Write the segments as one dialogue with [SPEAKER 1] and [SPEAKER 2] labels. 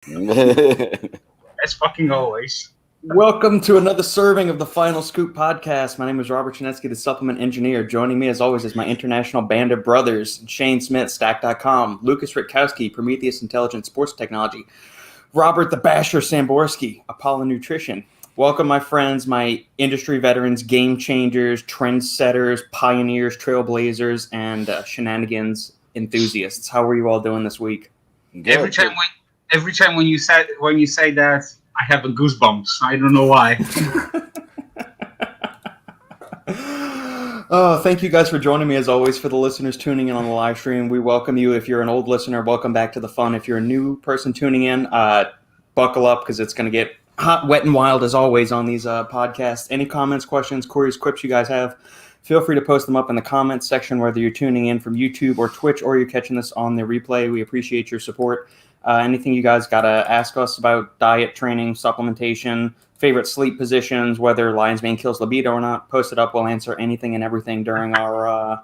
[SPEAKER 1] As fucking always.
[SPEAKER 2] Welcome to another serving of the Final Scoop podcast. My name is Robert Schinetsky, the supplement engineer. Joining me, as always, is my international band of brothers, Shane Smith, Stack.com, Lukasz, Rytkowski, Prometeus Intelligent Sports Technology, Robert the Basher Samborsky, Apollon Nutrition. Welcome, my friends, my industry veterans, game changers, trendsetters, pioneers, trailblazers, and shenanigans enthusiasts. How are you all doing this week?
[SPEAKER 1] Every time when you say that, I have a goosebumps. I don't know why.
[SPEAKER 2] Oh, thank you guys for joining me as always. For the listeners tuning in on the live stream, we welcome you. If you're an old listener, welcome back to the fun. If you're a new person tuning in, buckle up because it's going to get hot, wet, and wild as always on these podcasts. Any comments, questions, queries, quips you guys have, feel free to post them up in the comments section, whether you're tuning in from YouTube or Twitch or you're catching this on the replay. We appreciate your support. Anything you guys got to ask us about diet, training, supplementation, favorite sleep positions, whether lion's mane kills libido or not, post it up. We'll answer anything and everything during our,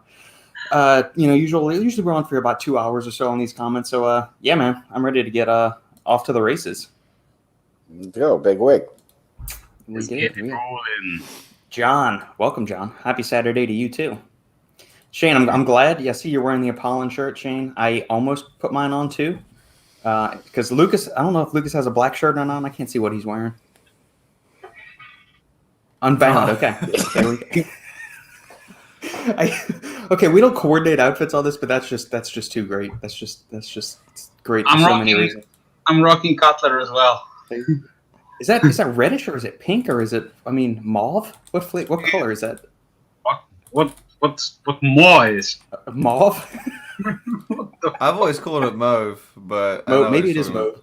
[SPEAKER 2] usually we're on for about 2 hours or so on these comments. So, yeah, man, I'm ready to get off to the races.
[SPEAKER 3] Go, big wig.
[SPEAKER 1] Let's get it rolling.
[SPEAKER 2] John, welcome, John. Happy Saturday to you, too. Shane, I'm glad. Yeah, I see you're wearing the Apollon shirt, Shane. I almost put mine on, too. Because Lukasz, I don't know if Lukasz has a black shirt or not. I can't see what he's wearing. Unbound. Okay. There we go. Okay, we don't coordinate outfits on this, but that's just too great. That's just great for so many reasons.
[SPEAKER 1] I'm rocking Cutler as well.
[SPEAKER 2] Is that reddish or is it pink or is it? I mean, mauve. What color is that?
[SPEAKER 1] What more is
[SPEAKER 2] mauve?
[SPEAKER 4] I've always called it mauve, but
[SPEAKER 2] maybe it is mauve.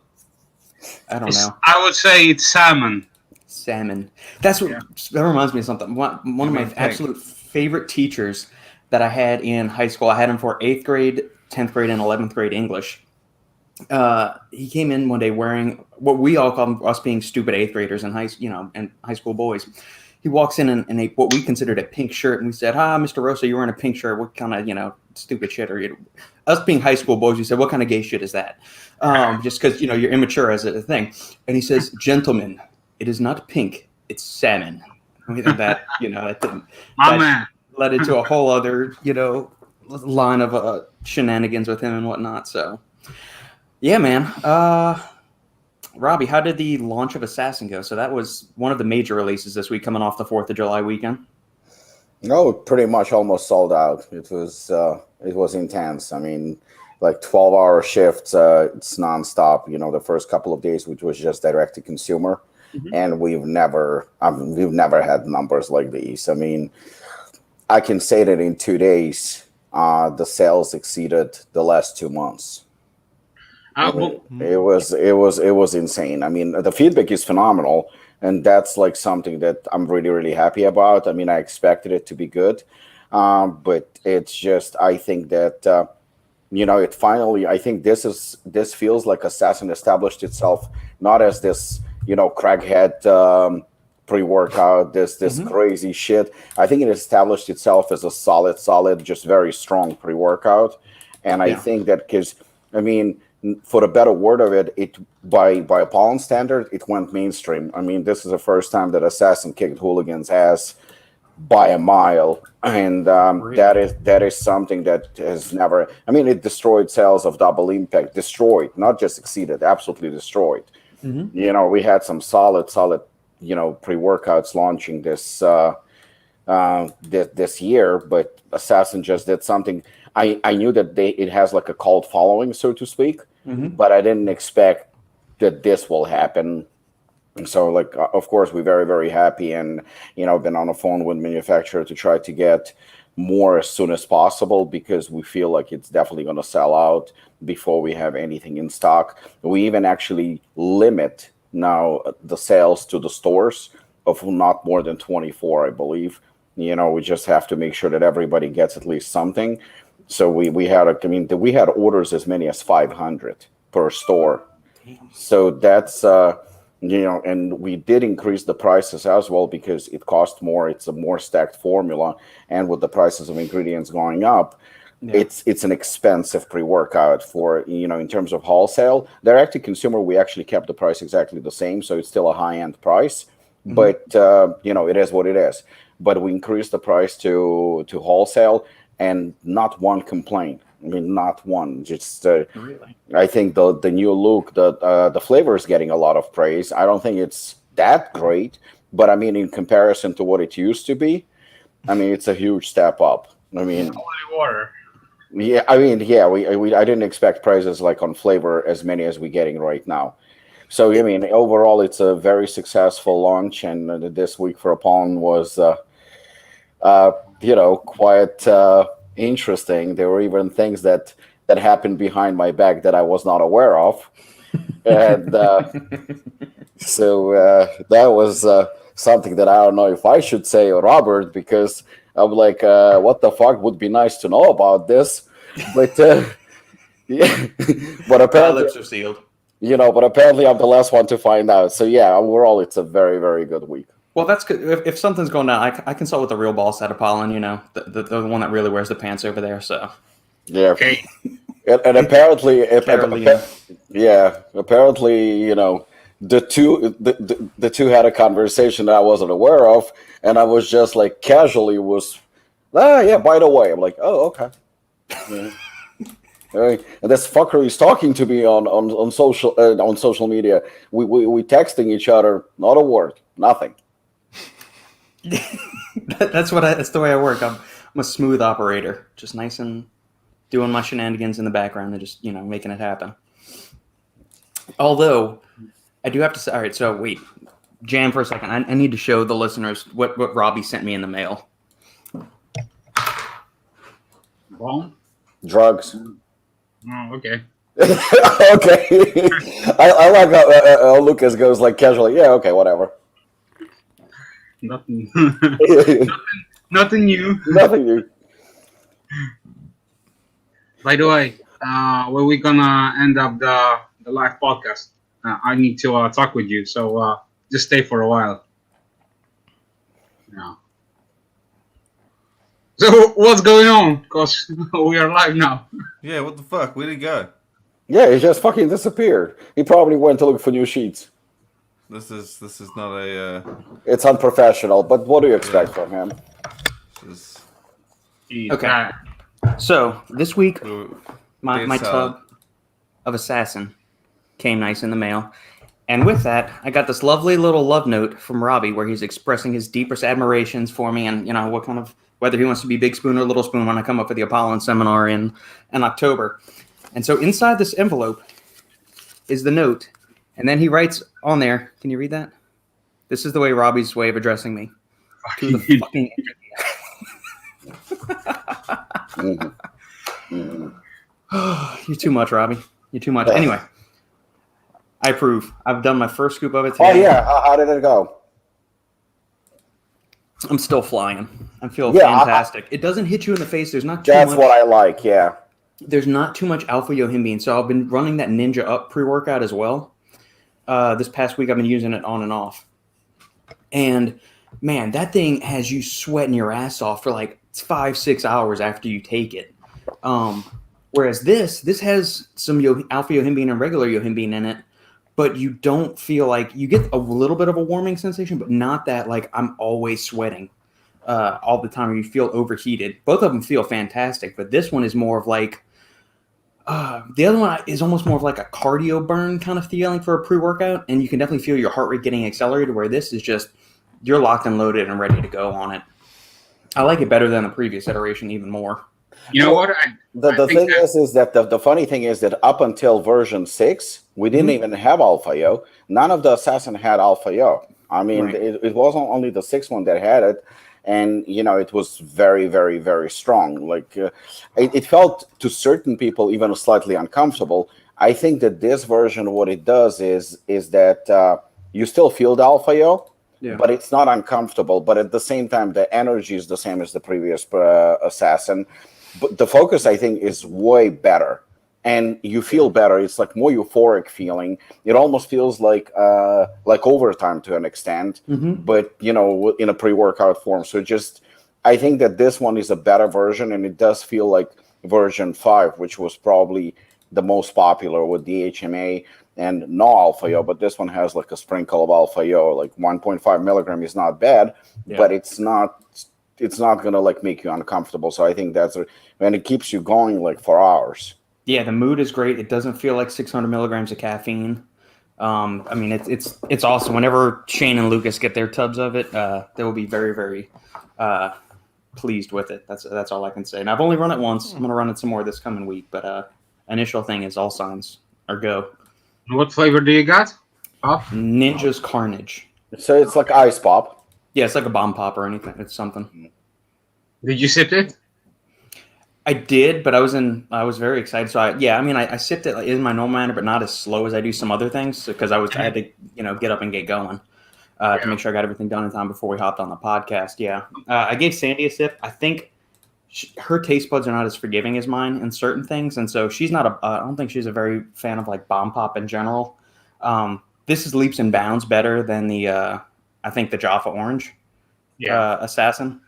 [SPEAKER 2] I don't know.
[SPEAKER 1] I would say it's salmon.
[SPEAKER 2] Salmon. That's what. Yeah. That reminds me of something. One of my absolute favorite teachers that I had in high school. I had him for 8th grade, 10th grade, and 11th grade English. He came in one day wearing what we all call us being stupid 8th graders and high school boys. He walks in what we considered a pink shirt, and we said, Mr. Rosa, you're wearing a pink shirt. What kind of, stupid shit are you? Us being high school boys, we said, what kind of gay shit is that? Just because, you're immature as a thing. And he says, gentlemen, it is not pink, it's salmon. And that, that led into a whole other, line of shenanigans with him and whatnot. So, yeah, man. Robbie, how did the launch of Assassin go? So that was one of the major releases this week coming off the 4th of July weekend.
[SPEAKER 3] No, pretty much almost sold out. It was intense. I mean, like 12-hour shifts, it's nonstop. The first couple of days, which was just direct to consumer. Mm-hmm. And we've never had numbers like these. I mean, I can say that in 2 days, the sales exceeded the last 2 months. It was insane. I mean, the feedback is phenomenal, and that's like something that I'm really, really happy about. I mean, I expected it to be good, but it's just, I think that it finally. I think this feels like Assassin established itself not as this crackhead pre-workout, this mm-hmm. crazy shit. I think it established itself as a solid, just very strong pre-workout, and I think that because for the better word of it, by Apollon standard, it went mainstream. I mean, this is the first time that Assassin kicked hooligans' ass by a mile, and that is something that has never. I mean, it destroyed sales of Double Impact, not just exceeded, absolutely destroyed. Mm-hmm. We had some solid, pre-workouts launching this year, but Assassin just did something. I knew that it has like a cult following, so to speak. Mm-hmm. But I didn't expect that this will happen. And so, of course, we're very, very happy and, been on the phone with manufacturer to try to get more as soon as possible because we feel like it's definitely going to sell out before we have anything in stock. We even actually limit now the sales to the stores of not more than 24, I believe. We just have to make sure that everybody gets at least something. So we had orders as many as 500 per store. So that's and we did increase the prices as well because it costs more. It's a more stacked formula, and with the prices of ingredients going up, it's an expensive pre-workout for, in terms of wholesale. Direct to consumer, we actually kept the price exactly the same, so it's still a high-end price. But it is what it is. But we increased the price to wholesale, and not one complaint. I mean, not one. Just
[SPEAKER 2] Really?
[SPEAKER 3] I think the new look, the flavor is getting a lot of praise. I don't think it's that great, but I mean, in comparison to what it used to be, I mean, it's a huge step up. I mean,
[SPEAKER 1] Holy water.
[SPEAKER 3] yeah, I mean, yeah, I didn't expect prices like on flavor as many as we're getting right now. So, I mean, overall, it's a very successful launch, and this week for Apollon was, quite interesting. There were even things that happened behind my back that I was not aware of, and so that was something that I don't know if I should say or Robert, because I'm like, what the fuck would be nice to know about this, but yeah, but apparently
[SPEAKER 2] lips are sealed.
[SPEAKER 3] But apparently I'm the last one to find out. So yeah, overall, it's a very, very good week.
[SPEAKER 2] Well, that's good. If something's going down, I consult with the real boss at Apollon, the one that really wears the pants over there. So
[SPEAKER 3] Yeah.
[SPEAKER 1] Okay.
[SPEAKER 3] And apparently,
[SPEAKER 2] Carolina.
[SPEAKER 3] apparently, the two had a conversation that I wasn't aware of, and I was just like casually yeah, by the way, I'm like, oh, okay. Yeah. And this fucker is talking to me on social media. We texting each other, not a word, nothing.
[SPEAKER 2] that's the way I work. I'm a smooth operator, just nice and doing my shenanigans in the background and just making it happen. Although I do have to say, all right. So wait, jam for a second. I need to show the listeners what Robbie sent me in the mail.
[SPEAKER 1] Bone?
[SPEAKER 3] Drugs.
[SPEAKER 1] Oh, okay.
[SPEAKER 3] Okay. I like how Lukasz goes like casually. Yeah, okay, whatever.
[SPEAKER 1] Nothing. Nothing new.
[SPEAKER 3] Nothing new.
[SPEAKER 1] By the way, when we gonna end up the live podcast, I need to talk with you. So just stay for a while. Yeah. So what's going on? Because we are live now.
[SPEAKER 4] Yeah, what the fuck? Where'd he go?
[SPEAKER 3] Yeah, he just fucking disappeared. He probably went to look for new sheets.
[SPEAKER 4] This is not a.
[SPEAKER 3] It's unprofessional, but what do you expect from him?
[SPEAKER 4] This
[SPEAKER 2] Okay. So this week,
[SPEAKER 4] is,
[SPEAKER 2] my tub of Assassin came nice in the mail. And with that, I got this lovely little love note from Robbie where he's expressing his deepest admirations for me and, what kind of, whether he wants to be big spoon or little spoon when I come up for the Apollon seminar in October. And so inside this envelope is the note. And then he writes on there, can you read that? This is the way Robbie's way of addressing me. To the fucking You're too much, Robbie. You're too much. Anyway, I approve. I've done my first scoop of it today.
[SPEAKER 3] Oh yeah, how did it go?
[SPEAKER 2] I'm still flying. I feel fantastic. It doesn't hit you in the face. There's not too much.
[SPEAKER 3] That's what I like. Yeah.
[SPEAKER 2] There's not too much alpha yohimbine, so I've been running that Ninja Up pre-workout as well. This past week, I've been using it on and off. And man, that thing has you sweating your ass off for like 5-6 hours after you take it. Whereas this has some alpha yohimbine and regular yohimbine in it, but you don't feel like you get a little bit of a warming sensation, but not that like I'm always sweating all the time or you feel overheated. Both of them feel fantastic, but this one is more of like the other one is almost more of like a cardio burn kind of feeling for a pre-workout, and you can definitely feel your heart rate getting accelerated, where this is just you're locked and loaded and ready to go on it. I like it better than the previous iteration even more.
[SPEAKER 1] You know what?
[SPEAKER 3] The thing is that the funny thing is that up until version 6, we didn't even have Alpha Yo. None of the Assassin had Alpha Yo. I mean,
[SPEAKER 2] Right.
[SPEAKER 3] it wasn't only the 6th one that had it. And, it was very, very, very strong. Like, it felt to certain people even slightly uncomfortable. I think that this version, what it does is that you still feel the Alpha Yo, but it's not uncomfortable. But at the same time, the energy is the same as the previous Assassin. But the focus, I think, is way better. And you feel better. It's like more euphoric feeling. It almost feels like overtime to an extent, but in a pre-workout form. So I think that this one is a better version, and it does feel like version 5, which was probably the most popular with DHMA and no alpha yo, but this one has like a sprinkle of alpha yo. Like 1.5 milligram is not bad, but it's not gonna like make you uncomfortable. So I think and it keeps you going like for hours.
[SPEAKER 2] Yeah, the mood is great. It doesn't feel like 600 milligrams of caffeine. I mean, it's awesome. Whenever Shane and Lukasz get their tubs of it, they will be very, very pleased with it. That's all I can say. And I've only run it once. I'm going to run it some more this coming week. But initial thing is all signs are go.
[SPEAKER 1] What flavor do you got? Pop?
[SPEAKER 2] Ninja's Carnage.
[SPEAKER 3] So it's like ice pop.
[SPEAKER 2] Yeah, it's like a bomb pop or anything. It's something.
[SPEAKER 1] Did you sip it?
[SPEAKER 2] I did, but I was very excited. So I sipped it in my normal manner, but not as slow as I do some other things because I had to get up and get going to make sure I got everything done in time before we hopped on the podcast. Yeah, I gave Sandy a sip. I think her taste buds are not as forgiving as mine in certain things, and so she's not I don't think she's a very fan of like bomb pop in general. This is leaps and bounds better than the Jaffa Orange Assassin.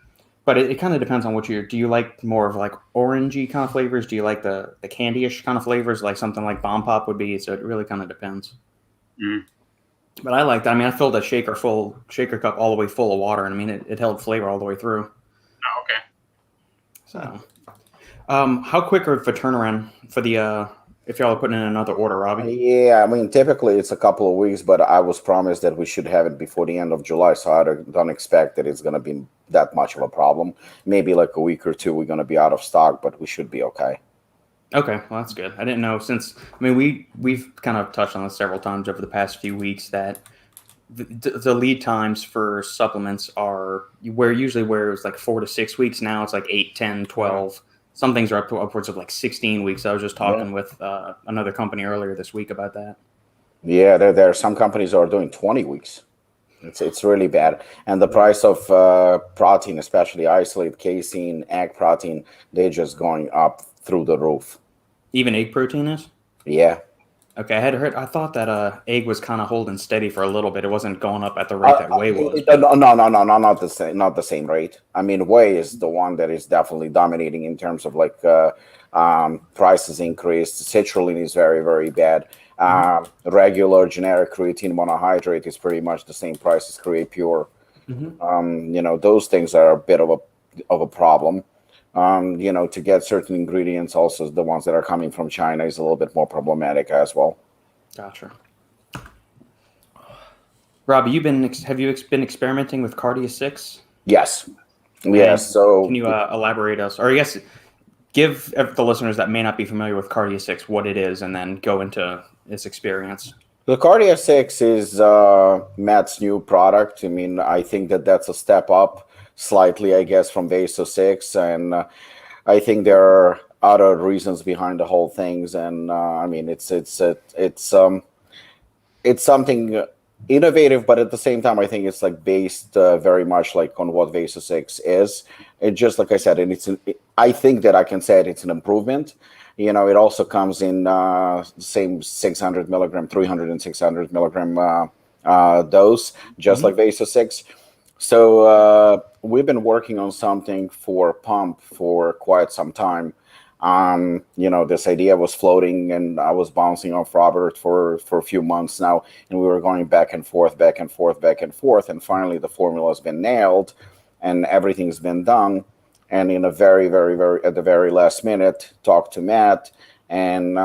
[SPEAKER 2] But it kind of depends on what do you like more of like orangey kind of flavors? Do you like the candy-ish kind of flavors like something like Bomb Pop would be? So it really kind of depends. But I liked it. I mean, I filled a shaker cup all the way full of water. And I mean, it held flavor all the way through.
[SPEAKER 1] Oh, okay.
[SPEAKER 2] So, how quick of a turnaround for the if y'all are putting in another order, Robbie?
[SPEAKER 3] Yeah, I mean, typically it's a couple of weeks, but I was promised that we should have it before the end of July, so I don't expect that it's going to be that much of a problem. Maybe like a week or two we're going to be out of stock, but we should be okay.
[SPEAKER 2] Okay, well, that's good. I didn't know we've kind of touched on this several times over the past few weeks that the lead times for supplements are where it was like 4 to 6 weeks. Now it's like 8, 10, 12. Some things are upwards of like 16 weeks. I was just talking with another company earlier this week about that. Yeah,
[SPEAKER 3] there are some companies that are doing 20 weeks. It's really bad. And the price of protein, especially isolate, casein, egg protein, they're just going up through the roof.
[SPEAKER 2] Even egg protein is?
[SPEAKER 3] Yeah.
[SPEAKER 2] Okay, I thought that egg was kind of holding steady for a little bit. It wasn't going up at the rate that Whey was.
[SPEAKER 3] No, not the same rate. I mean, Whey is the one that is definitely dominating in terms of like prices increased. Citrulline is very, very bad. Regular generic creatine monohydrate is pretty much the same price as Create Pure. Those things are a bit of a problem. To get certain ingredients, also the ones that are coming from China, is a little bit more problematic as well.
[SPEAKER 2] Gotcha. Robbie, have you been experimenting with Cardia 6?
[SPEAKER 3] Yes. Yes. So
[SPEAKER 2] can you elaborate us, or I guess give the listeners that may not be familiar with Cardia 6 what it is, and then go into its experience?
[SPEAKER 3] The Cardia 6 is Matt's new product. I mean, I think that's a step up slightly, I guess, from Vaso 6, and I think there are other reasons behind the whole things. And I mean, it's something innovative, but at the same time, I think it's like based very much like on what Vaso 6 is. It just, like I said, and I think that I can say it's an improvement. It also comes in the same 600 milligram, 300 and 600 milligram dose, just like Vaso 6. So we've been working on something for pump for quite some time. This idea was floating, and I was bouncing off Robert for a few months now, and we were going back and forth, and finally the formula has been nailed, and everything's been done. And in a very, very, very at the very last minute, talked to Matt, and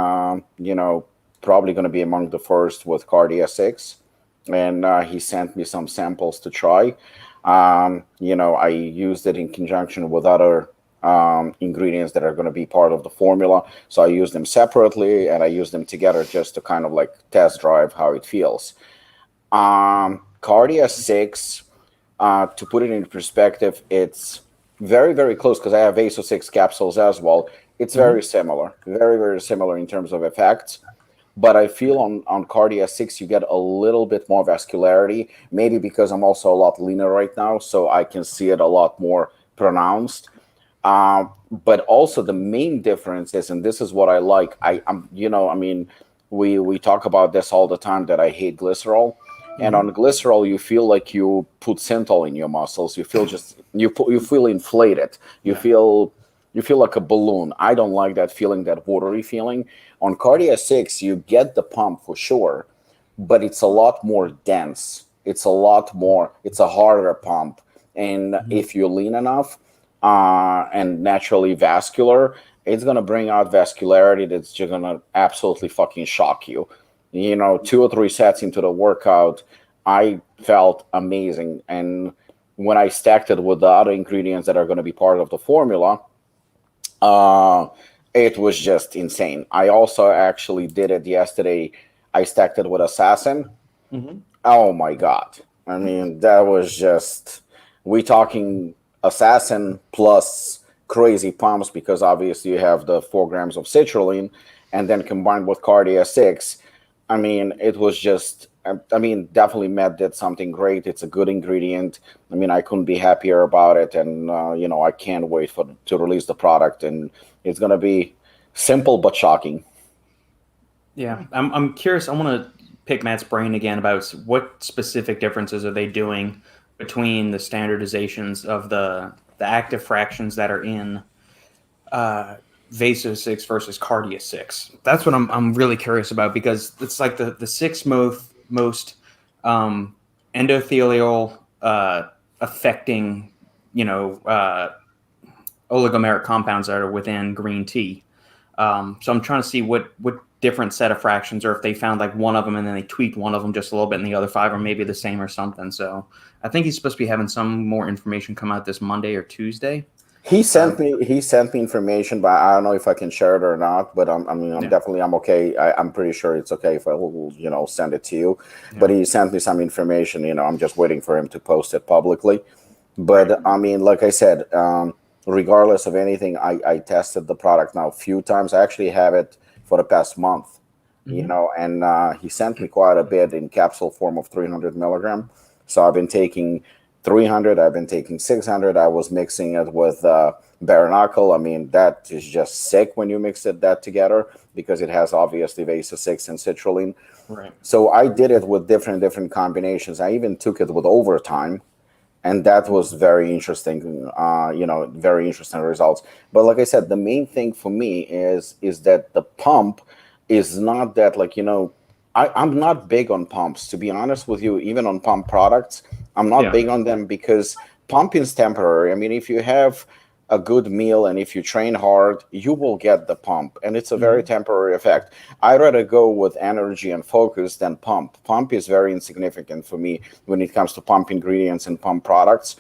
[SPEAKER 3] probably going to be among the first with Cardia 6. And he sent me some samples to try. I used it in conjunction with other ingredients that are going to be part of the formula. So I use them separately, and I use them together just to kind of like test drive how it feels. Cardia 6, to put it in perspective, it's very, very close because I have Vaso 6 capsules as well. It's very similar, very, very similar in terms of effects. But I feel on Cardia 6, you get a little bit more vascularity, maybe because I'm also a lot leaner right now, so I can see it a lot more pronounced. But also the main difference is, and this is what I like, we talk about this all the time, that I hate glycerol. And on glycerol, you feel like you put synthol in your muscles. You feel you feel inflated. You feel You feel like a balloon. I don't like that feeling, that watery feeling. On Cardia 6, you get the pump for sure, but it's a lot more dense. It's a harder pump. And if you lean enough and naturally vascular, it's going to bring out vascularity that's just going to absolutely fucking shock you. 2 or 3 sets into the workout, I felt amazing. And when I stacked it with the other ingredients that are going to be part of the formula, it was just insane. I also actually did it yesterday. I stacked it with Assassin. Oh my God. I mean, that was just, we talking Assassin plus crazy pumps, because obviously you have the 4 grams of citrulline, and then combined with Cardia 6. I mean, it was just, definitely Matt did something great. It's a good ingredient. I mean, I couldn't be happier about it. And, I can't wait to release the product. And it's going to be simple but shocking.
[SPEAKER 2] Yeah, I'm curious. I want to pick Matt's brain again about what specific differences are they doing between the standardizations of the active fractions that are in Vaso 6 versus Cardia 6. That's what I'm really curious about, because it's like the 6 most endothelial affecting, oligomeric compounds that are within green tea. So I'm trying to see what different set of fractions, or if they found like one of them and then they tweaked one of them just a little bit and the other 5 are maybe the same or something. So I think he's supposed to be having some more information come out this Monday or Tuesday.
[SPEAKER 3] He sent me information, but I don't know if I can share it or not. But I'm okay. I'm pretty sure it's okay if I will, send it to you. Yeah. But he sent me some information. I'm just waiting for him to post it publicly. But I mean, like I said, regardless of anything, I tested the product now a few times. I actually have it for the past month, and he sent me quite a bit in capsule form of 300 milligram. So I've been taking 300, I've been taking 600. I was mixing it with bare knuckle. I mean, that is just sick when you mix that together, because it has obviously Vaso 6 and citrulline.
[SPEAKER 2] Right.
[SPEAKER 3] So I did it with different combinations. I even took it with overtime, and that was very interesting. Very interesting results. But like I said, the main thing for me is that the pump is not that, like, I'm not big on pumps, to be honest with you. Even on pump products, I'm not big on them, because pumping is temporary. I mean, if you have a good meal and if you train hard, you will get the pump, and it's a very temporary effect. I'd rather go with energy and focus than pump. Pump is very insignificant for me when it comes to pump ingredients and pump products.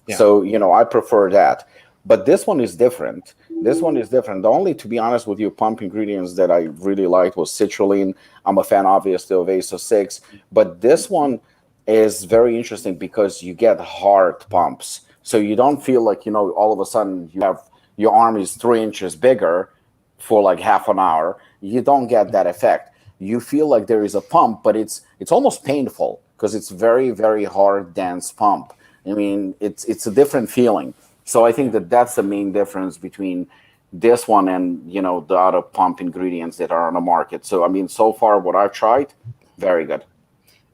[SPEAKER 3] Yeah. So, I prefer that. But this one is different. The only, to be honest with you, pump ingredients that I really liked was citrulline. I'm a fan, obviously, of Vaso 6. But this one is very interesting because you get hard pumps. So you don't feel like, all of a sudden you have your arm is 3 inches bigger for like half an hour. You don't get that effect. You feel like there is a pump, but it's almost painful because it's very, very hard, dense pump. I mean, it's a different feeling. So I think that's the main difference between this one and, the other pump ingredients that are on the market. So, I mean, so far what I've tried, very good.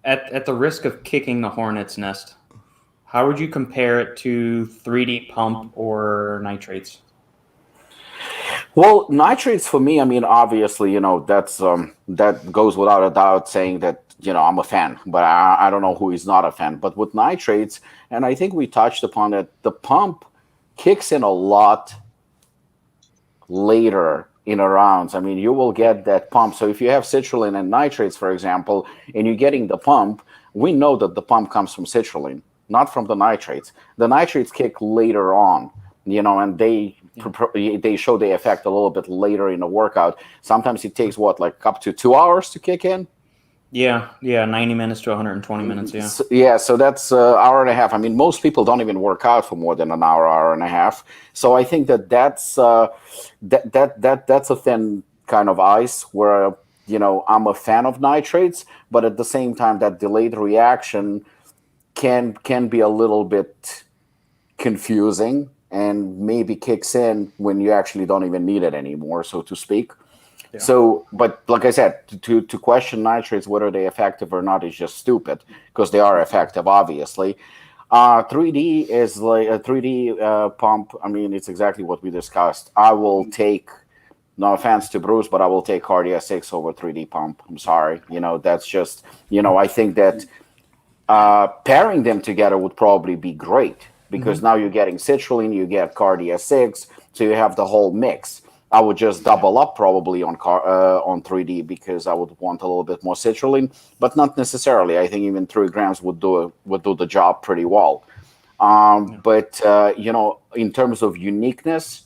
[SPEAKER 2] At the risk of kicking the hornet's nest, how would you compare it to 3D pump or nitrates?
[SPEAKER 3] Well, nitrates for me, I mean, obviously, that's that goes without a doubt saying that, I'm a fan, but I don't know who is not a fan. But with nitrates, and I think we touched upon it, the pump kicks in a lot later in a rounds. I mean, you will get that pump. So if you have citrulline and nitrates, for example, and you're getting the pump, we know that the pump comes from citrulline, not from the nitrates. The nitrates kick later on, and they show the effect a little bit later in the workout. Sometimes it takes up to 2 hours to kick in.
[SPEAKER 2] Yeah, 90 minutes to 120 minutes, yeah.
[SPEAKER 3] So that's an hour and a half. I mean, most people don't even work out for more than an hour and a half. So I think that's that's a thin kind of ice where, I'm a fan of nitrates, but at the same time, that delayed reaction can be a little bit confusing and maybe kicks in when you actually don't even need it anymore, so to speak. Yeah. So, but like I said, to question nitrates, whether they're effective or not, is just stupid, because they are effective, obviously. 3D is like a 3D pump. I mean, it's exactly what we discussed. I will take, no offense to Bruce, but I will take Cardia 6 over 3D pump. I'm sorry. That's just, I think that pairing them together would probably be great because now you're getting citrulline, you get Cardia 6, so you have the whole mix. I would just double up probably on 3D because I would want a little bit more citrulline, but not necessarily. I think even 3 grams would do the job pretty well. But in terms of uniqueness,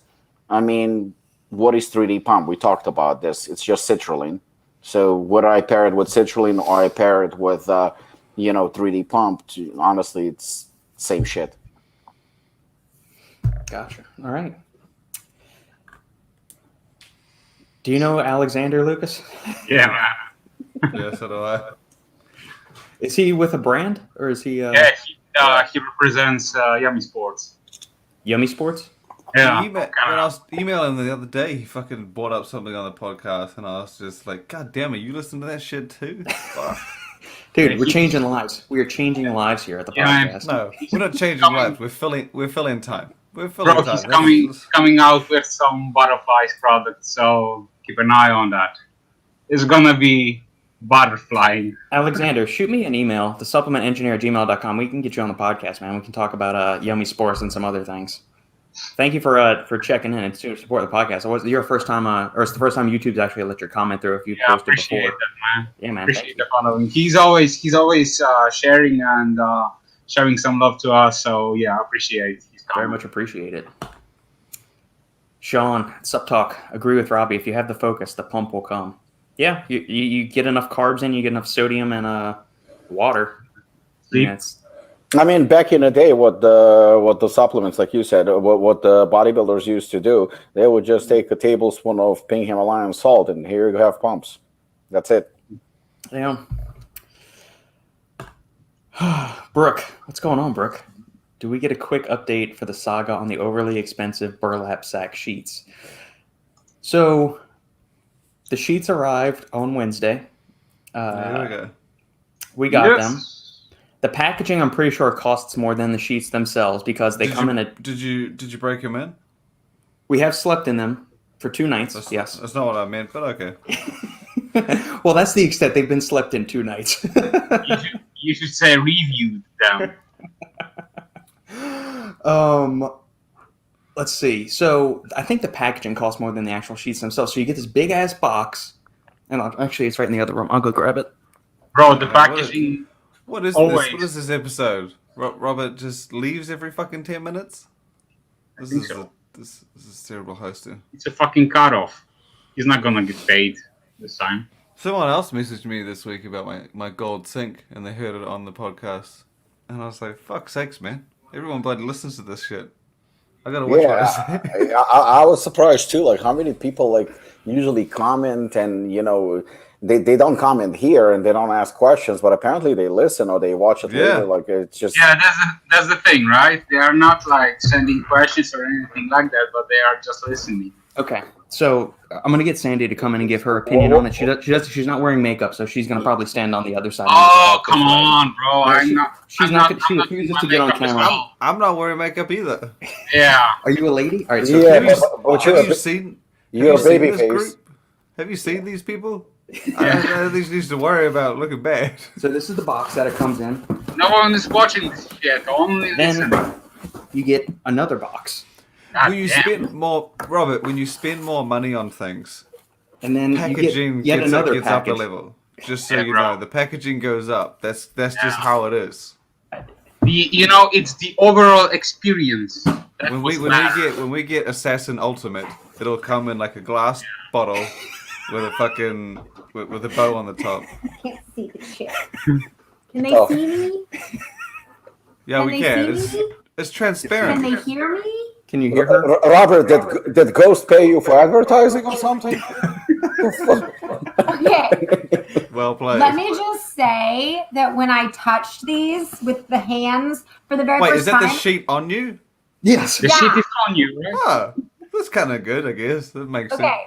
[SPEAKER 3] I mean, what is 3D pump? We talked about this. It's just citrulline. So whether I pair it with citrulline or I pair it with 3D pump, honestly, it's same shit.
[SPEAKER 2] Gotcha. All right. Do you know Alexander, Lukasz?
[SPEAKER 1] Yeah, man.
[SPEAKER 4] Yeah, so do I.
[SPEAKER 2] Is he with a brand or is he?
[SPEAKER 1] Yeah, he represents Yummy Sports.
[SPEAKER 2] Yummy Sports?
[SPEAKER 1] Yeah.
[SPEAKER 4] When I was emailing him the other day, he fucking brought up something on the podcast, and I was just like, God damn it, you listen to that shit too? Fuck.
[SPEAKER 2] Dude, we're changing lives. We are changing lives here at the podcast.
[SPEAKER 4] No, we're not changing lives. We're filling time. We're filling time.
[SPEAKER 1] He's coming out with some butterflies products, so keep an eye on that. It's gonna be butterfly.
[SPEAKER 2] Alexander, shoot me an email, thesupplementengineer@gmail.com. We can get you on the podcast, man. We can talk about Yummy Sports and some other things. Thank you for checking in and to support the podcast. It's the first time YouTube's actually let your comment through if you posted
[SPEAKER 1] appreciate
[SPEAKER 2] before.
[SPEAKER 1] That, man.
[SPEAKER 2] Yeah, man.
[SPEAKER 1] Appreciate the following. He's always sharing and showing some love to us. So yeah, I appreciate his comment.
[SPEAKER 2] Very much appreciate it. Sean, Sup Talk. Agree with Robbie. If you have the focus, the pump will come. Yeah, you get enough carbs in, you get enough sodium and water. Yeah,
[SPEAKER 3] I mean, back in the day, what the supplements, like you said, what the bodybuilders used to do, they would just take a tablespoon of pink Himalayan salt, and here you have pumps. That's it.
[SPEAKER 2] Yeah. Brooke, what's going on, Brooke? Do we get a quick update for the saga on the overly expensive burlap sack sheets? So, the sheets arrived on Wednesday.
[SPEAKER 4] There we go.
[SPEAKER 2] We got them. The packaging, I'm pretty sure, costs more than the sheets themselves because they come in a...
[SPEAKER 4] Did you break them in?
[SPEAKER 2] We have slept in them for 2 nights, yes.
[SPEAKER 4] That's not what I meant, but okay.
[SPEAKER 2] Well, that's the extent they've been slept in 2 nights.
[SPEAKER 1] you should say reviewed them.
[SPEAKER 2] Let's see. So I think the packaging costs more than the actual sheets themselves. So you get this big ass box, and actually it's right in the other room. I'll go grab it.
[SPEAKER 1] Bro, the packaging.
[SPEAKER 4] What is this? What is this episode? Robert just leaves every fucking 10 minutes. This is terrible hosting.
[SPEAKER 1] It's a fucking cutoff. He's not gonna get paid this time.
[SPEAKER 4] Someone else messaged me this week about my gold sink, and they heard it on the podcast, and I was like, "Fuck sakes, man! Everyone bloody listens to this shit." I gotta watch what I say.
[SPEAKER 3] I was surprised too. Like how many people usually comment, and they don't comment here and they don't ask questions, but apparently they listen or they watch it later. Like it's just
[SPEAKER 1] that's the thing, right? They are not sending questions or anything like that, but they are just listening.
[SPEAKER 2] Okay, so I'm gonna get Sandy to come in and give her opinion on it. She's not wearing makeup, so she's gonna probably stand on the other side.
[SPEAKER 1] Oh, come on, bro!
[SPEAKER 2] She's not gonna to get on camera.
[SPEAKER 4] I'm not wearing makeup either.
[SPEAKER 1] Yeah.
[SPEAKER 2] Are you a lady? All right. So
[SPEAKER 3] yeah,
[SPEAKER 4] have you seen
[SPEAKER 3] you're a baby
[SPEAKER 4] this
[SPEAKER 3] face.
[SPEAKER 4] Group? Have you seen these people? I don't think used to worry about looking bad.
[SPEAKER 2] So this is the box that it comes in.
[SPEAKER 1] No one is watching this yet. Only
[SPEAKER 2] then
[SPEAKER 1] listening.
[SPEAKER 2] You get another box.
[SPEAKER 4] When you spend more, Robert, when you spend more money on things,
[SPEAKER 2] and then
[SPEAKER 4] packaging
[SPEAKER 2] you get
[SPEAKER 4] gets
[SPEAKER 2] another
[SPEAKER 4] up a
[SPEAKER 2] package.
[SPEAKER 4] level. Just so you know, the packaging goes up. That's just how it is.
[SPEAKER 1] It's the overall experience.
[SPEAKER 4] When we get Assassin Ultimate, it'll come in like a glass bottle with a fucking with a bow on the top.
[SPEAKER 5] I can't see the shit. Can they see me?
[SPEAKER 4] Yeah, we can. It's transparent.
[SPEAKER 5] Can they hear me?
[SPEAKER 2] Can you hear her?
[SPEAKER 3] Robert, did Ghost pay you for advertising or something?
[SPEAKER 5] Okay.
[SPEAKER 4] Well played.
[SPEAKER 5] Let me just say that when I touched these with the hands for the very
[SPEAKER 4] Wait,
[SPEAKER 5] first
[SPEAKER 4] is that
[SPEAKER 5] time,
[SPEAKER 4] the sheet on you?
[SPEAKER 2] Yes.
[SPEAKER 1] The shit is on you, right?
[SPEAKER 4] Oh, that's kind of good, I guess. That makes sense.
[SPEAKER 5] okay,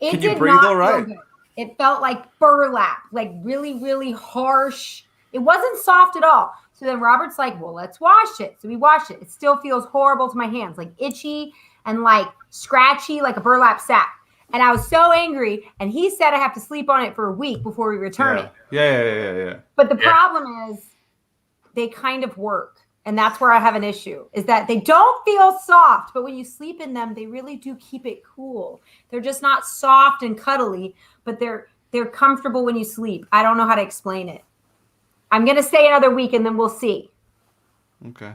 [SPEAKER 5] it
[SPEAKER 4] Can you
[SPEAKER 5] did
[SPEAKER 4] breathe
[SPEAKER 5] not
[SPEAKER 4] all right?
[SPEAKER 5] feel good. It felt like burlap, like really, really harsh, It wasn't soft at all. So then Robert's like, well, let's wash it. So we washed it. It still feels horrible to my hands, like itchy and like scratchy, like a burlap sack. And I was so angry. And he said I have to sleep on it for a week before we return it.
[SPEAKER 4] Yeah.
[SPEAKER 5] But the problem is they kind of work. And that's where I have an issue, is that they don't feel soft. But when you sleep in them, they really do keep it cool. They're just not soft and cuddly, but they're comfortable when you sleep. I don't know how to explain it. I'm going to stay another week and then we'll see.
[SPEAKER 4] Okay.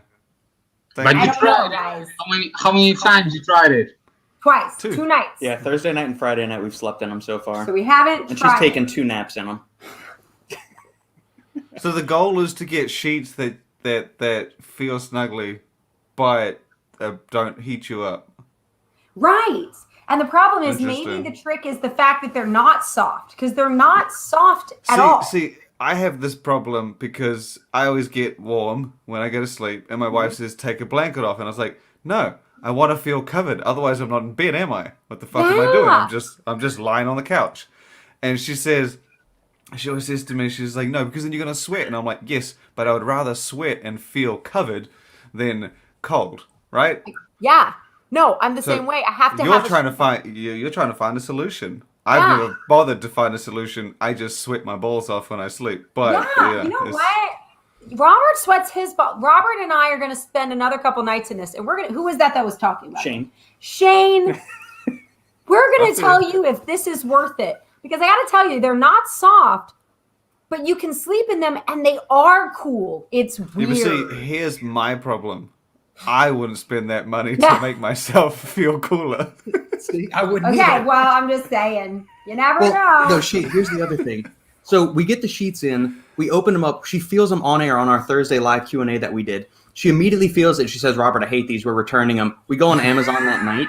[SPEAKER 1] But you tried it.
[SPEAKER 5] Guys.
[SPEAKER 1] How many times you tried it?
[SPEAKER 5] Twice. 2 nights.
[SPEAKER 2] Yeah, Thursday night and Friday night we've slept in them so far.
[SPEAKER 5] So we haven't
[SPEAKER 2] and
[SPEAKER 5] tried
[SPEAKER 2] she's taken 2 naps in them.
[SPEAKER 4] So the goal is to get sheets that feel snuggly, but don't heat you up.
[SPEAKER 5] Right. And the problem is maybe the trick is the fact that they're not soft, because they're not soft at all.
[SPEAKER 4] See, I have this problem because I always get warm when I go to sleep, and my wife says, take a blanket off. And I was like, no, I want to feel covered. Otherwise, I'm not in bed, am I? What the fuck am I doing? I'm just lying on the couch. And she always says to me, she's like, no, because then you're going to sweat. And I'm like, yes, but I would rather sweat and feel covered than cold, right?
[SPEAKER 5] Yeah. No, I'm the same way. I have to
[SPEAKER 4] you're trying to find a solution. I've never bothered to find a solution. I just sweat my balls off when I sleep. But
[SPEAKER 5] you know what? Robert sweats his ball. Robert and I are going to spend another couple nights in this, and we're going to. Who was that was talking about? Shane. We're going to tell you if this is worth it, because I got to tell you, they're not soft, but you can sleep in them, and they are cool. It's weird.
[SPEAKER 4] But see, here's my problem. I wouldn't spend that money to make myself feel cooler.
[SPEAKER 2] See, I wouldn't.
[SPEAKER 5] Okay, well, I'm just saying, you never know.
[SPEAKER 2] No, here's the other thing. So we get the sheets in, we open them up. She feels them on air on our Thursday live Q&A that we did. She immediately feels it. She says, Robert, I hate these. We're returning them. We go on Amazon that night.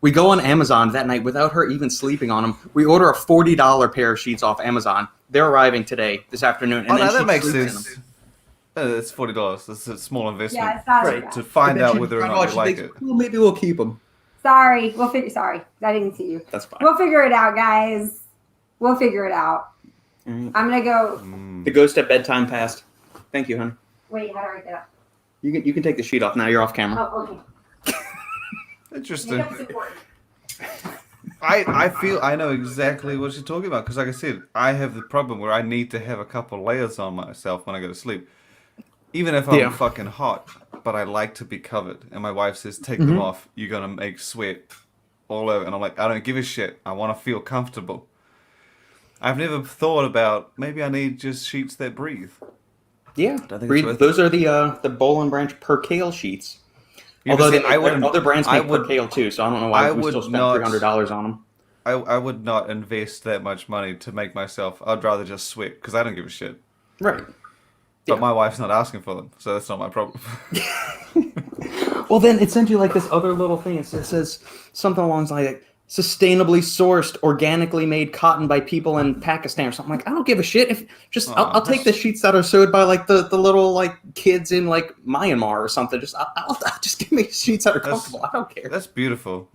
[SPEAKER 2] We go on Amazon that night without her even sleeping on them. We order a $40 pair of sheets off Amazon. They're arriving today, this afternoon. And
[SPEAKER 4] that makes sense. It's $40. It's a small investment.
[SPEAKER 5] Yeah, it's not
[SPEAKER 4] to find out whether or not you like it.
[SPEAKER 2] Well, maybe we'll keep them.
[SPEAKER 5] Sorry, I didn't see you.
[SPEAKER 2] That's fine.
[SPEAKER 5] We'll figure it out, guys. We'll figure it out.
[SPEAKER 2] Mm.
[SPEAKER 5] I'm gonna go.
[SPEAKER 2] The ghost at bedtime passed. Thank you, honey.
[SPEAKER 5] Wait, how do I write that up?
[SPEAKER 2] You can take the sheet off now. You're off camera.
[SPEAKER 5] Oh, okay.
[SPEAKER 4] Interesting. I know exactly what you're talking about, because like I said, I have the problem where I need to have a couple layers on myself when I go to sleep. Even if I'm fucking hot, but I like to be covered. And my wife says, take them off, you're going to make sweat all over. And I'm like, I don't give a shit. I want to feel comfortable. I've never thought about, maybe I need just sheets that breathe.
[SPEAKER 2] Yeah, those are the Boll Branch Percale sheets.
[SPEAKER 4] Yeah,
[SPEAKER 2] although
[SPEAKER 4] see,
[SPEAKER 2] other brands make Percale too, so I don't know why we still spent $300 on them.
[SPEAKER 4] I would not invest that much money to make myself. I'd rather just sweat, because I don't give a shit.
[SPEAKER 2] Right.
[SPEAKER 4] But my wife's not asking for them, so that's not my problem.
[SPEAKER 2] Well, then it sends you like this other little thing. It says something along the lines like sustainably sourced, organically made cotton by people in Pakistan or something. Like, I don't give a shit. I'll take the sheets that are sewed by like the little like kids in like Myanmar or something. I'll just give me sheets that are comfortable. I don't care.
[SPEAKER 4] That's beautiful.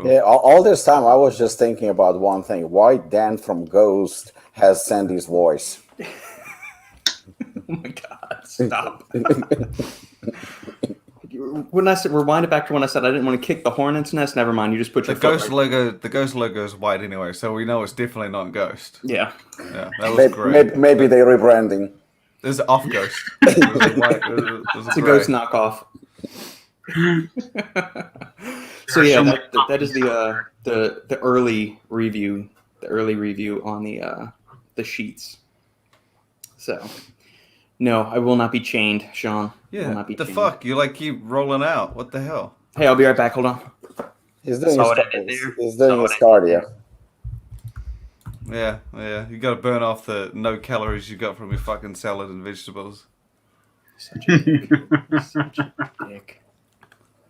[SPEAKER 3] Yeah, all this time I was just thinking about one thing: why Dan from Ghost has Sandy's voice.
[SPEAKER 2] Oh my God! Stop. When I said rewind it back to when I said I didn't want to kick the hornet's nest, never mind. You just put your
[SPEAKER 4] Ghost logo. The Ghost logo is white anyway, so we know it's definitely not Ghost.
[SPEAKER 2] Yeah,
[SPEAKER 4] that was great.
[SPEAKER 3] Maybe they're rebranding.
[SPEAKER 4] There's an off Ghost.
[SPEAKER 2] It's a Ghost knockoff. So yeah, that is the early review. The early review on the sheets. So. No, I will not be chained, Sean.
[SPEAKER 4] Yeah, what the fuck? You like keep rolling out. What the hell?
[SPEAKER 2] Hey, I'll be right back. Hold on.
[SPEAKER 3] He's doing his cardio.
[SPEAKER 4] Yeah. You got to burn off the no calories you got from your fucking salad and vegetables.
[SPEAKER 2] Such a dick. Such a dick.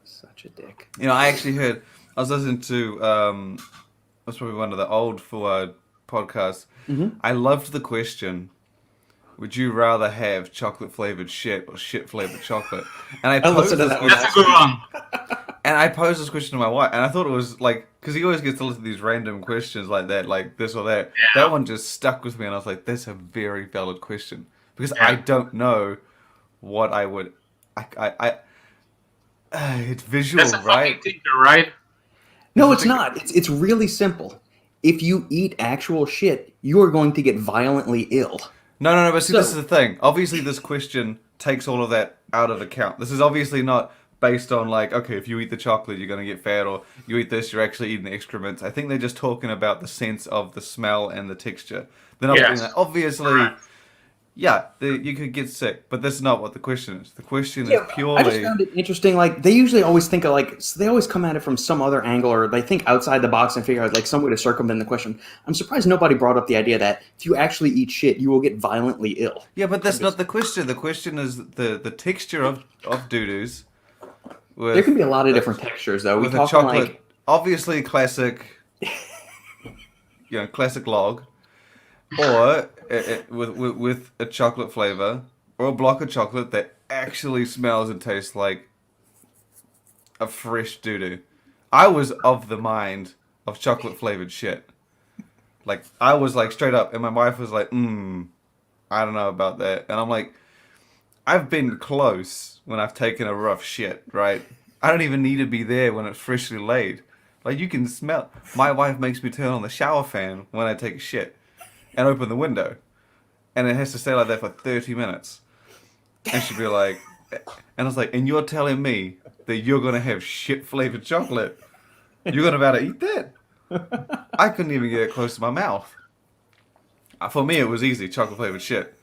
[SPEAKER 2] Such a dick.
[SPEAKER 4] You know, I actually heard. I was listening to. That's probably one of the old Fuad podcasts.
[SPEAKER 2] Mm-hmm.
[SPEAKER 4] I loved the question. Would you rather have chocolate-flavored shit or shit-flavored chocolate? And I posed this question.
[SPEAKER 1] That's a good one.
[SPEAKER 4] And I posed this question to my wife, and I thought it was like, because he always gets to listen to these random questions like that, like this or that. Yeah. That one just stuck with me, and I was like, that's a very valid question. because I don't know what I would. It's visual,
[SPEAKER 1] That's a
[SPEAKER 4] right?
[SPEAKER 1] fucking tinker, right?
[SPEAKER 2] No, it's not. It's really simple. If you eat actual shit, you are going to get violently ill.
[SPEAKER 4] No. But see, this is the thing. Obviously, this question takes all of that out of account. This is obviously not based on like, okay, if you eat the chocolate, you're going to get fat, or you eat this, you're actually eating the excrements. I think they're just talking about the sense of the smell and the texture. They're not doing that. Obviously, you could get sick, but that's not what the question is. The question is purely...
[SPEAKER 2] I just found it interesting. Like, they usually always think of, like, so they always come at it from some other angle, or they think outside the box and figure out, like, some way to circumvent the question. I'm surprised nobody brought up the idea that if you actually eat shit, you will get violently ill.
[SPEAKER 4] Yeah, but that's not the question. The question is the texture of doo-doos.
[SPEAKER 2] There can be a lot of different textures, though.
[SPEAKER 4] With a chocolate, obviously classic, classic log, or with a chocolate flavor, or a block of chocolate that actually smells and tastes like a fresh doo-doo. I was of the mind of chocolate flavored shit. Like, I was like straight up, and my wife was like, I don't know about that. And I'm like, I've been close when I've taken a rough shit, right? I don't even need to be there when it's freshly laid. Like, you can smell. My wife makes me turn on the shower fan when I take a shit and open the window. And it has to stay like that for 30 minutes. And she'd be like, and I was like, and you're telling me that you're going to have shit flavored chocolate? You're going to about to eat that? I couldn't even get it close to my mouth. For me, it was easy, chocolate flavored shit.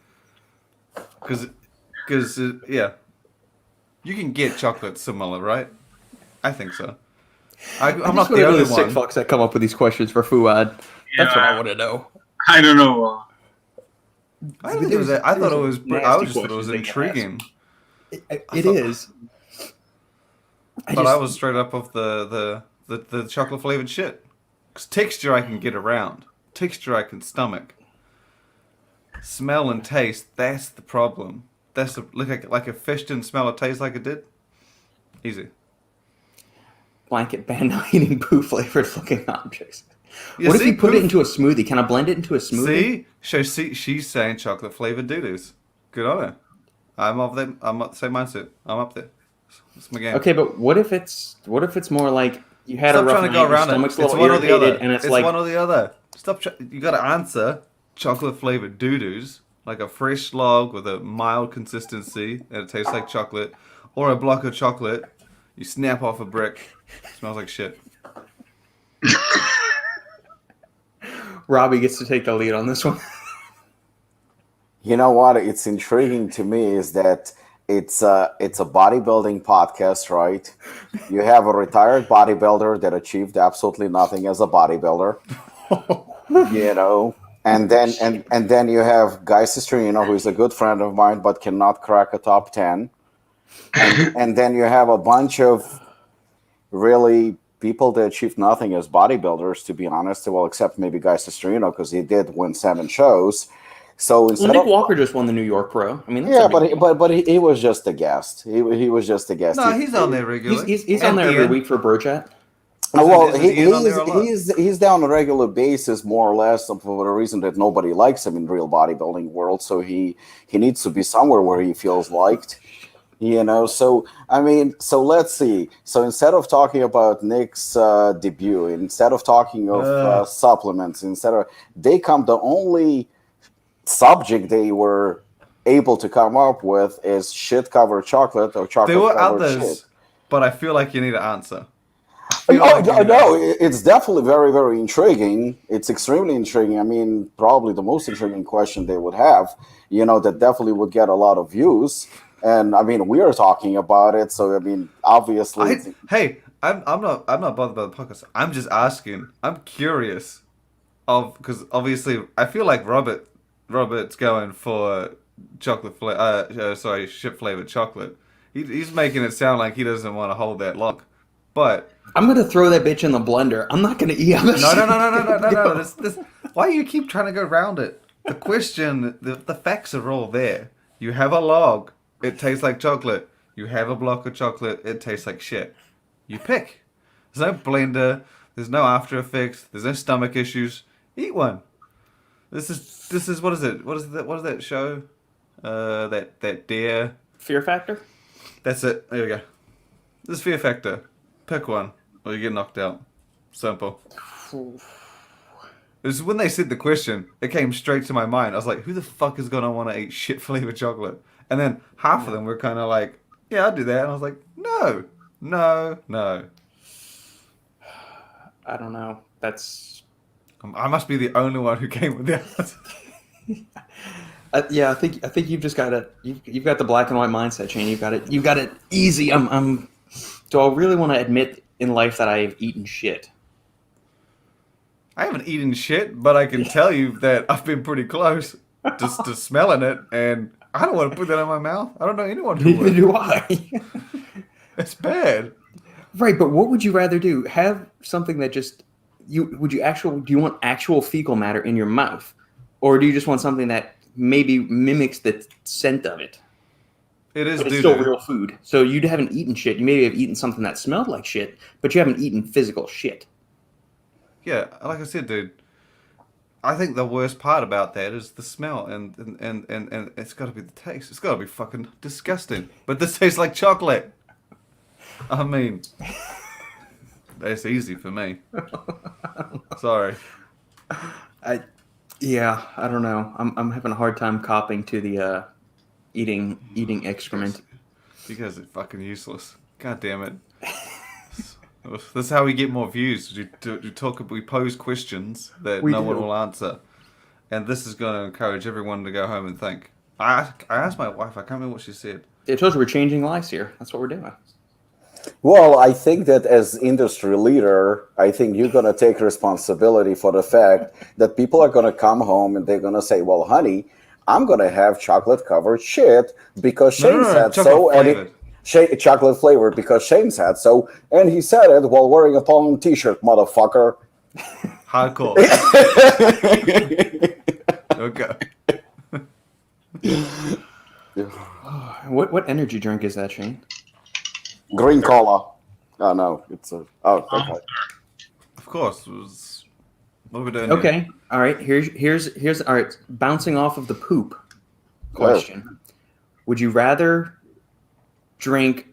[SPEAKER 4] Because, you can get chocolate similar, right? I think so. I'm not the only
[SPEAKER 2] sick
[SPEAKER 4] one.
[SPEAKER 2] fucks that come up with these questions for Fuad. That's what I want to know.
[SPEAKER 1] I don't know.
[SPEAKER 4] I thought it was intriguing.
[SPEAKER 2] It is.
[SPEAKER 4] But I was straight up of the chocolate flavored shit. Because texture I can get around. Texture I can stomach. Smell and taste, that's the problem. That's like a fish didn't smell or taste like it did. Easy.
[SPEAKER 2] Blanket ban on eating poo flavored looking objects. What if you put it into a smoothie? Can I blend it into a smoothie?
[SPEAKER 4] She's saying chocolate flavored doo-doos. Good on her. I'm of them. I'm at the same mindset. I'm up there. It's my game.
[SPEAKER 2] Okay, but what if it's more like you had
[SPEAKER 4] Stop
[SPEAKER 2] a rough
[SPEAKER 4] trying to
[SPEAKER 2] night,
[SPEAKER 4] go around
[SPEAKER 2] your stomach's
[SPEAKER 4] it.
[SPEAKER 2] a
[SPEAKER 4] It's
[SPEAKER 2] little
[SPEAKER 4] one or the
[SPEAKER 2] irritated,
[SPEAKER 4] other.
[SPEAKER 2] and it's
[SPEAKER 4] It's
[SPEAKER 2] like
[SPEAKER 4] one or the other. You got to answer chocolate flavored doo-doos, like a fresh log with a mild consistency and it tastes like chocolate, or a block of chocolate. You snap off a brick. Smells like shit.
[SPEAKER 2] Robbie gets to take the lead on this one.
[SPEAKER 3] You know what? It's intriguing to me is that it's a bodybuilding podcast, right? You have a retired bodybuilder that achieved absolutely nothing as a bodybuilder, and then you have Guy Cisterino, who is a good friend of mine but cannot crack a top 10, and then you have a bunch of really people that achieved nothing as bodybuilders, to be honest. Well, except maybe Guy Cisterino, because he did win 7 shows. So
[SPEAKER 2] Nick Walker just won the New York Pro. I mean,
[SPEAKER 3] but he was just a guest. He was just a guest.
[SPEAKER 4] No, he's on there regularly.
[SPEAKER 2] He's on there every week for Bro Chat.
[SPEAKER 3] Well, he's down on a regular basis, more or less, for the reason that nobody likes him in real bodybuilding world. So he needs to be somewhere where he feels liked. So let's see. So instead of talking about Nick's debut, instead of talking of supplements, the only subject they were able to come up with is shit covered chocolate or chocolate.
[SPEAKER 4] There were
[SPEAKER 3] covered
[SPEAKER 4] others,
[SPEAKER 3] shit.
[SPEAKER 4] but I feel like you need to answer.
[SPEAKER 3] No, it's definitely very, very intriguing. It's extremely intriguing. I mean, probably the most intriguing question they would have, that definitely would get a lot of views. And I mean, we are talking about it, so I mean, obviously.
[SPEAKER 4] I'm not bothered by the podcast. I'm just asking. I'm curious, because obviously I feel like Robert's going for shit flavored chocolate. He's making it sound like he doesn't want to hold that long, but
[SPEAKER 2] I'm gonna throw that bitch in the blender. I'm not gonna eat.
[SPEAKER 4] No. This, why do you keep trying to go around it? The question, the facts are all there. You have a log. It tastes like chocolate. You have a block of chocolate. It tastes like shit. You pick. There's no blender. There's no after effects. There's no stomach issues. Eat one. This is what is it? What is that show? That dare.
[SPEAKER 2] Fear factor?
[SPEAKER 4] That's it. There we go. This fear factor. Pick one, or you get knocked out. Simple. It was when they said the question, it came straight to my mind. I was like, who the fuck is gonna want to eat shit flavored chocolate? And then half of them were kind of like, yeah, I'll do that. And I was like, no.
[SPEAKER 2] I don't know. That's.
[SPEAKER 4] I must be the only one who came with that.
[SPEAKER 2] Yeah, I think you've just got it. You've got the black and white mindset, Shane. You've got it easy. Do I really want to admit in life that I've eaten shit?
[SPEAKER 4] I haven't eaten shit, but I can tell you that I've been pretty close to smelling it, and I don't want to put that in my mouth. I don't know anyone who would.
[SPEAKER 2] Neither do I.
[SPEAKER 4] It's bad.
[SPEAKER 2] Right, but what would you rather do? Have something that just do you want actual fecal matter in your mouth, or do you just want something that maybe mimics the scent of it?
[SPEAKER 4] It is.
[SPEAKER 2] But it's still real food. So you haven't eaten shit. You maybe have eaten something that smelled like shit, but you haven't eaten physical shit.
[SPEAKER 4] Yeah, like I said, dude. I think the worst part about that is the smell, and it's got to be the taste. It's got to be fucking disgusting. But this tastes like chocolate. I mean, that's easy for me. Sorry.
[SPEAKER 2] I don't know. I'm having a hard time copping to the eating excrement
[SPEAKER 4] because it's fucking useless. God damn it. That's how we get more views. We pose questions that no one will answer, and this is going to encourage everyone to go home and think. I asked my wife. I can't remember what she said.
[SPEAKER 2] It shows we're changing lives here. That's what we're doing.
[SPEAKER 3] Well, I think that as industry leader, I think you're going to take responsibility for the fact that people are going to come home and they're going to say, well, honey, I'm going to have chocolate-covered shit because Shane said so. And chocolate flavored because Shane said so. And he said it while wearing a Apollon t-shirt, motherfucker.
[SPEAKER 4] Hardcore. Okay.
[SPEAKER 2] What energy drink is that, Shane?
[SPEAKER 3] Green cola. Oh no, it's a. Oh, okay.
[SPEAKER 4] Of course. What are we doing?
[SPEAKER 2] Okay.
[SPEAKER 4] Here?
[SPEAKER 2] All right. Here's all right. Bouncing off of the poop question. Would you rather drink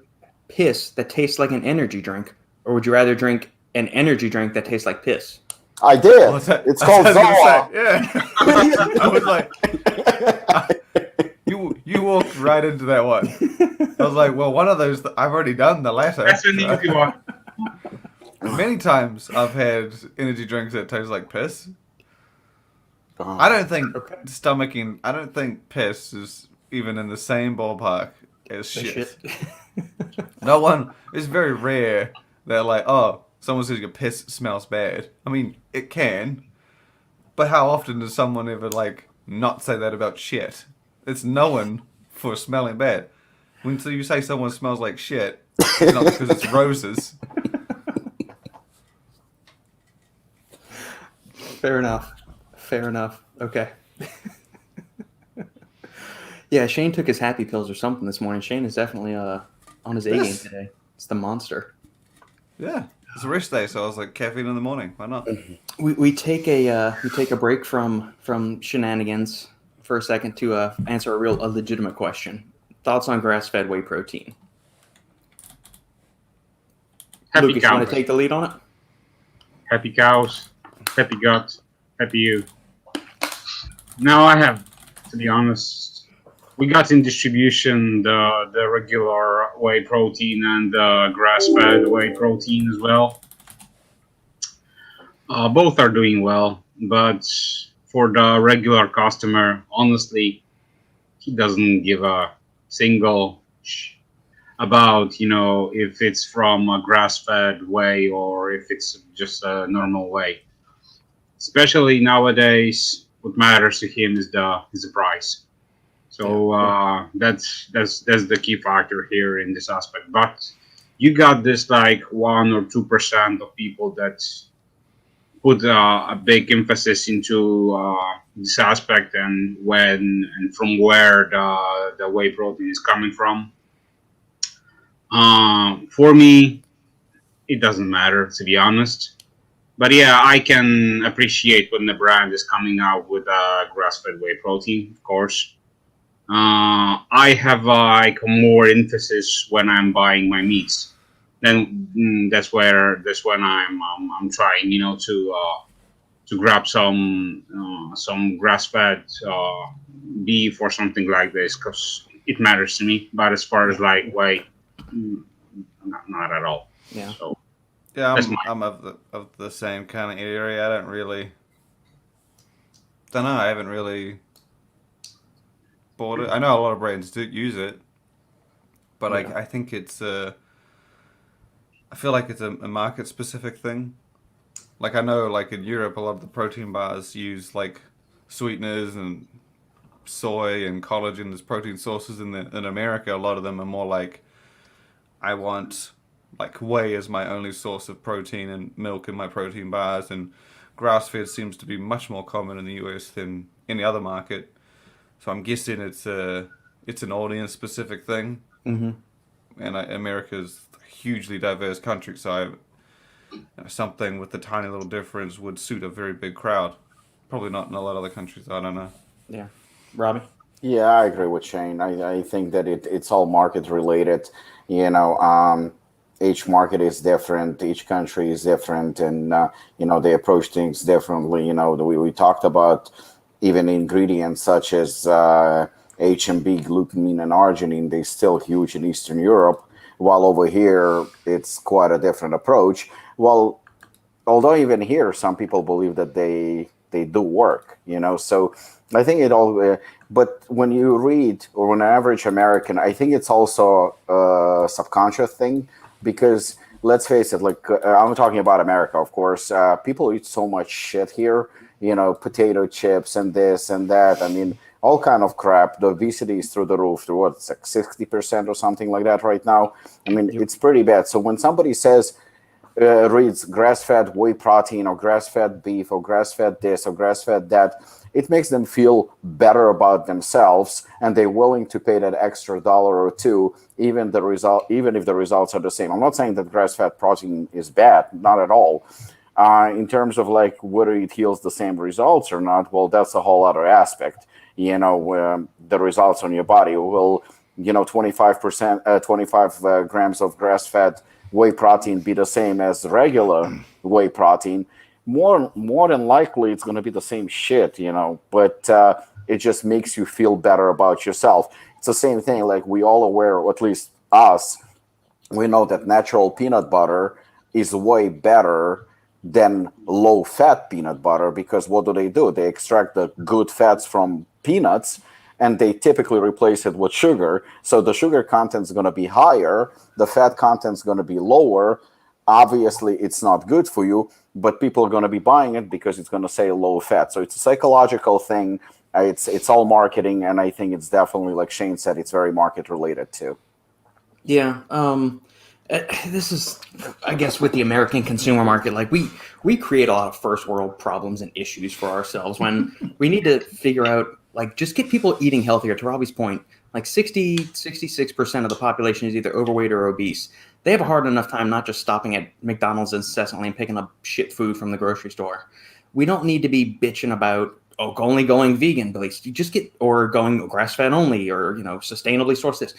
[SPEAKER 2] piss that tastes like an energy drink, or would you rather drink an energy drink that tastes like piss?
[SPEAKER 3] I did. It's called Zola.
[SPEAKER 4] Yeah. I was like, you walked right into that one. I was like, well, one of those, I've already done the latter.
[SPEAKER 1] That's an easy one.
[SPEAKER 4] Many times I've had energy drinks that taste like piss. I don't think I don't think piss is even in the same ballpark as shit. No one, it's very rare that like, oh, someone says your piss smells bad. I mean, it can, but how often does someone ever like not say that about shit? It's known for smelling bad. When so you say someone smells like shit, it's not because it's roses.
[SPEAKER 2] Fair enough. Okay. Yeah, Shane took his happy pills or something this morning. Shane is definitely on his A game today. It's the monster.
[SPEAKER 4] Yeah, it's a rest day, so I was like, caffeine in the morning. Why not?
[SPEAKER 2] We take a break from shenanigans for a second to answer a legitimate question. Thoughts on grass-fed whey protein?
[SPEAKER 1] Happy
[SPEAKER 2] Lukasz,
[SPEAKER 1] cows.
[SPEAKER 2] you want to take the lead on it?
[SPEAKER 1] Happy cows, happy gut, happy you. Now I have, to be honest, we got in distribution the regular whey protein and the grass-fed whey protein as well. Both are doing well, but for the regular customer, honestly, he doesn't give a single about, if it's from a grass-fed whey or if it's just a normal whey. Especially nowadays, what matters to him is the price. So that's the key factor here in this aspect. But you got this like 1 or 2% of people that put a big emphasis into this aspect and when and from where the whey protein is coming from. For me, it doesn't matter, to be honest. But yeah, I can appreciate when the brand is coming out with a grass-fed whey protein, of course. I have like more emphasis when I'm buying my meats. Then that's when I'm trying, to grab some grass-fed beef or something like this because it matters to me. But as far as like weight, mm, not at all.
[SPEAKER 2] Yeah.
[SPEAKER 1] So
[SPEAKER 4] Yeah,
[SPEAKER 1] that's my
[SPEAKER 4] I'm of the same kind of area. I don't know. I haven't really bought it. I know a lot of brands do use it, but
[SPEAKER 2] Yeah.
[SPEAKER 4] I think I feel like it's a market specific thing. Like I know, like in Europe, a lot of the protein bars use like sweeteners and soy and collagen as protein sources. In America, a lot of them are more like I want like whey as my only source of protein and milk in my protein bars, and grass fed seems to be much more common in the US than any other market. So I'm guessing it's an audience specific thing,
[SPEAKER 2] Mm-hmm.
[SPEAKER 4] and America's a hugely diverse country, so something with a tiny little difference would suit a very big crowd. Probably not in a lot of other countries. I don't know.
[SPEAKER 2] Yeah. Robbie?
[SPEAKER 3] Yeah, I agree with Shane. I think that it's all market related. You know, each market is different, each country is different, and they approach things differently. We talked about even ingredients such as HMB, glutamine, and arginine. They're still huge in Eastern Europe, while over here it's quite a different approach. Well, although even here some people believe that they do work, so I think it all but when you read, or when an average American, I think it's also a subconscious thing, because let's face it, like I'm talking about America, of course. People eat so much shit here, potato chips and this and that. I mean, all kind of crap. The obesity is through the roof, through what, it's like 60% or something like that right now. I mean,
[SPEAKER 2] Yep.
[SPEAKER 3] it's pretty bad. So when somebody says, reads grass-fed whey protein or grass-fed beef or grass-fed this or grass-fed that, it makes them feel better about themselves, and they're willing to pay that extra dollar or two, even if the results are the same. I'm not saying that grass-fed protein is bad, not at all. In terms of like whether it yields the same results or not, well, that's a whole other aspect. The results on your body will, 25%, 25 grams of grass-fed whey protein be the same as regular whey protein? More than likely it's going to be the same shit, but it just makes you feel better about yourself. It's the same thing, like we all aware, or at least us, we know that natural peanut butter is way better than low fat peanut butter, because what do? They extract the good fats from peanuts, and they typically replace it with sugar. So the sugar content is going to be higher, the fat content is going to be lower. Obviously, it's not good for you, but people are going to be buying it because it's going to say low fat. So it's a psychological thing. It's all marketing, and I think it's definitely, like Shane said, it's very market related too.
[SPEAKER 2] Yeah. This is, I guess, with the American consumer market, like we create a lot of first world problems and issues for ourselves when we need to figure out, like, just get people eating healthier. To Robbie's point, like 66% of the population is either overweight or obese. They have a hard enough time not just stopping at McDonald's incessantly and picking up shit food from the grocery store. We don't need to be bitching about, only going vegan, but you just get, or going grass fed only, or sustainably sourced this.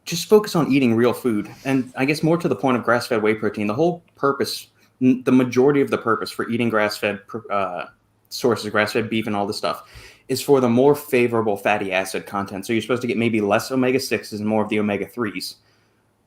[SPEAKER 2] Just focus on eating real food. And I guess more to the point of grass-fed whey protein, the whole purpose, the majority of the purpose for eating grass-fed sources, grass-fed beef and all this stuff, is for the more favorable fatty acid content. So you're supposed to get maybe less omega-6s and more of the omega-3s.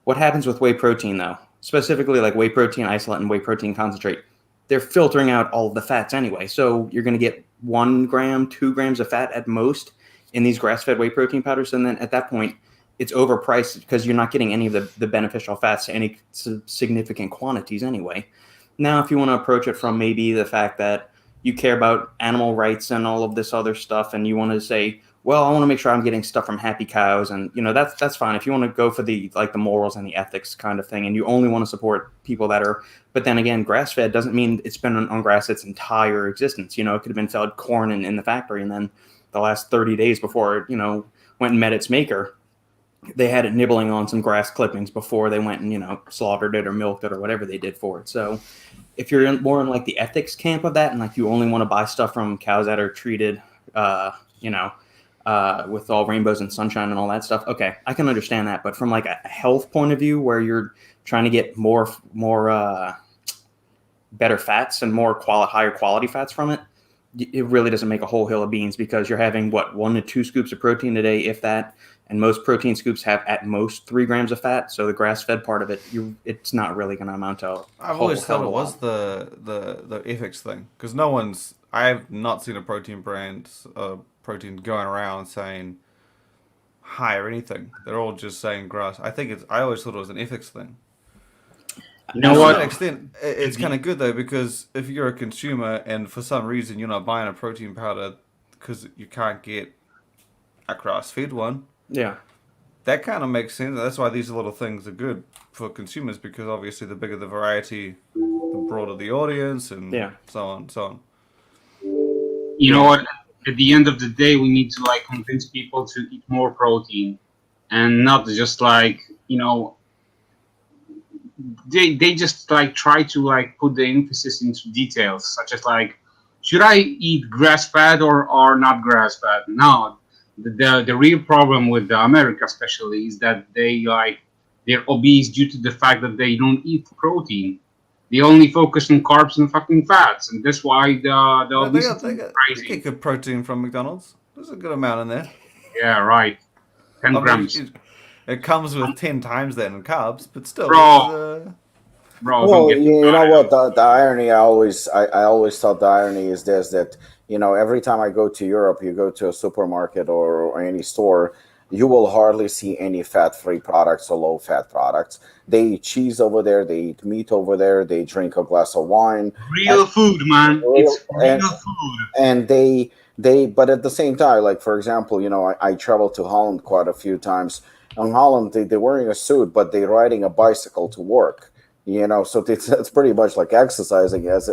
[SPEAKER 2] What happens with whey protein, though? Specifically like whey protein isolate and whey protein concentrate. They're filtering out all of the fats anyway. So you're going to get 1 gram, 2 grams of fat at most in these grass-fed whey protein powders. And then at that point, it's overpriced because you're not getting any of the beneficial fats to any significant quantities anyway. Now, if you want to approach it from maybe the fact that you care about animal rights and all of this other stuff, and you want to say, well, I want to make sure I'm getting stuff from happy cows, and that's fine. If you want to go for the morals and the ethics kind of thing, and you only want to support people that are, but then again, grass-fed doesn't mean it's been on grass its entire existence. It could have been fed corn in the factory, and then the last 30 days before it, went and met its maker, they had it nibbling on some grass clippings before they went and slaughtered it or milked it or whatever they did for it. So if you're more in like the ethics camp of that, and like you only want to buy stuff from cows that are treated with all rainbows and sunshine and all that stuff. Okay, I can understand that. But from like a health point of view, where you're trying to get more better fats and higher quality fats from it, it really doesn't make a whole hill of beans, because you're having 1 to 2 scoops of protein a day, if that. And most protein scoops have at most 3 grams of fat. So the grass-fed part of it, it's not really going to amount to.
[SPEAKER 4] I've always thought it was the ethics thing, because I have not seen a protein brand protein going around saying high or anything. They're all just saying grass. I always thought it was an ethics thing.
[SPEAKER 1] You know
[SPEAKER 4] To
[SPEAKER 1] what?
[SPEAKER 4] that extent, it's kind of good though, because if you're a consumer and for some reason you're not buying a protein powder because you can't get a grass-fed one,
[SPEAKER 2] Yeah.
[SPEAKER 4] that kind of makes sense. That's why these little things are good for consumers, because obviously the bigger the variety, the broader the audience, and so on and so on.
[SPEAKER 1] You know what? At the end of the day, we need to like convince people to eat more protein, and not just like, you know, they just like try to like put the emphasis into details, such as like, should I eat grass fed or not grass fed? No, the real problem with America especially is that they're obese due to the fact that they don't eat protein. They only focus on carbs and fucking fats, and that's why the obesity is
[SPEAKER 4] They
[SPEAKER 1] crazy.
[SPEAKER 4] get good protein from McDonald's. There's a good amount in there.
[SPEAKER 1] Yeah, right. 10 grams.
[SPEAKER 4] It comes with 10 times that in carbs, but still.
[SPEAKER 1] Bro,
[SPEAKER 3] Well,
[SPEAKER 1] don't get
[SPEAKER 3] you know what? The irony, I always thought the irony is this, that, you know, every time I go to Europe, you go to a supermarket or any store, you will hardly see any fat-free products or low-fat products. They eat cheese over there, they eat meat over there, they drink a glass of wine.
[SPEAKER 1] real food, man. It's real
[SPEAKER 3] and,
[SPEAKER 1] food.
[SPEAKER 3] and but at the same time, like, for example, you know, I traveled to Holland quite a few times. In Holland, they're wearing a suit, but they're riding a bicycle to work. You know, so it's pretty much like exercising as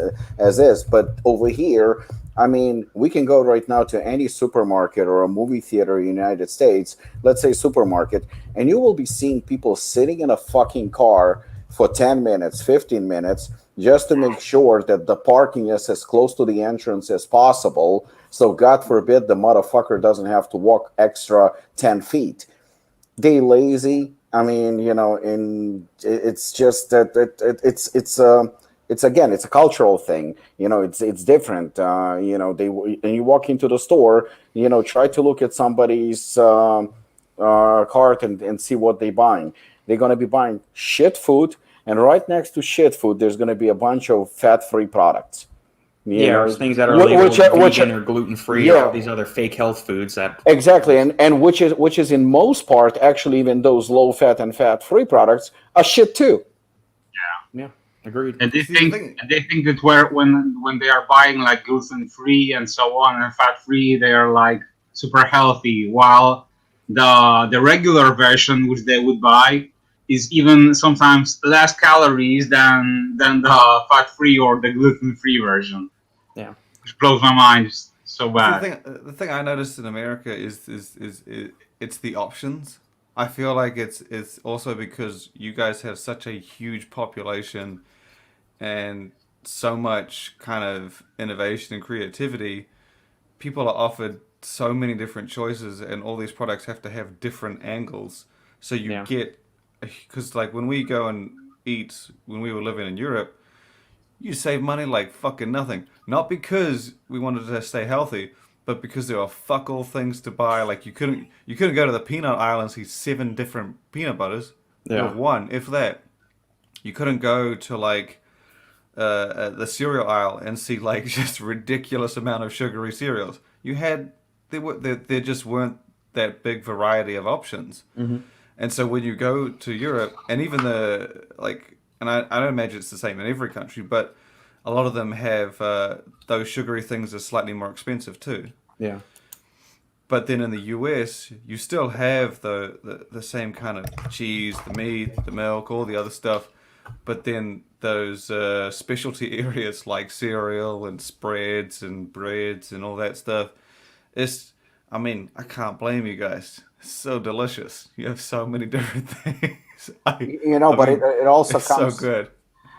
[SPEAKER 3] is. But over here, I mean, we can go right now to any supermarket or a movie theater in the United States, let's say supermarket, and you will be seeing people sitting in a fucking car for 10 minutes, 15 minutes, just to make sure that the parking is as close to the entrance as possible. So God forbid the motherfucker doesn't have to walk extra 10 feet. They lazy. I mean, you know, it's just that it's again, it's a cultural thing. You know, it's different. You know, and you walk into the store, you know, try to look at somebody's cart and see what they're buying. They're gonna be buying shit food, and right next to shit food, there's gonna be a bunch of fat-free products.
[SPEAKER 2] There's things that are vegan or gluten-free, or all these other fake health foods that
[SPEAKER 3] exactly, and which is in most part actually, even those low-fat and fat-free products are shit too.
[SPEAKER 2] Yeah, agreed.
[SPEAKER 1] And they think that when they are buying like gluten-free and so on and fat-free, they are like super healthy, while the regular version which they would buy is even sometimes less calories than the fat-free or the gluten-free version.
[SPEAKER 2] Yeah,
[SPEAKER 1] which blows my mind so bad.
[SPEAKER 4] The thing I noticed in America is it's the options. I feel like it's also because you guys have such a huge population and so much kind of innovation and creativity. People are offered so many different choices, and all these products have to have different angles. So you get, because like when we go and eat, when we were living in Europe, you save money like fucking nothing. Not because we wanted to stay healthy, but because there were fuck all things to buy. Like you couldn't go to the peanut aisle and see 7 different peanut butters. You have one, if that. You couldn't go to like the cereal aisle and see like just ridiculous amount of sugary cereals. There just weren't that big variety of options.
[SPEAKER 2] Mm-hmm.
[SPEAKER 4] And so when you go to Europe, and even and I don't imagine it's the same in every country, but a lot of them have those sugary things are slightly more expensive too.
[SPEAKER 2] Yeah.
[SPEAKER 4] But then in the US, you still have the same kind of cheese, the meat, the milk, all the other stuff. But then those specialty areas like cereal and spreads and breads and all that stuff, I can't blame you guys. It's so delicious. You have so many different things.
[SPEAKER 3] It also comes
[SPEAKER 4] so good.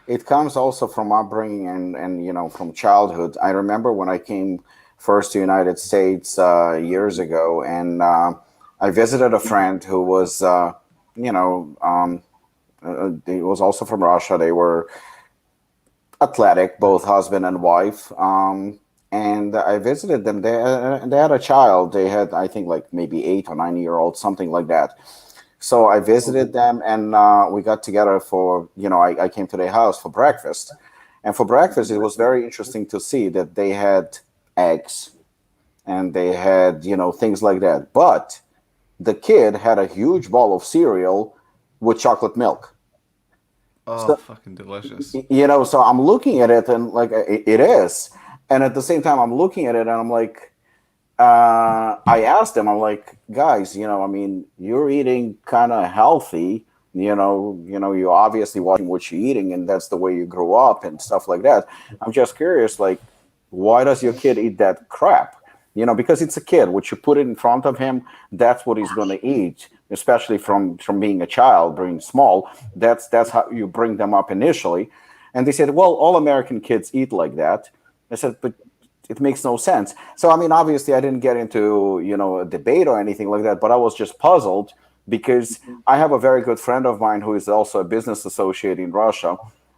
[SPEAKER 3] It comes also from upbringing and you know, from childhood. I remember when I came first to United States years ago, and I visited a friend who was, he was also from Russia. They were athletic, both husband and wife. And I visited them. They had a child. They had, I think, like maybe 8 or 9 year old, something like that. So I visited them, and we got together for, I came to their house for breakfast. And for breakfast, it was very interesting to see that they had eggs and they had, things like that. But the kid had a huge bowl of cereal with chocolate milk.
[SPEAKER 4] Oh,
[SPEAKER 3] So,
[SPEAKER 4] fucking delicious.
[SPEAKER 3] so I'm looking at it and like it is. And at the same time, I'm looking at it and I'm like, I asked them, I'm like, guys, I mean, you're eating kind of healthy, you're obviously watching what you're eating and that's the way you grew up and stuff like that. I'm just curious, like, why does your kid eat that crap? Because it's a kid. What you put it in front of him, that's what he's going to eat. Especially from being a child, being small. That's how you bring them up initially. And they said, well, all American kids eat like that. I said, but it makes no sense. So I mean, obviously, I didn't get into a debate or anything like that, but I was just puzzled because I have a very good friend of mine who is also a business associate in Russia,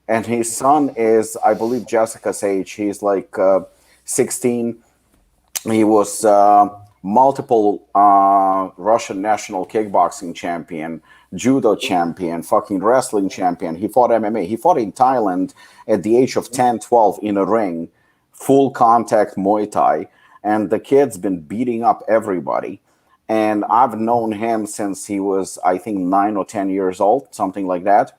[SPEAKER 3] and his son is, I believe, Jessica's age. He's like 16. He was multiple Russian national kickboxing champion, judo champion, fucking wrestling champion. He fought MMA. He fought in Thailand at the age of 10, 12 in a ring, full contact Muay Thai. And the kid's been beating up everybody. And I've known him since he was, I think, 9 or 10 years old, something like that.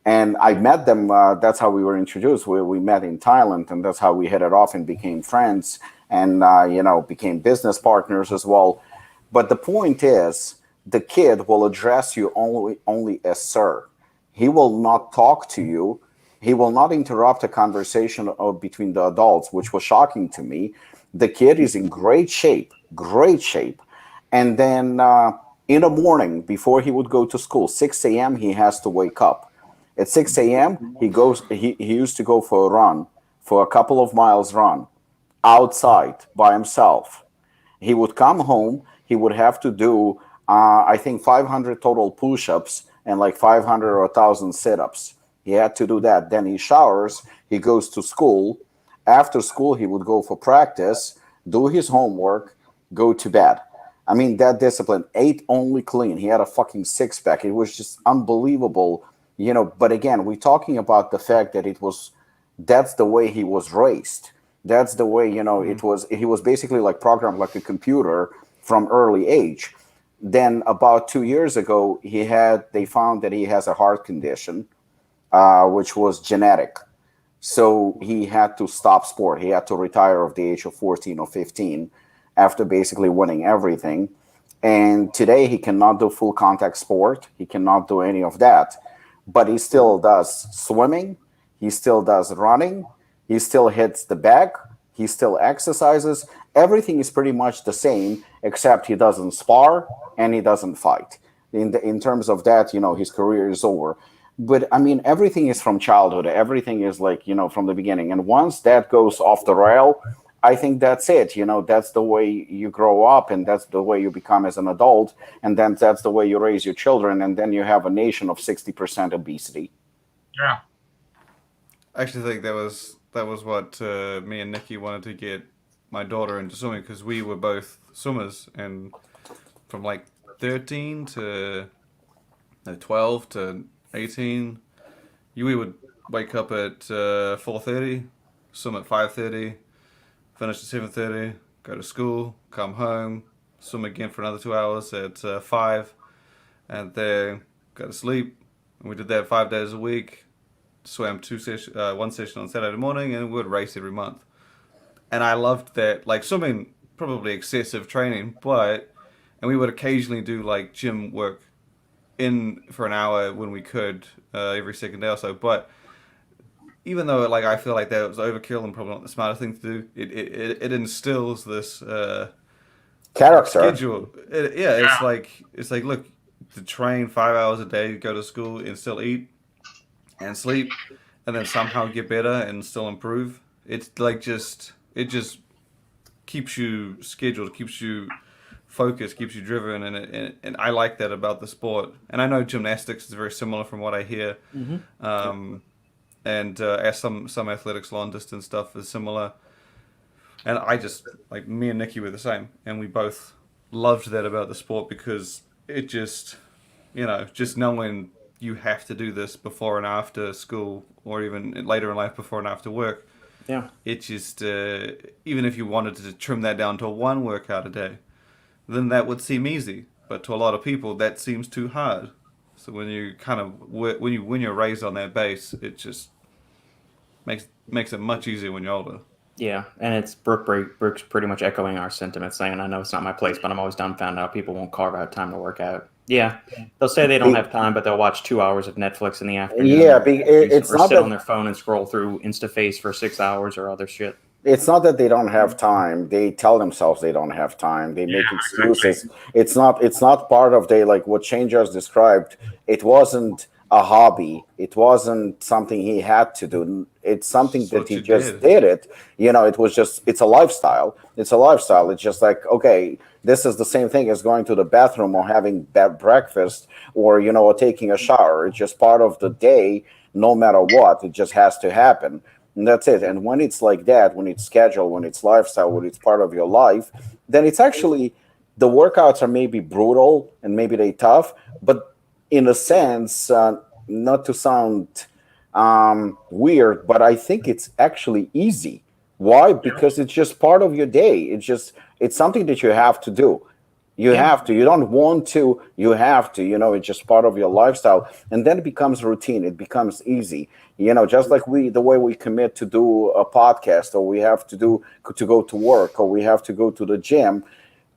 [SPEAKER 3] And I met them. That's how we were introduced. We met in Thailand, and that's how we hit it off and became friends and, became business partners as well. But the point is, the kid will address you only as sir. He will not talk to you. He will not interrupt a conversation between the adults, which was shocking to me. The kid is in great shape. And then in the morning, before he would go to school, 6 a.m., he has to wake up. At 6 a.m., he used to go for a run, for a couple of miles run, outside by himself. He would come home, he would have to do, I think, 500 total push-ups and like 500 or 1,000 sit-ups. He had to do that. Then he showers, he goes to school. After school, he would go for practice, do his homework, go to bed. I mean, that discipline, ate only clean. He had a fucking six-pack. It was just unbelievable. But again, we're talking about the fact that that's the way he was raised. That's the way, he was basically like programmed like a computer from early age. Then about 2 years ago, they found that he has a heart condition, which was genetic. So he had to stop sport. He had to retire at the age of 14 or 15 after basically winning everything. And today he cannot do full contact sport. He cannot do any of that. But he still does swimming, he still does running, he still hits the bag, he still exercises. Everything is pretty much the same, except he doesn't spar and he doesn't fight. In terms of that, his career is over. But I mean, everything is from childhood. Everything is like, from the beginning. And once that goes off the rail, I think that's it. That's the way you grow up and that's the way you become as an adult. And then that's the way you raise your children. And then you have a nation of 60% obesity.
[SPEAKER 1] Yeah.
[SPEAKER 4] I actually think that was what me and Nikki wanted to get my daughter into swimming, because we were both swimmers, and from like 13 to 12 to 18, we would wake up at 4:30, swim at 5:30, finish at 7:30, go to school, come home, swim again for another 2 hours at 5, and then go to sleep. And we did that 5 days a week. Swam one session on Saturday morning, and we would race every month. And I loved that, like swimming, probably excessive training, and we would occasionally do like gym work for an hour when we could, every second day or so. But even though like I feel like that was overkill and probably not the smartest thing to do, it instills this
[SPEAKER 3] character
[SPEAKER 4] schedule. It's like look, to train 5 hours a day, go to school, and still eat and sleep, and then somehow get better and still improve. It's like it just keeps you scheduled, keeps you focused, keeps you driven, and I like that about the sport. And I know gymnastics is very similar from what I hear, and as some athletics, long distance stuff is similar. And I just, like, me and Nikki were the same, and we both loved that about the sport because it just, just knowing you have to do this before and after school, or even later in life before and after work.
[SPEAKER 2] Yeah.
[SPEAKER 4] It just, even if you wanted to trim that down to one workout a day, then that would seem easy. But to a lot of people, that seems too hard. So when you when you're raised on that base, it just makes it much easier when you're older.
[SPEAKER 2] Yeah, and it's Brooke's pretty much echoing our sentiments, saying, I know it's not my place, but I'm always dumbfounded how people won't carve out time to work out. Yeah, they'll say they don't have time, but they'll watch 2 hours of Netflix in the afternoon.
[SPEAKER 3] Yeah, it's
[SPEAKER 2] or
[SPEAKER 3] not
[SPEAKER 2] sit
[SPEAKER 3] that
[SPEAKER 2] on their phone and scroll through InstaFace for 6 hours or other shit.
[SPEAKER 3] it's not that they don't have time. They tell themselves they don't have time. They make excuses.
[SPEAKER 1] Exactly.
[SPEAKER 3] It's not part of like what Shane just described. It wasn't a hobby. It wasn't something he had to do. It's something that he just did it. It was just, it's a lifestyle. It's a lifestyle. It's just like, okay, this is the same thing as going to the bathroom or having breakfast or, or taking a shower. It's just part of the day, no matter what. It just has to happen. And that's it. And when it's like that, when it's scheduled, when it's lifestyle, when it's part of your life, then it's actually, the workouts are maybe brutal and maybe they tough, but in a sense, not to sound weird, but I think it's actually easy. Why? Because it's just part of your day. It's something that you have to do. You have to. You don't want to. You have to. It's just part of your lifestyle, and then it becomes routine. It becomes easy. Just like the way we commit to do a podcast, or we have to go to work, or we have to go to the gym.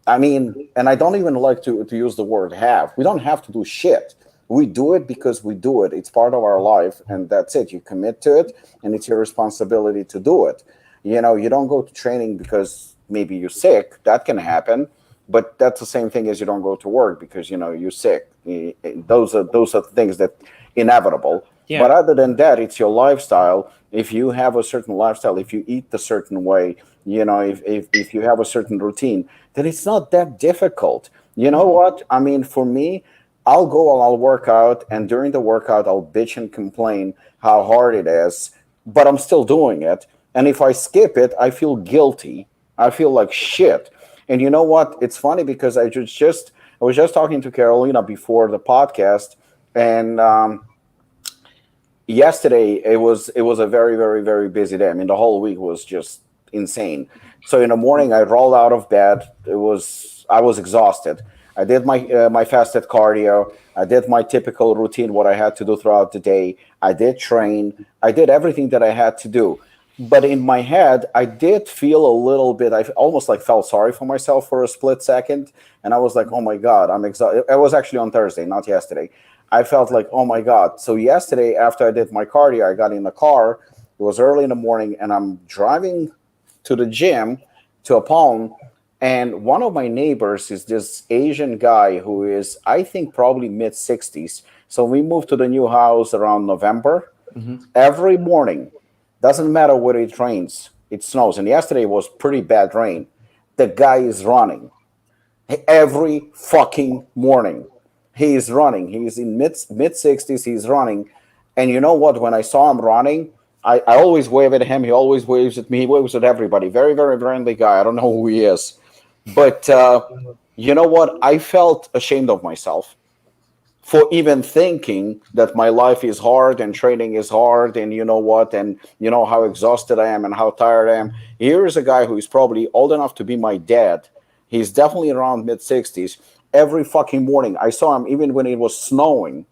[SPEAKER 3] I mean, and I don't even like to use the word have. We don't have to do shit. We do it because we do it. It's part of our life, and that's it. You commit to it, and it's your responsibility to do it. You don't go to training because maybe you're sick. That can happen. But that's the same thing as you don't go to work because you're sick. Those are things that inevitable. Yeah. But other than that, it's your lifestyle. If you have a certain lifestyle, if you eat a certain way, if you have a certain routine, then it's not that difficult. You know what? I mean, for me, I'll go and I'll work out, and during the workout, I'll bitch and complain how hard it is, but I'm still doing it. And if I skip it, I feel guilty. I feel like shit. And you know what? It's funny because I was just talking to Carolina before the podcast, and yesterday it was a very, very, very busy day. I mean, the whole week was just insane. So in the morning, I rolled out of bed. I was exhausted. I did my fasted cardio. I did my typical routine, what I had to do throughout the day. I did train. I did everything that I had to do. But in my head, I did feel a little bit, I almost felt sorry for myself for a split second. And I was like, oh my God, I'm exhausted. It was actually on Thursday, not yesterday. I felt like, oh my God. So yesterday, after I did my cardio, I got in the car. It was early in the morning, and I'm driving to the gym, to Apollon. And one of my neighbors is this Asian guy who is, I think, probably mid-60s. So we moved to the new house around November. Mm-hmm. Every morning, doesn't matter where it rains, it snows. And yesterday was pretty bad rain. The guy is running. Every fucking morning, he is running. He's in mid-60s, he's running. And you know what? When I saw him running, I always wave at him. He always waves at me. He waves at everybody. Very, very friendly guy. I don't know who he is. But you know what? I felt ashamed of myself for even thinking that my life is hard and training is hard, and you know what, and you know how exhausted I am and how tired I am. Here is a guy who is probably old enough to be my dad. He's definitely around mid-60s. Every fucking morning, I saw him even when it was snowing,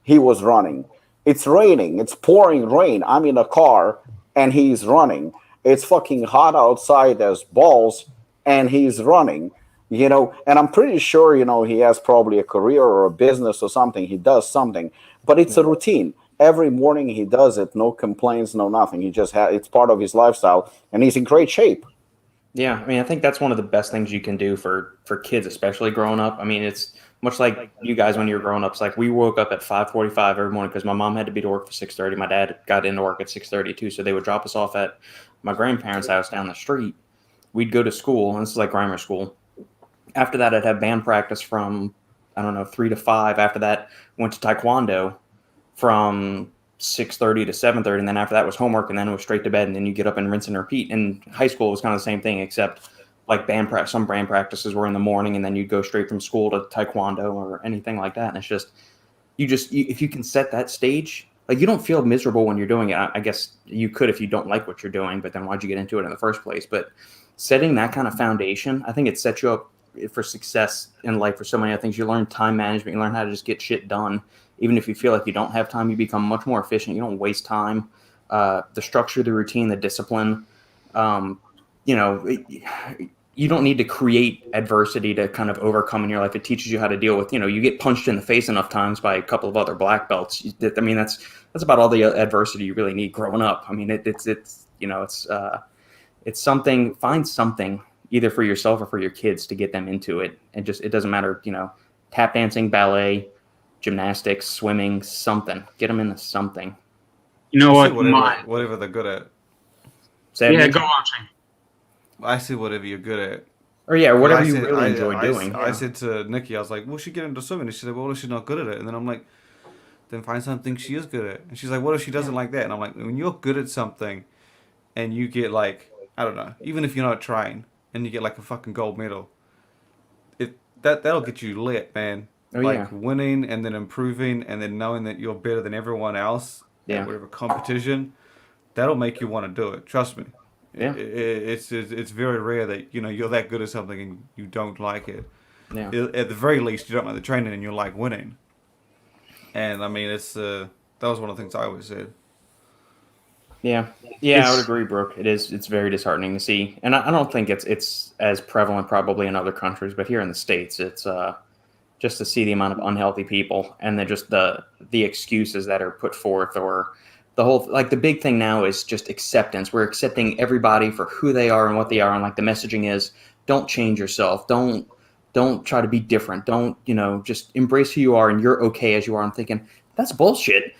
[SPEAKER 3] he was running. It's raining. It's pouring rain. I'm in a car, and he's running. It's fucking hot outside as balls, and he's running. And I'm pretty sure, he has probably a career or a business or something. He does something, but it's a routine. Every morning he does it. No complaints, no nothing. It's part of his lifestyle, and he's in great shape.
[SPEAKER 2] Yeah. I mean, I think that's one of the best things you can do for kids, especially growing up. I mean, it's much like you guys when you were growing up. It's like we woke up at 5:45 every morning because my mom had to be to work for 6:30. My dad got into work at 6:30 too. So they would drop us off at my grandparents' house down the street. we'd go to school, and this is like grammar school. After that, I'd have band practice from, I don't know, 3 to 5. After that, went to taekwondo from 6:30 to 7:30, and then after that was homework, and then it was straight to bed, and then you get up and rinse and repeat. And high school was kind of the same thing, except like some band practices were in the morning, and then you'd go straight from school to taekwondo or anything like that. And it's just, if you can set that stage, like you don't feel miserable when you're doing it. I guess you could if you don't like what you're doing, but then why'd you get into it in the first place? But setting that kind of foundation, I think it sets you up for success in life for so many other things. You learn time management, you learn how to just get shit done. Even if you feel like you don't have time, you become much more efficient. You don't waste time. The structure, the routine, the discipline, you don't need to create adversity to kind of overcome in your life. It teaches you how to deal with, you get punched in the face enough times by a couple of other black belts. I mean, that's about all the adversity you really need growing up. I mean, it's something, find something either for yourself or for your kids to get them into it. And just, it doesn't matter, tap dancing, ballet, gymnastics, swimming, something. Get them into something.
[SPEAKER 1] You know what?
[SPEAKER 4] Whatever they're good at.
[SPEAKER 1] Go on, Shane.
[SPEAKER 4] I see whatever you're good at.
[SPEAKER 2] Or whatever you really enjoy doing.
[SPEAKER 4] I said to Nikki, I was like, well, she get into swimming. And she said, well, what if she's not good at it? And then I'm like, then find something she is good at. And she's like, what if she doesn't like that? And I'm like, when you're good at something and you get like, I don't know, even if you're not trying and you get like a fucking gold medal, that'll get you lit, man. Winning and then improving and then knowing that you're better than everyone else at whatever competition, that'll make you want to do it. Trust me. Yeah. It's very rare that you're that good at something and you don't like it. Yeah. At the very least, you don't like the training and you like winning. And I mean, it's that was one of the things I always said. Yeah,
[SPEAKER 2] I would agree, Brooke. It's very disheartening to see, and I don't think it's as prevalent probably in other countries, but here in the States, it's just to see the amount of unhealthy people and then just the excuses that are put forth, or the whole, like the big thing now is just acceptance. We're accepting everybody for who they are and what they are, and like the messaging is, don't change yourself, don't try to be different, don't just embrace who you are and you're okay as you are. I'm thinking that's bullshit.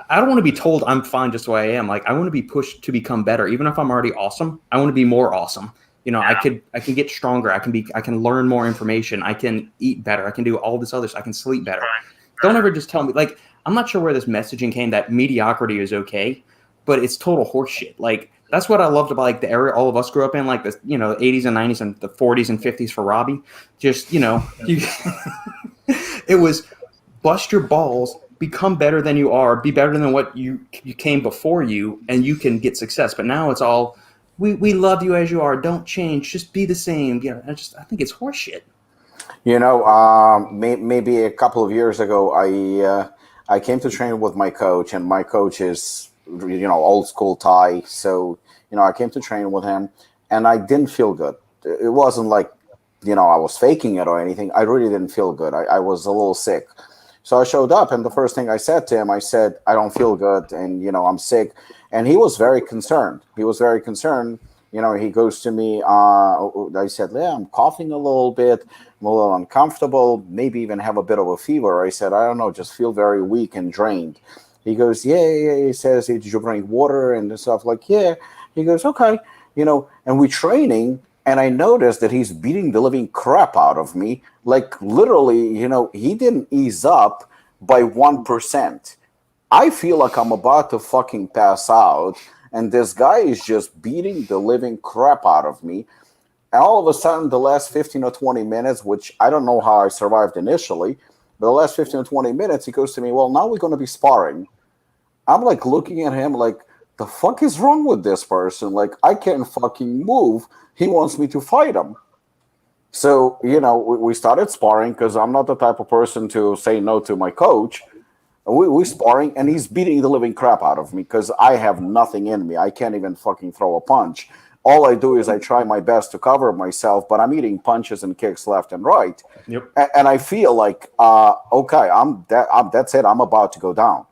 [SPEAKER 2] I don't want to be told I'm fine just the way I am. Like, I want to be pushed to become better. Even if I'm already awesome, I want to be more awesome. I can get stronger. I can learn more information. I can eat better. I can do all this other stuff. I can sleep better. Don't ever just tell me, like, I'm not sure where this messaging came that mediocrity is okay, but it's total horseshit. Like, that's what I loved about like the area all of us grew up in, like the 80s and 90s and the 40s and 50s for Robbie. Just it was bust your balls, become better than you are, be better than what you came before you, and you can get success. But now it's all, we love you as you are, don't change, just be the same. I think it's horseshit.
[SPEAKER 3] Maybe a couple of years ago, I came to train with my coach, and my coach is old school Thai, so I came to train with him, and I didn't feel good. It wasn't like I was faking it or anything. I really didn't feel good. I was a little sick. So I showed up, and the first thing I said to him, I said, I don't feel good, and, I'm sick. And he was very concerned. He goes to me, I said, I'm coughing a little bit, I'm a little uncomfortable, maybe even have a bit of a fever. I said, I don't know, just feel very weak and drained. He goes, yeah. He says, did you drink water and stuff? Like, yeah. He goes, okay. And we're training, and I noticed that he's beating the living crap out of me. Like, literally, he didn't ease up by 1%. I feel like I'm about to fucking pass out, and this guy is just beating the living crap out of me. And all of a sudden, the last 15 or 20 minutes, which I don't know how I survived initially, but the last 15 or 20 minutes, he goes to me, well, now we're going to be sparring. I'm like looking at him like, the fuck is wrong with this person? Like, I can't fucking move. He wants me to fight him. So, we started sparring because I'm not the type of person to say no to my coach. We're sparring, and he's beating the living crap out of me because I have nothing in me. I can't even fucking throw a punch. All I do is I try my best to cover myself, but I'm eating punches and kicks left and right. Yep. And I feel like, okay, that's it. I'm about to go down.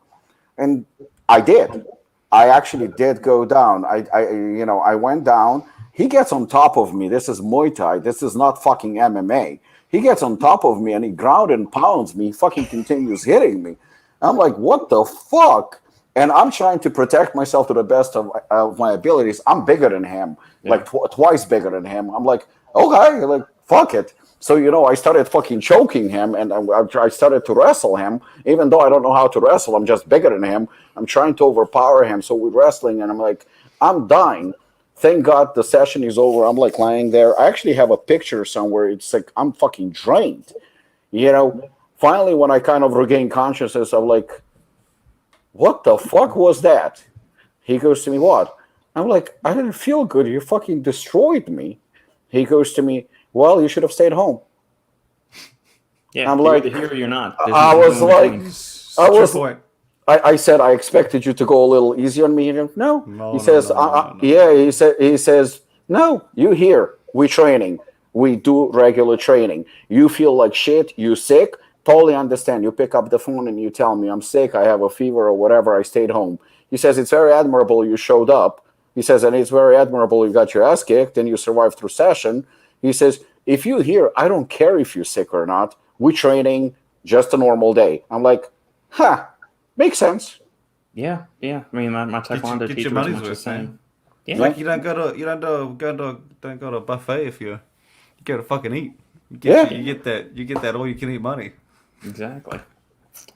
[SPEAKER 3] And I did. I actually did go down. I went down. He gets on top of me. This is Muay Thai. This is not fucking MMA. He gets on top of me and he ground and pounds me. He fucking continues hitting me. I'm like, what the fuck? and I'm trying to protect myself to the best of my abilities. I'm bigger than him, like twice bigger than him. I'm like, okay, like fuck it. So I started fucking choking him, and I started to wrestle him, even though I don't know how to wrestle. I'm just bigger than him. I'm trying to overpower him. So we're wrestling, and I'm like, I'm dying. Thank God the session is over. I'm like lying there. I actually have a picture somewhere. It's like I'm fucking drained. Finally, when I kind of regain consciousness, I'm like, what the fuck was that? He goes to me, what? I'm like, I didn't feel good. You fucking destroyed me. He goes to me, well, you should have stayed home.
[SPEAKER 2] Yeah,
[SPEAKER 3] I'm
[SPEAKER 2] you're
[SPEAKER 3] like,
[SPEAKER 2] either here or you're not.
[SPEAKER 3] I was like,
[SPEAKER 4] Point.
[SPEAKER 3] I said, I expected you to go a little easy on me. And no.
[SPEAKER 4] No,
[SPEAKER 3] He
[SPEAKER 4] no,
[SPEAKER 3] says,
[SPEAKER 4] no.
[SPEAKER 3] yeah, he says, no, you here. We training. We do regular training. You feel like shit. You sick. Totally understand. You pick up the phone and you tell me I'm sick. I have a fever or whatever. I stayed home. He says, it's very admirable you showed up. He says, and it's very admirable you got your ass kicked and you survived through session. He says, if you here, I don't care if you're sick or not. We training just a normal day. I'm like, makes sense.
[SPEAKER 2] Yeah. I mean, my taekwondo
[SPEAKER 4] get
[SPEAKER 2] teacher
[SPEAKER 4] your
[SPEAKER 2] was
[SPEAKER 4] money's
[SPEAKER 2] much the
[SPEAKER 4] worth,
[SPEAKER 2] same.
[SPEAKER 4] man.
[SPEAKER 2] Yeah.
[SPEAKER 4] Like you don't go to a buffet if you go to fucking eat. You get that all you can eat money.
[SPEAKER 2] Exactly.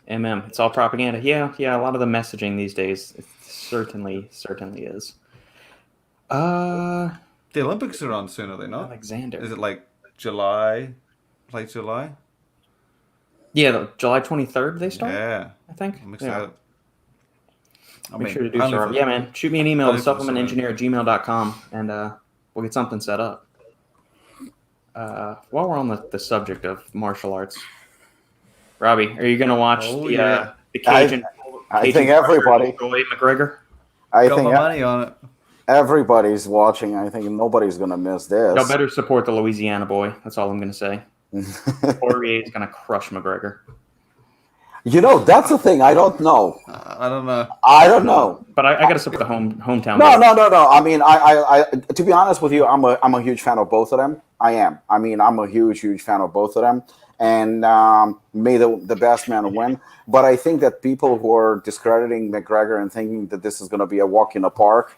[SPEAKER 2] It's all propaganda. Yeah. A lot of the messaging these days, it certainly is.
[SPEAKER 4] The Olympics are on soon, are they not?
[SPEAKER 2] Alexander.
[SPEAKER 4] Is it like July? Late July?
[SPEAKER 2] Yeah, July 23rd they start.
[SPEAKER 4] Yeah,
[SPEAKER 2] I think.
[SPEAKER 4] I'm excited.
[SPEAKER 2] Make sure to do so. Yeah, man. Shoot me an email to supplementengineer@gmail.com and we'll get something set up. While we're on the subject of martial arts, Robbie, are you going to watch the Cajun?
[SPEAKER 3] I think everybody.
[SPEAKER 2] McGregor.
[SPEAKER 3] I
[SPEAKER 4] got
[SPEAKER 3] think
[SPEAKER 4] my money on it.
[SPEAKER 3] Everybody's watching. I think nobody's going to miss this.
[SPEAKER 2] Y'all better support the Louisiana boy. That's all I'm going to say. Poirier is going to crush McGregor.
[SPEAKER 3] That's the thing. I don't know.
[SPEAKER 4] I don't know.
[SPEAKER 2] But I got to support the hometown.
[SPEAKER 3] No. I mean, I to be honest with you, I'm a huge fan of both of them. I am. I mean, I'm a huge fan of both of them. And may the best man win. But I think that people who are discrediting McGregor and thinking that this is going to be a walk in the park,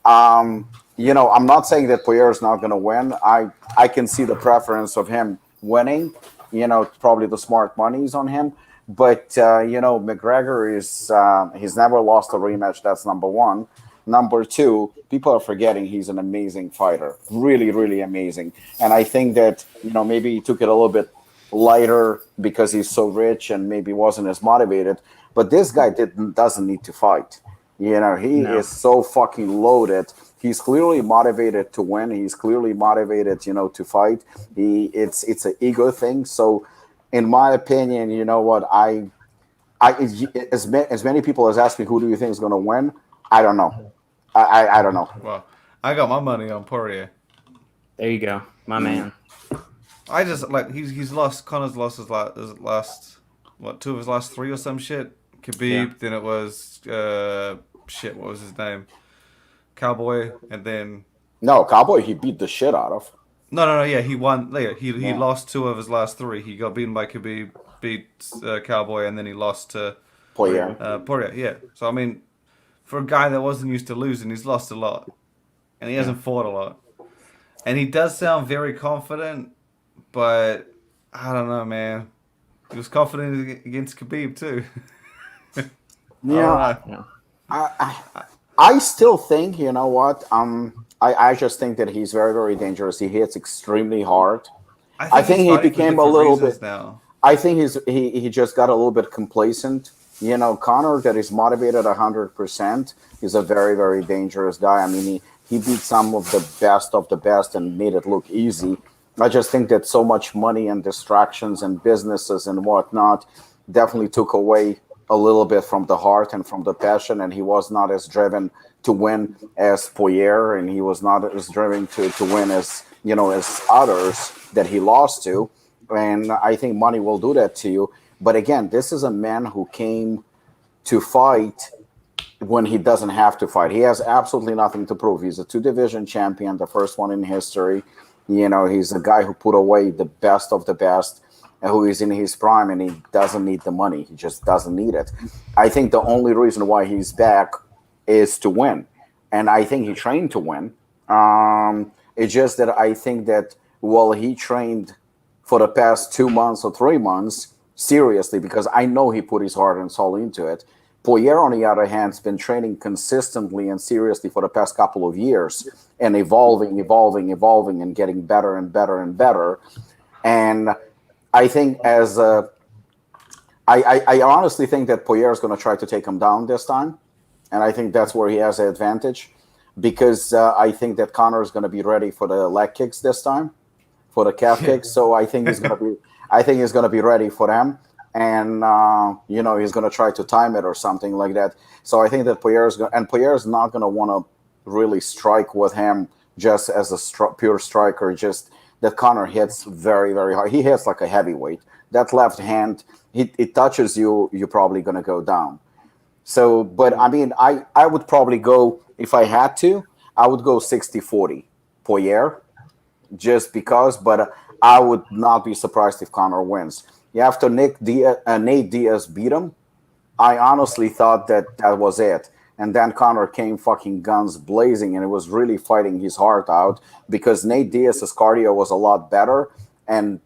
[SPEAKER 3] I'm not saying that Poirier is not going to win. I can see the preference of him winning. Probably the smart money's on him. But, McGregor he's never lost a rematch. That's number one. Number two, people are forgetting he's an amazing fighter. Really, really amazing. And I think that, maybe he took it a little bit lighter because he's so rich and maybe wasn't as motivated. But this guy doesn't need to fight. He is so fucking loaded. He's clearly motivated to win. He's clearly motivated, to fight. It's an ego thing. So, in my opinion, you know what? As many people as ask me, who do you think is going to win? I don't know. I don't know.
[SPEAKER 4] Well, I got my money on Poirier.
[SPEAKER 2] There you go, my man.
[SPEAKER 4] I just he's lost. Connor's lost his last two of his last three or some shit. Khabib. Then it was what was his name? Cowboy, and then
[SPEAKER 3] no Cowboy. He beat the shit out of.
[SPEAKER 4] No. Yeah, he won. Yeah, he lost two of his last three. He got beaten by Khabib, beat Cowboy, and then he lost to Poirier. Yeah. So I mean, for a guy that wasn't used to losing, he's lost a lot, and he hasn't fought a lot. And he does sound very confident, but I don't know, man. He was confident against Khabib too.
[SPEAKER 3] I still think, you know what? I just think that he's very, very dangerous. He hits extremely hard. I think he became a little bit. Now. I think he just got a little bit complacent. Connor, that is motivated 100%. He's a very, very dangerous guy. I mean, he beat some of the best and made it look easy. I just think that so much money and distractions and businesses and whatnot definitely took away a little bit from the heart and from the passion, and he was not as driven to win as Poirier, and he was not as driven to win as others that he lost to. And I think money will do that to you. But again, this is a man who came to fight when he doesn't have to fight. He has absolutely nothing to prove. He's a 2-division champion, the first one in history. He's a guy who put away the best of the best. who is in his prime, and he doesn't need the money. He just doesn't need it. I think the only reason why he's back is to win, and I think he trained to win. It's just that I think that he trained for the past 2 months or 3 months seriously, because I know he put his heart and soul into it. Poirier, on the other hand, has been training consistently and seriously for the past couple of years and evolving, and getting better and better and better. And I think I honestly think that Poirier is going to try to take him down this time. And I think that's where he has the advantage, because I think that Conor is going to be ready for the leg kicks this time, for the calf kicks. So I think he's going to be ready for them. And, he's going to try to time it or something like that. So I think that Poirier is not going to want to really strike with him just as a pure striker, just that Conor hits very, very hard. He hits like a heavyweight. That left hand, it touches you, you're probably going to go down. So, but I mean, I would probably go, if I had to, I would go 60-40 Poirier, just because, but I would not be surprised if Conor wins. After Nate Diaz beat him, I honestly thought that was it. And then Conor came fucking guns blazing, and it was really fighting his heart out, because Nate Diaz's cardio was a lot better. And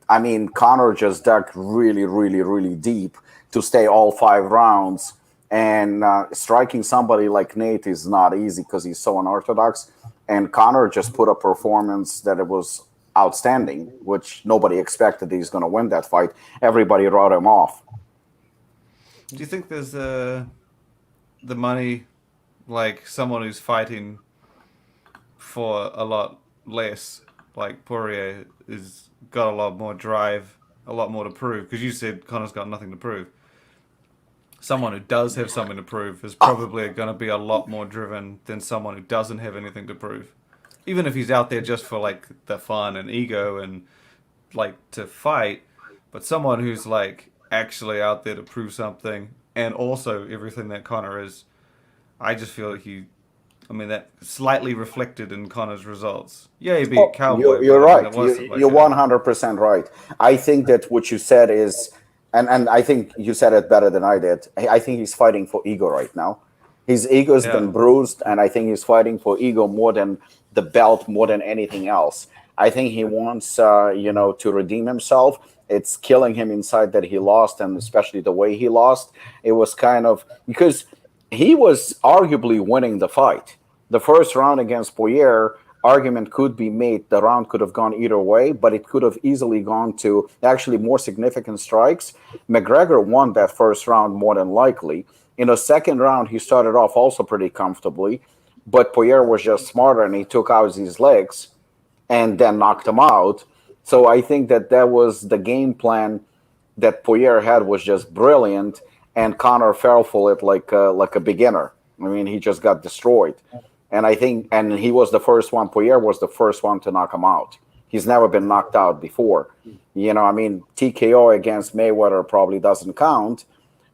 [SPEAKER 3] I mean, Conor just dug really, really, really deep to stay all 5 rounds. And striking somebody like Nate is not easy because he's so unorthodox. And Conor just put a performance that it was outstanding, which nobody expected he's going to win that fight. Everybody wrote him off.
[SPEAKER 4] Do you think there's the money, like someone who's fighting for a lot less, like Poirier, is got a lot more drive, a lot more to prove? Because you said Conor's got nothing to prove. Someone who does have something to prove is probably going to be a lot more driven than someone who doesn't have anything to prove. Even if he's out there just for like the fun and ego and like to fight, but someone who's like actually out there to prove something, and also everything that Conor is, I just feel like that slightly reflected in Conor's results. Yeah, he beat Cowboy.
[SPEAKER 3] You're right. You're 100% right. I think that what you said is, and I think you said it better than I did. I think he's fighting for ego right now. His ego's been bruised, and I think he's fighting for ego more than the belt, more than anything else. I think he wants, to redeem himself. It's killing him inside that he lost, and especially the way he lost. It was kind of because he was arguably winning the fight. The first round against Poirier, argument could be made. The round could have gone either way, but it could have easily gone to actually more significant strikes. McGregor won that first round more than likely. In the second round, he started off also pretty comfortably, but Poirier was just smarter, and he took out his legs and then knocked him out. So I think that was the game plan that Poirier had was just brilliant, and Conor fell for it like a beginner. I mean, he just got destroyed. And I think, and he was the first one, Poirier was the first one to knock him out. He's never been knocked out before. TKO against Mayweather probably doesn't count,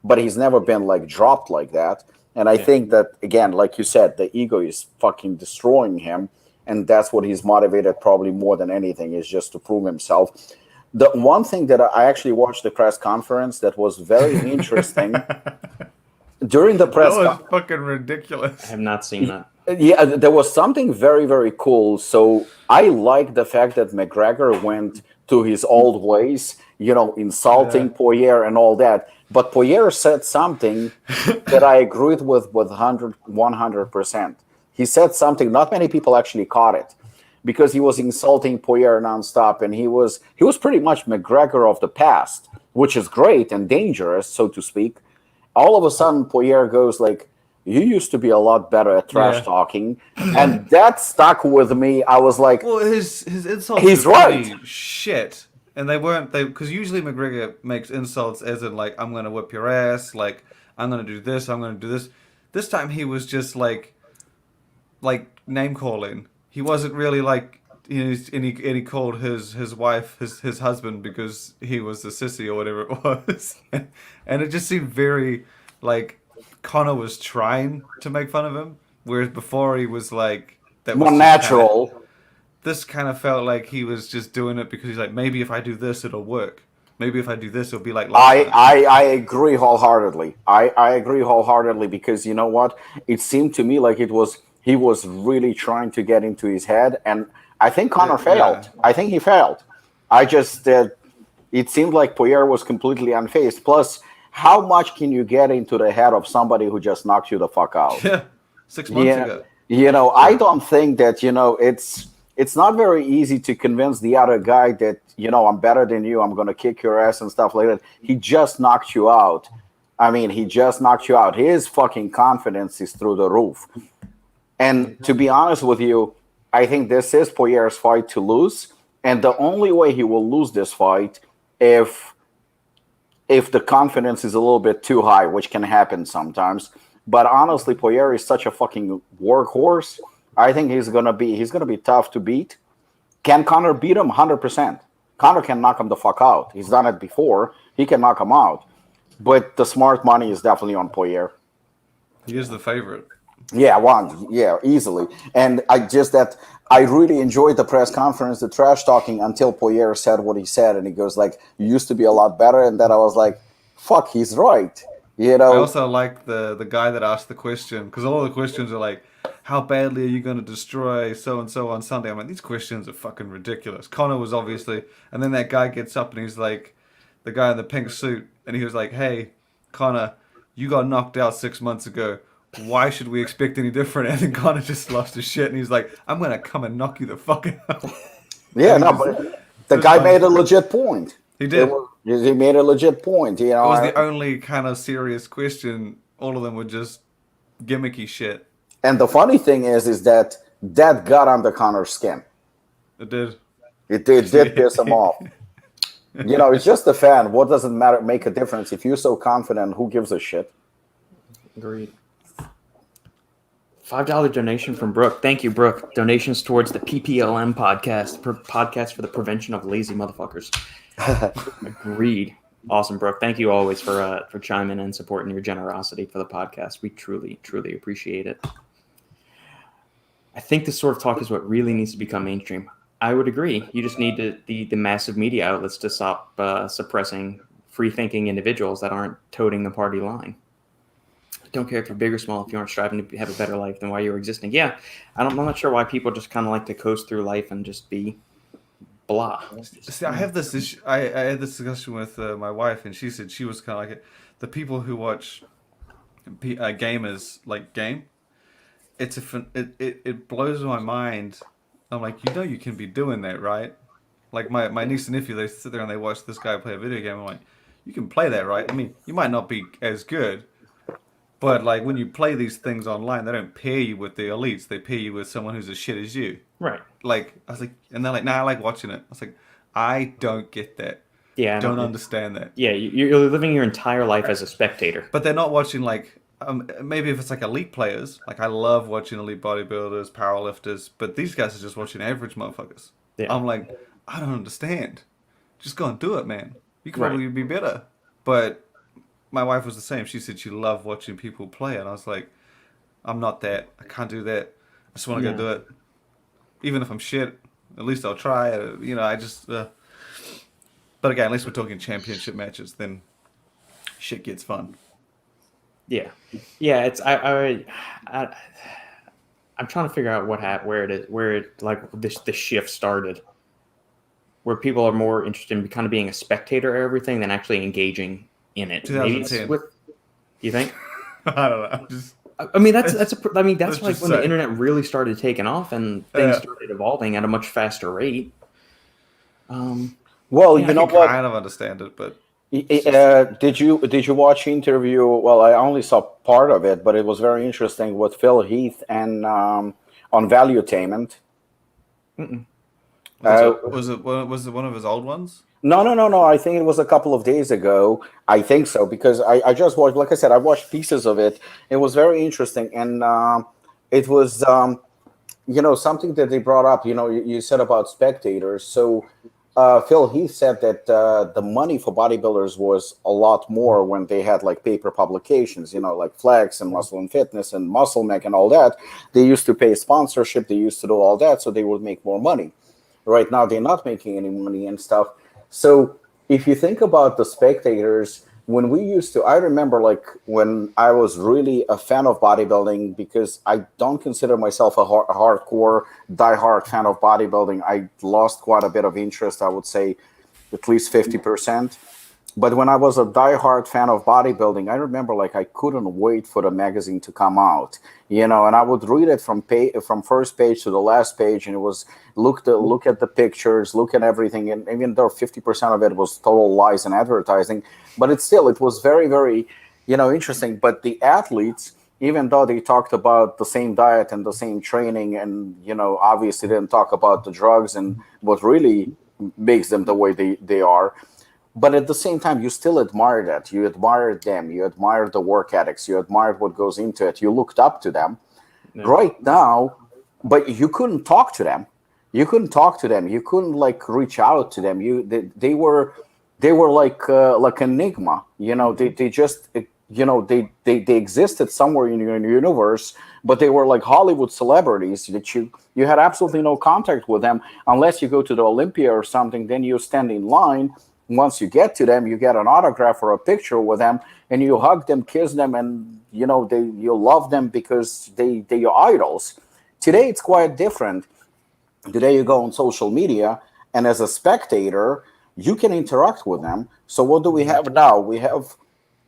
[SPEAKER 3] but he's never been like dropped like that. And I think that, again, like you said, the ego is fucking destroying him. And that's what he's motivated probably more than anything, is just to prove himself. The one thing that I actually watched the press conference that was very interesting during the press
[SPEAKER 4] conference. That was fucking ridiculous.
[SPEAKER 2] I have not seen that.
[SPEAKER 3] Yeah, there was something very, very cool. So I like the fact that McGregor went to his old ways, insulting Poirier and all that. But Poirier said something that I agreed with 100%. He said something, not many people actually caught it, because he was insulting Poirier nonstop, and he was pretty much McGregor of the past, which is great and dangerous, so to speak. All of a sudden, Poirier goes like, "You used to be a lot better at trash talking," and that stuck with me. I was like,
[SPEAKER 4] "Well, his insults
[SPEAKER 3] he's right.
[SPEAKER 4] Shit." And they weren't, because usually McGregor makes insults as in like, "I'm gonna whip your ass," like, "I'm gonna do this, I'm gonna do this." This time he was just like name calling. He wasn't really like, and he called his wife his husband because he was a sissy or whatever it was, and it just seemed very like Conor was trying to make fun of him, whereas before he was like that
[SPEAKER 3] more
[SPEAKER 4] was
[SPEAKER 3] natural.
[SPEAKER 4] This kind of felt like he was just doing it because he's like, maybe if I do this, it'll work. Maybe if I do this, it'll be like last time.
[SPEAKER 3] I agree wholeheartedly. I agree wholeheartedly because you know what? It seemed to me like he was really trying to get into his head, and I think Connor failed.
[SPEAKER 4] Yeah.
[SPEAKER 3] I think he failed. I just it seemed like Poirier was completely unfazed. Plus, how much can you get into the head of somebody who just knocked you the fuck out?
[SPEAKER 4] Yeah, 6 months ago.
[SPEAKER 3] You know, I don't think that, you know, it's not very easy to convince the other guy that, you know, I'm better than you, I'm going to kick your ass and stuff like that. He just knocked you out. I mean, he just knocked you out. His fucking confidence is through the roof. And to be honest with you, I think this is Poirier's fight to lose. And the only way he will lose this fight if the confidence is a little bit too high, which can happen sometimes. But honestly, Poirier is such a fucking workhorse. I think he's gonna be tough to beat. Can Connor beat him? 100%. Connor can knock him the fuck out. He's done it before. He can knock him out. But the smart money is definitely on Poirier.
[SPEAKER 4] He is the favorite.
[SPEAKER 3] Yeah, easily. And I really enjoyed the press conference, the trash talking until Poirier said what he said, and he goes like, "You used to be a lot better," and then I was like, "Fuck, he's right." You know.
[SPEAKER 4] I also like the guy that asked the question, because all the questions are like, "How badly are you going to destroy so and so on Sunday?" I'm like, these questions are fucking ridiculous. Connor was obviously, and then that guy gets up and he's like, the guy in the pink suit, and he was like, "Hey, Connor, you got knocked out 6 months ago. Why should we expect any different?" And then Connor just lost his shit, and he's like, "I'm gonna come and knock you the fuck out."
[SPEAKER 3] Yeah, no, but the guy made a legit point.
[SPEAKER 4] He did.
[SPEAKER 3] He made a legit point. You know,
[SPEAKER 4] it was the only kind of serious question. All of them were just gimmicky shit.
[SPEAKER 3] And the funny thing is that got under Connor's skin.
[SPEAKER 4] It did.
[SPEAKER 3] It did piss him off. You know, it's just a fan. What does it matter? Make a difference if you're so confident. Who gives a shit?
[SPEAKER 2] Agreed. $5 donation from Brooke. Thank you, Brooke. Donations towards the PPLM podcast, podcast for the prevention of lazy motherfuckers. Agreed. Awesome, Brooke. Thank you always for chiming in and supporting your generosity for the podcast. We truly, truly appreciate it. I think this sort of talk is what really needs to become mainstream. I would agree. You just need the massive media outlets to stop suppressing free-thinking individuals that aren't toting the party line. Don't care if you're big or small, if you aren't striving to have a better life than why you're existing. Yeah, I'm not sure why people just kind of like to coast through life and just be blah.
[SPEAKER 4] See, I have this issue. I had this discussion with my wife, and she said she was kind of like the people who watch gamers like game. It blows my mind. I'm like, you know, you can be doing that, right? Like my niece and nephew, they sit there and they watch this guy play a video game. I'm like, you can play that, right? I mean, you might not be as good. But, like, when you play these things online, they don't pair you with the elites. They pair you with someone who's as shit as you.
[SPEAKER 2] Right.
[SPEAKER 4] Like, I was like, and they're like, nah, I like watching it. I was like, I don't get that.
[SPEAKER 2] Yeah.
[SPEAKER 4] I don't understand that.
[SPEAKER 2] Yeah, you're living your entire life as a spectator.
[SPEAKER 4] But they're not watching, like, maybe if it's, like, elite players. Like, I love watching elite bodybuilders, powerlifters. But these guys are just watching average motherfuckers. Yeah. I'm like, I don't understand. Just go and do it, man. You can probably be better. But my wife was the same. She said she loved watching people play, and I was like, I'm not that. I can't do that. I just want to go do it. Even if I'm shit, at least I'll try it. You know, I just... But again, at least we're talking championship matches, then shit gets fun.
[SPEAKER 2] Yeah. Yeah, it's... I'm trying to figure out where the shift started. Where people are more interested in kind of being a spectator of everything than actually engaging in it.
[SPEAKER 4] 2010.
[SPEAKER 2] You think?
[SPEAKER 4] I don't know.
[SPEAKER 2] That's like when the internet really started taking off and things started evolving at a much faster rate.
[SPEAKER 3] Well, you know what?
[SPEAKER 4] I kind of understand it, but
[SPEAKER 3] did you watch the interview? Well, I only saw part of it, but it was very interesting with Phil Heath and on Valuetainment.
[SPEAKER 4] Was it one of his old ones?
[SPEAKER 3] No. I think it was a couple of days ago. I think so, because I just watched, like I said, I watched pieces of it. It was very interesting. And it was, something that they brought up, you said about spectators. So Phil Heath said that the money for bodybuilders was a lot more when they had like paper publications, like Flex and Muscle and Fitness and Muscle Mech and all that. They used to pay sponsorship. They used to do all that, so they would make more money. Right now, they're not making any money and stuff. So if you think about the spectators, when we used to, I remember like when I was really a fan of bodybuilding, because I don't consider myself a hardcore, diehard fan of bodybuilding. I lost quite a bit of interest, I would say at least 50%. But when I was a diehard fan of bodybuilding, I remember like I couldn't wait for the magazine to come out, and I would read it from first page to the last page, and it was look at the pictures, look at everything, and even though 50% of it was total lies and advertising, but it was very, very, interesting. But the athletes, even though they talked about the same diet and the same training, and obviously didn't talk about the drugs and what really makes them the way they are. But at the same time, you still admire that. You admired them. You admired the work ethics. You admired what goes into it. You looked up to them. Yeah. Right now, but you couldn't talk to them. You couldn't like reach out to them. They were like enigma. They just they existed somewhere in your universe, but they were like Hollywood celebrities that you had absolutely no contact with them unless you go to the Olympia or something. Then you stand in line. Once you get to them, you get an autograph or a picture with them, and you hug them, kiss them, and you love them because they're your idols. Today it's quite different. Today you go on social media, and as a spectator, you can interact with them. So what do we have now? We have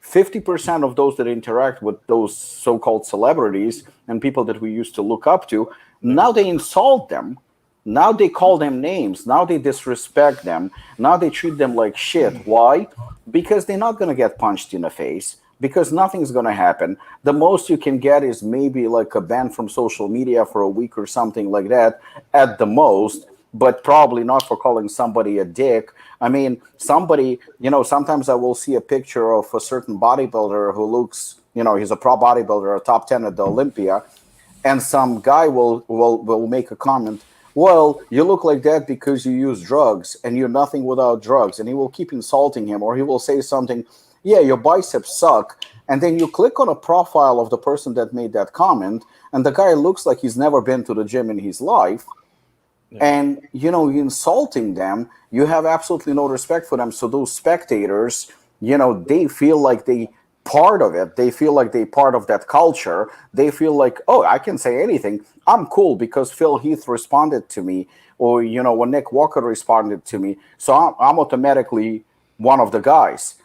[SPEAKER 3] 50% of those that interact with those so-called celebrities and people that we used to look up to. Now they insult them. Now they call them names. Now they disrespect them. Now they treat them like shit. Why? Because they're not going to get punched in the face. Because nothing's going to happen. The most you can get is maybe like a ban from social media for a week or something like that at the most, but probably not for calling somebody a dick. I mean, somebody, sometimes I will see a picture of a certain bodybuilder who looks, he's a pro bodybuilder, a top 10 at the Olympia, and some guy will make a comment. Well, you look like that because you use drugs and you're nothing without drugs. And he will keep insulting him, or he will say something, yeah, your biceps suck. And then you click on a profile of the person that made that comment, and the guy looks like he's never been to the gym in his life. Yeah. And, you're insulting them. You have absolutely no respect for them. So those spectators, they feel like they part of it. They feel like they're part of that culture. They feel like, oh, I can say anything. I'm cool because Phil Heath responded to me, or when Nick Walker responded to me, so I'm automatically one of the guys.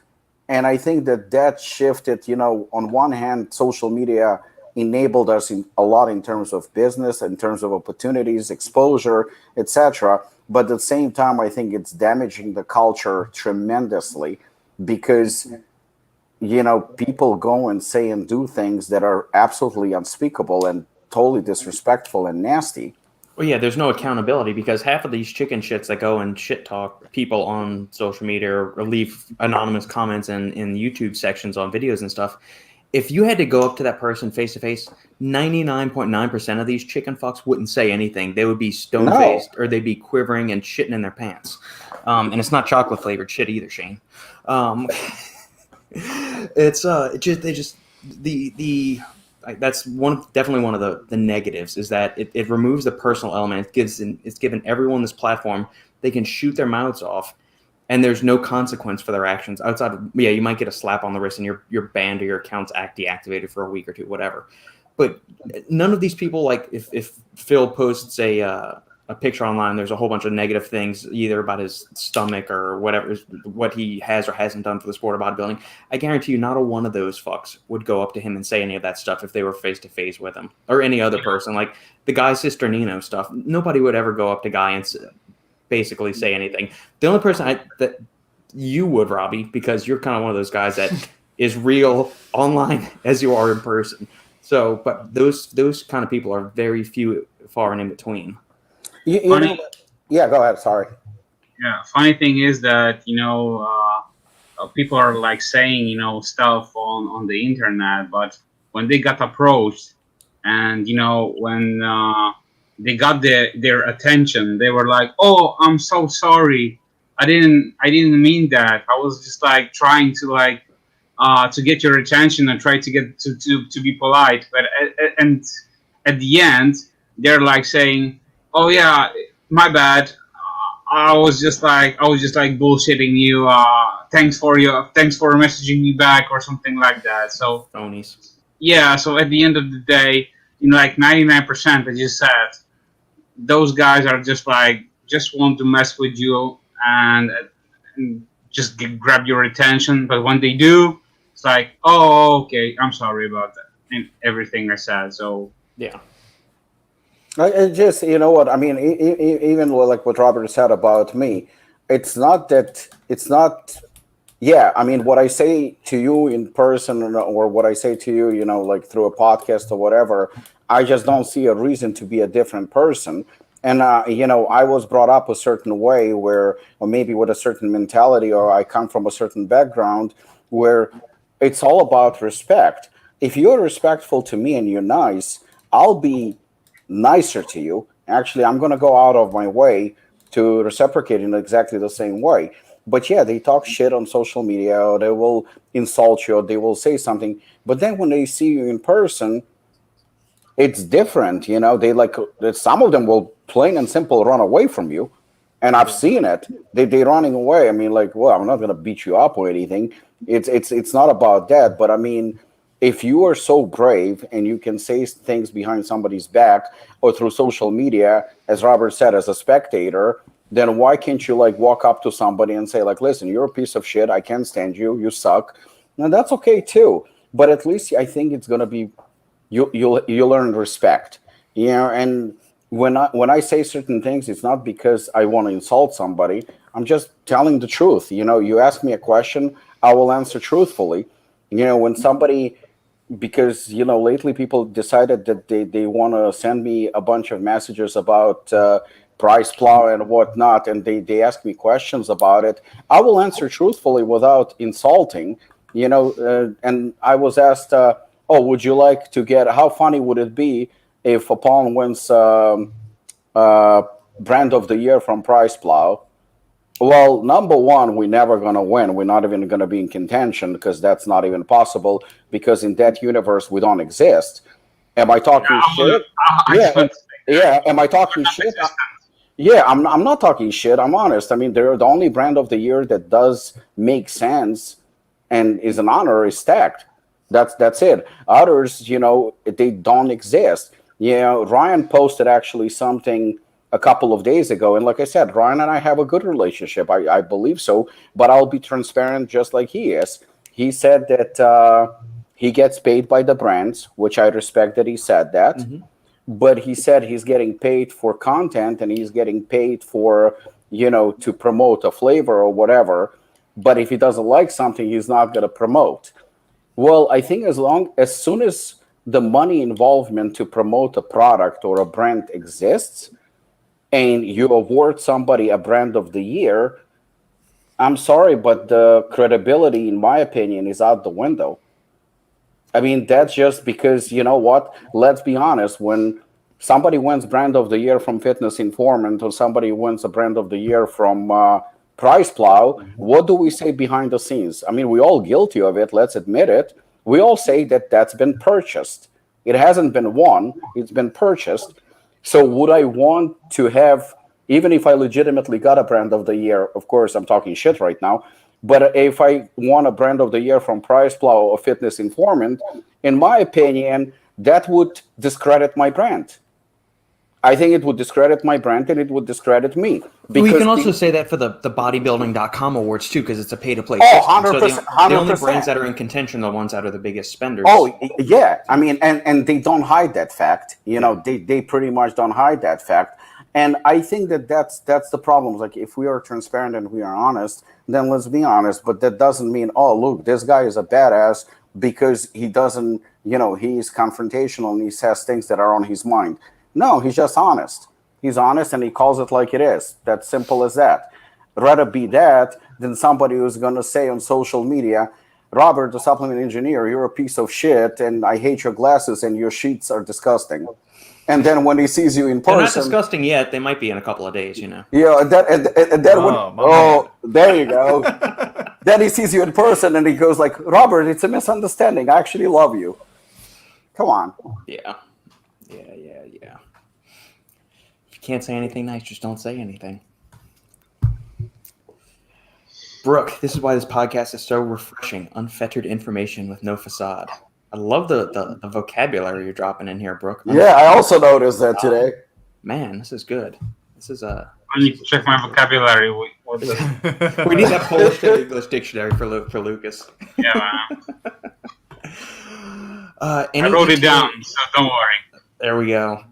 [SPEAKER 3] And I think that shifted. On one hand, social media enabled us a lot in terms of business, in terms of opportunities, exposure, etc. But at the same time, I think it's damaging the culture tremendously because people go and say and do things that are absolutely unspeakable and totally disrespectful and nasty.
[SPEAKER 2] Well, yeah, there's no accountability because half of these chicken shits that go and shit talk people on social media or leave anonymous comments in YouTube sections on videos and stuff. If you had to go up to that person face to face, 99.9% of these chicken fucks wouldn't say anything. They would be stone-faced or they'd be quivering and shitting in their pants. And it's not chocolate flavored shit either, Shane. It's that's definitely one of the negatives is that it removes the personal element. It's given everyone this platform. They can shoot their mouths off, and there's no consequence for their actions outside of you might get a slap on the wrist and you're banned or your account's deactivated for a week or two, whatever. But none of these people, like if Phil posts a picture online, there's a whole bunch of negative things either about his stomach or whatever, what he has or hasn't done for the sport of bodybuilding. I guarantee you not a one of those fucks would go up to him and say any of that stuff if they were face to face with him or any other person. Like the Guy Cisternino stuff, nobody would ever go up to Guy and basically say anything. The only person that you would, Robbie, because you're kind of one of those guys that is real online as you are in person. So, but those kind of people are very few, far and in between.
[SPEAKER 3] Yeah, go ahead. Sorry.
[SPEAKER 1] Yeah, funny thing is that people are like saying stuff on the internet, but when they got approached and when they got their attention, they were like, "Oh, I'm so sorry. I didn't mean that. I was just like trying to get your attention and try to get to be polite." But and at the end, they're like saying, "Oh yeah, my bad. I was just like bullshitting you. Thanks for messaging me back or something like that. So
[SPEAKER 2] Phonies.
[SPEAKER 1] yeah. So at the end of the day, like 99%, as you said, those guys are just want to mess with you and just grab your attention. But when they do, it's like, oh, okay, I'm sorry about that and everything I said. So
[SPEAKER 2] Yeah.
[SPEAKER 3] I just, you know what? I mean, even like what Robert said about me, it's not that it's not. Yeah, I mean, what I say to you in person or what I say to you, like through a podcast or whatever, I just don't see a reason to be a different person. And I was brought up a certain way where, or maybe with a certain mentality, or I come from a certain background where it's all about respect. If you're respectful to me and you're nice, I'll be nicer to you. Actually, I'm going to go out of my way to reciprocate in exactly the same way. But yeah, they talk shit on social media, or they will insult you, or they will say something. But then when they see you in person, it's different. They like, some of them will plain and simple run away from you. And I've seen it. They running away. I mean, like, well, I'm not gonna beat you up or anything. It's not about that. But I mean, if you are so brave and you can say things behind somebody's back or through social media, as Robert said, as a spectator, then why can't you like walk up to somebody and say like, listen, you're a piece of shit. I can't stand you. You suck. And that's okay too. But at least I think it's gonna be you'll learn respect. And when I say certain things, it's not because I want to insult somebody. I'm just telling the truth. You ask me a question, I will answer truthfully. When somebody, because lately people decided that they want to send me a bunch of messages about price plow and whatnot, and they ask me questions about it, I will answer truthfully without insulting. And I was asked, oh, would you like to get, how funny would it be if Apollon wins brand of the year from price plow? Well, number one, we're never going to win. We're not even going to be in contention, because that's not even possible, because in that universe, we don't exist. Am I talking shit?
[SPEAKER 1] I just
[SPEAKER 3] Yeah.
[SPEAKER 1] want to say
[SPEAKER 3] Yeah. Am I talking shit? Yeah, I'm not talking shit. I'm honest. I mean, they're the only brand of the year that does make sense and is an honor is Stacked. That's it. Others, they don't exist. Ryan posted actually something a couple of days ago, and like I said, Ryan and I have a good relationship. I believe so, but I'll be transparent just like he is. He said that he gets paid by the brands, which I respect that he said that.
[SPEAKER 2] Mm-hmm.
[SPEAKER 3] But he said he's getting paid for content, and he's getting paid for, to promote a flavor or whatever. But if he doesn't like something, he's not going to promote. Well, I think as soon as the money involvement to promote a product or a brand exists, and you award somebody a brand of the year, I'm sorry, but the credibility, in my opinion, is out the window. I mean, that's just because, you know what? Let's be honest. When somebody wins brand of the year from Fitness Informant, or somebody wins a brand of the year from Price Plow, what do we say behind the scenes? I mean, we're all guilty of it. Let's admit it. We all say that that's been purchased. It hasn't been won. It's been purchased. So would I want to have, even if I legitimately got a brand of the year, of course, I'm talking shit right now, but if I won a brand of the year from Price Plow or Fitness Informant, in my opinion, that would discredit my brand. I think it would discredit my brand, and it would discredit me.
[SPEAKER 2] We can also say that for the bodybuilding.com awards too, because it's a pay-to-play
[SPEAKER 3] system. 100%,
[SPEAKER 2] so the only brands that are in contention are the ones that are the biggest spenders.
[SPEAKER 3] Oh, yeah. I mean, and they don't hide that fact. They pretty much don't hide that fact. And I think that's the problem. Like, if we are transparent and we are honest, then let's be honest. But that doesn't mean, oh, look, this guy is a badass because he doesn't, he's confrontational and he says things that are on his mind. No, he's just honest. He's honest, and he calls it like it is. That's simple as that. Rather be that than somebody who's going to say on social media, Robert, the supplement engineer, you're a piece of shit, and I hate your glasses, and your sheets are disgusting. And then when he sees you in person,
[SPEAKER 2] they're not disgusting yet. They might be in a couple of days,
[SPEAKER 3] Yeah, and then there you go. Then he sees you in person, and he goes like, Robert, it's a misunderstanding. I actually love you. Come on.
[SPEAKER 2] Yeah. If you can't say anything nice, just don't say anything. Brooke, this is why this podcast is so refreshing. Unfettered information with no facade. I love the vocabulary you're dropping in here, Brooke.
[SPEAKER 3] Yeah, I also noticed that today.
[SPEAKER 2] Man, this is good. This is
[SPEAKER 1] I need to check my vocabulary. What
[SPEAKER 2] we need that Polish to English dictionary for Lukasz.
[SPEAKER 1] Yeah, man. I
[SPEAKER 2] Any
[SPEAKER 1] wrote it
[SPEAKER 2] detail-
[SPEAKER 1] down, so don't worry.
[SPEAKER 2] There we go.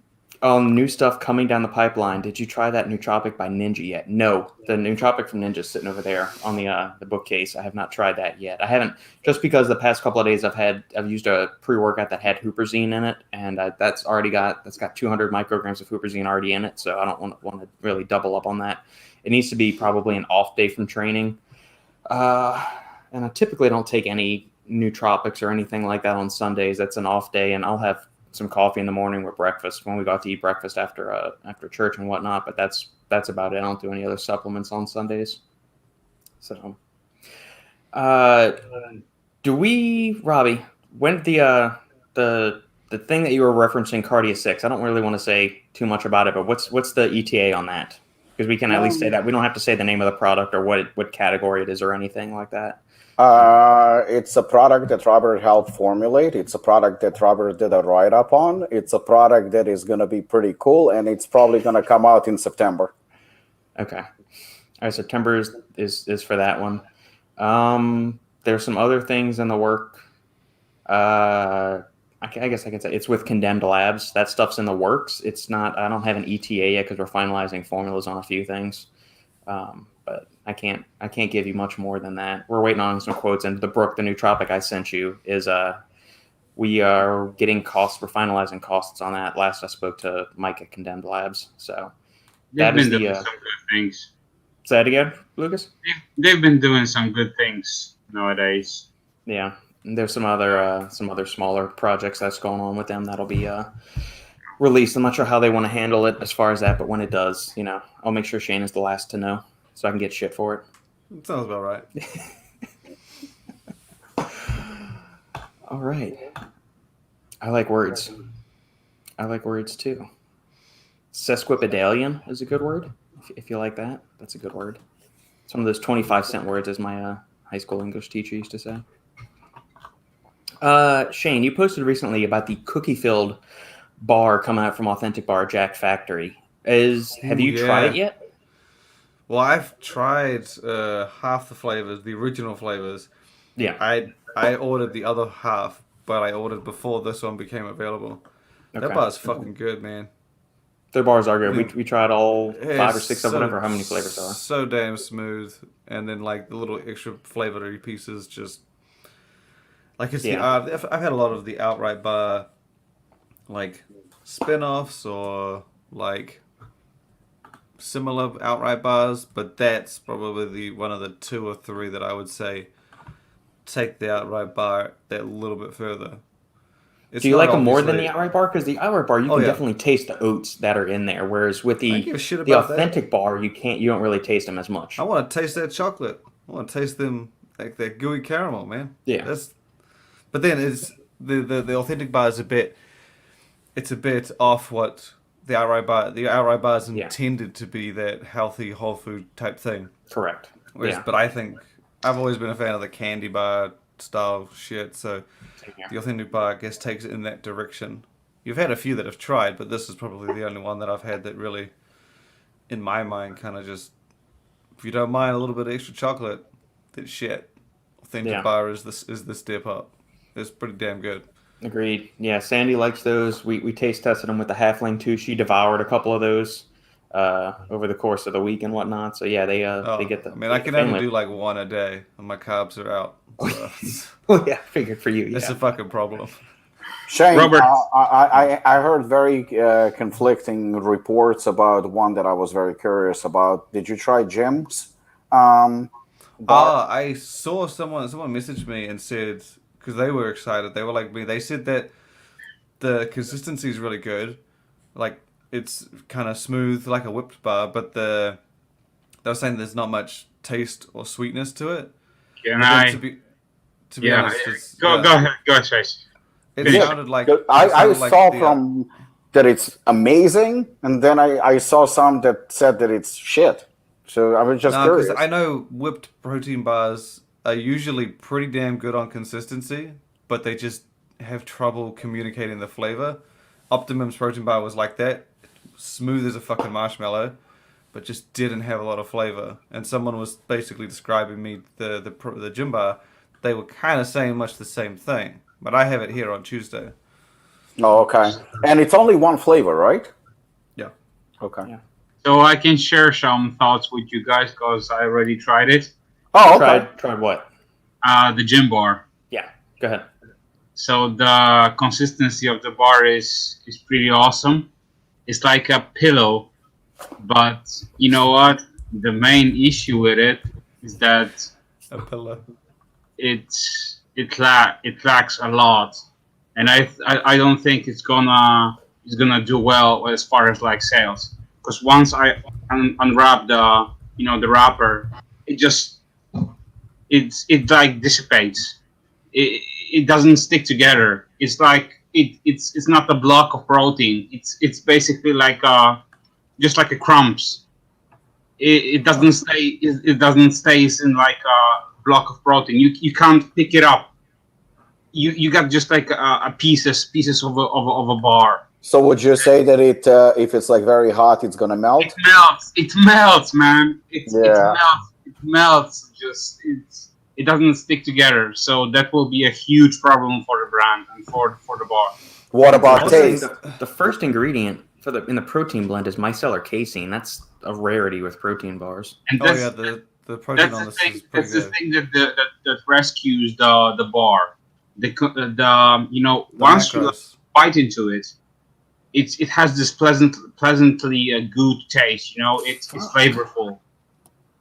[SPEAKER 2] New stuff coming down the pipeline. Did you try that nootropic by Ninja yet? No, the nootropic from Ninja is sitting over there on the bookcase. I have not tried that yet. I haven't, just because the past couple of days I've used a pre-workout that had huperzine in it, and that's got 200 micrograms of huperzine already in it. So I don't want to really double up on that. It needs to be probably an off day from training. And I typically don't take any nootropics or anything like that on Sundays. That's an off day, and I'll have some coffee in the morning with breakfast when we got to eat breakfast after church and whatnot. But that's about it. I don't do any other supplements on Sundays. So, Robbie, when the thing that you were referencing, Cardia 6, I don't really want to say too much about it, but what's the ETA on that? Because we can at least say that. We don't have to say the name of the product or what category it is or anything like that.
[SPEAKER 3] It's a product that Robert helped formulate. It's a product that Robert did a write-up on. It's a product that is going to be pretty cool, and it's probably going to come out in September.
[SPEAKER 2] Okay. All right, September is for that one. There's some other things in the work. I guess I can say it's with Condemned Labs. That stuff's in the works. It's not. I don't have an ETA yet because we're finalizing formulas on a few things. But I can't give you much more than that. We're waiting on some quotes, and the nootropic I sent you is we are getting costs. We're finalizing costs on that. Last I spoke to Mike at Condemned Labs, so
[SPEAKER 1] They've been doing some good things.
[SPEAKER 2] Say that again, Lukasz?
[SPEAKER 1] They've been doing some good things nowadays.
[SPEAKER 2] Yeah, and there's some other smaller projects that's going on with them that'll be released. I'm not sure how they want to handle it as far as that, but when it does, I'll make sure Shane is the last to know, so I can get shit for it.
[SPEAKER 4] That sounds about right.
[SPEAKER 2] All right. I like words. I like words too. Sesquipedalian is a good word. If you like that, that's a good word. It's one of those 25-cent words, as my high school English teacher used to say. Shane, you posted recently about the cookie-filled bar coming out from Authentic Bar Jack Factory. Have you tried it yet?
[SPEAKER 4] Well, I've tried half the flavors, the original flavors.
[SPEAKER 2] Yeah.
[SPEAKER 4] I ordered the other half, but I ordered before this one became available.
[SPEAKER 2] Okay.
[SPEAKER 4] That bar's fucking good, man.
[SPEAKER 2] Their bars are good. We tried all 5 or 6 of whatever, how many flavors there are.
[SPEAKER 4] So damn smooth. And then, like, the little extra flavory pieces just... Like, it's I've had a lot of the outright bar, like, spin-offs or, like, similar outright bars, but that's probably one of the 2 or 3 that I would say take the outright bar that little bit further.
[SPEAKER 2] Do you like them more than the outright bar? Because the outright bar, you can definitely taste the oats that are in there, whereas with the authentic bar, you don't really taste them as much.
[SPEAKER 4] I want to taste that chocolate. I want to taste them like that gooey caramel, man.
[SPEAKER 2] Yeah.
[SPEAKER 4] But then it's the authentic bar is a bit off what the outright bar is intended to be, that healthy whole food type thing.
[SPEAKER 2] Correct.
[SPEAKER 4] But I think I've always been a fan of the candy bar style shit, so the authentic bar, I guess, takes it in that direction. You've had a few that have tried, but this is probably the only one that I've had that really, in my mind, kind of just, if you don't mind a little bit of extra chocolate, then shit. Authentic bar is the step up. It's pretty damn good.
[SPEAKER 2] Agreed. Yeah, Sandy likes those. We taste tested them with the halfling too. She devoured a couple of those over the course of the week and whatnot. So yeah, they get the.
[SPEAKER 4] I mean, I can only do like 1 a day, and my carbs are out. So
[SPEAKER 2] well, yeah, figured for you.
[SPEAKER 4] It's a fucking problem.
[SPEAKER 3] Shane,
[SPEAKER 1] Robert.
[SPEAKER 3] I heard very conflicting reports about one that I was very curious about. Did you try Jim's?
[SPEAKER 4] I saw someone messaged me and said, because they were excited, they were like me. They said that the consistency is really good, like it's kind of smooth like a whipped bar, but they were saying there's not much taste or sweetness to it. To be honest,
[SPEAKER 1] go ahead, Chase.
[SPEAKER 4] It sounded like
[SPEAKER 3] I saw from that it's amazing, and then I saw some that said that it's shit. So I was just
[SPEAKER 4] No,
[SPEAKER 3] curious.
[SPEAKER 4] because I know whipped protein bars are usually pretty damn good on consistency, but they just have trouble communicating the flavor. Optimum's protein bar was like that, smooth as a fucking marshmallow, but just didn't have a lot of flavor. And someone was basically describing me the gym bar. They were kind of saying much the same thing, but I have it here on Tuesday.
[SPEAKER 3] Oh, okay. And it's only one flavor, right?
[SPEAKER 4] Yeah.
[SPEAKER 3] Okay.
[SPEAKER 2] Yeah.
[SPEAKER 1] So I can share some thoughts with you guys because I already tried it.
[SPEAKER 3] Oh, okay.
[SPEAKER 2] Tried what?
[SPEAKER 1] The gym bar.
[SPEAKER 2] Yeah. Go ahead.
[SPEAKER 1] So the consistency of the bar is pretty awesome. It's like a pillow, but you know what? The main issue with it is that
[SPEAKER 4] A pillow.
[SPEAKER 1] it lacks a lot, and I don't think it's gonna do well as far as like sales. Because once I unwrap the wrapper, it like dissipates. It doesn't stick together. It's like it's not a block of protein. It's basically like just like a crumbs. It doesn't stay. It doesn't stay in like a block of protein. You can't pick it up. You got just like a pieces of a bar.
[SPEAKER 3] So would you say that if it's like very hot, it's gonna melt?
[SPEAKER 1] It melts. It melts, man. It
[SPEAKER 3] Yeah.
[SPEAKER 1] melts. It melts. It doesn't stick together. So that will be a huge problem for the brand and for the bar.
[SPEAKER 3] What about
[SPEAKER 2] Also,
[SPEAKER 3] taste?
[SPEAKER 2] the first ingredient in the protein blend is micellar casein. That's a rarity with protein bars.
[SPEAKER 1] And
[SPEAKER 4] Oh yeah, the protein
[SPEAKER 1] that's
[SPEAKER 4] on
[SPEAKER 1] the
[SPEAKER 4] this
[SPEAKER 1] thing.
[SPEAKER 4] is pretty
[SPEAKER 1] That's the
[SPEAKER 4] good.
[SPEAKER 1] thing that rescues the bar. The
[SPEAKER 4] The
[SPEAKER 1] once you
[SPEAKER 4] macros.
[SPEAKER 1] bite into it, it has this pleasantly good taste. It's flavorful,